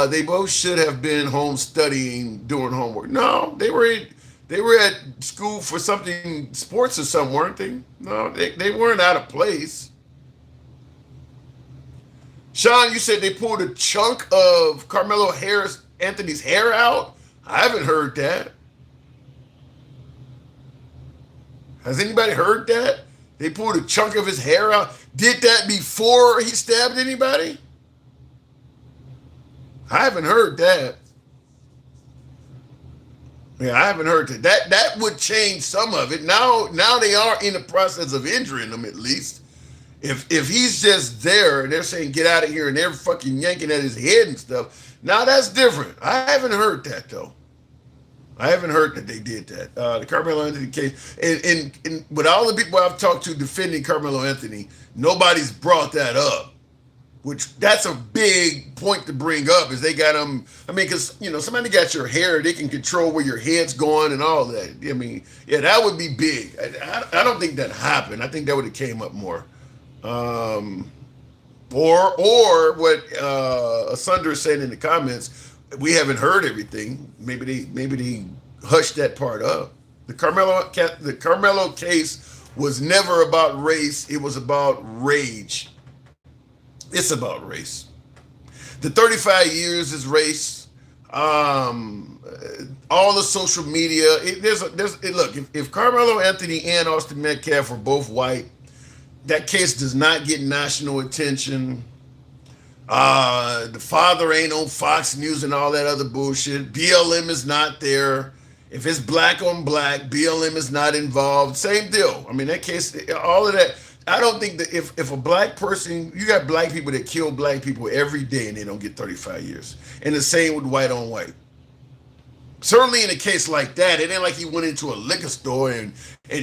They both should have been home studying, doing homework. No, they were at school for something, sports or something, weren't they? No, they weren't out of place. Sean, you said they pulled a chunk of Carmelo Anthony's hair out? I haven't heard that. Has anybody heard that? They pulled a chunk of his hair out. Did that before he stabbed anybody? I haven't heard that. Yeah, I haven't heard that. That would change some of it. Now they are in the process of injuring him at least. If he's just there and they're saying get out of here and they're fucking yanking at his head and stuff, now that's different. I haven't heard that though. I haven't heard that they did that. The Carmelo Anthony case, and with all the people I've talked to defending Carmelo Anthony, nobody's brought that up. Which that's a big point to bring up is they got him. I mean, because somebody got your hair, they can control where your head's going and all that. I mean, yeah, that would be big. I don't think that happened. I think that would have came up more. Or what Asunder said in the comments. We haven't heard everything. Maybe they hushed that part up. The Carmelo case was never about race. It was about rage. It's about race. The 35 years is race. All the social media. Look, if Carmelo Anthony and Austin Metcalf were both white, that case does not get national attention. The father ain't on Fox News and all that other bullshit. BLM is not there. If it's black on black, BLM is not involved. Same deal. I mean, that case, all of that. I don't think that if a black person, you got black people that kill black people every day and they don't get 35 years. And the same with white on white. Certainly in a case like that, it ain't like he went into a liquor store and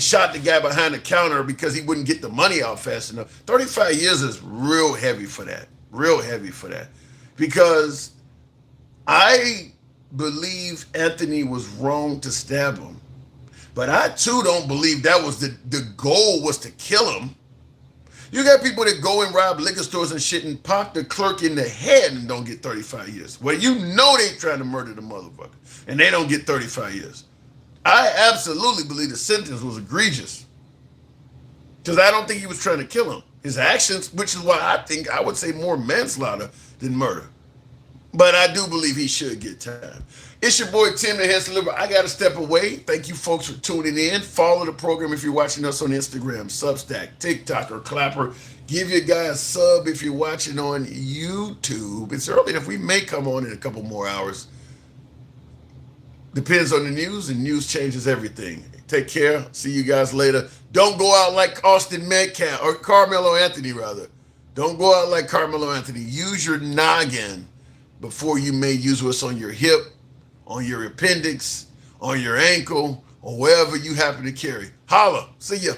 shot the guy behind the counter because he wouldn't get the money out fast enough. 35 years is real heavy for that. Real heavy for that. Because I believe Anthony was wrong to stab him. But I too don't believe that was the goal was to kill him. You got people that go and rob liquor stores and shit and pop the clerk in the head and don't get 35 years. Well, you know they trying to murder the motherfucker and they don't get 35 years. I absolutely believe the sentence was egregious. Because I don't think he was trying to kill him. His actions, which is why I think I would say more manslaughter than murder. But I do believe he should get time. It's your boy Tim the Handsome Liberal. I got to step away. Thank you folks for tuning in. Follow the program if you're watching us on Instagram, Substack, TikTok, or Clapper. Give your guy a sub if you're watching on YouTube. It's early enough. We may come on in a couple more hours. Depends on the news, and news changes everything. Take care. See you guys later. Don't go out like Austin Metcalf, or Carmelo Anthony, rather. Don't go out like Carmelo Anthony. Use your noggin before you may use what's on your hip, on your appendix, on your ankle, or wherever you happen to carry. Holla. See ya.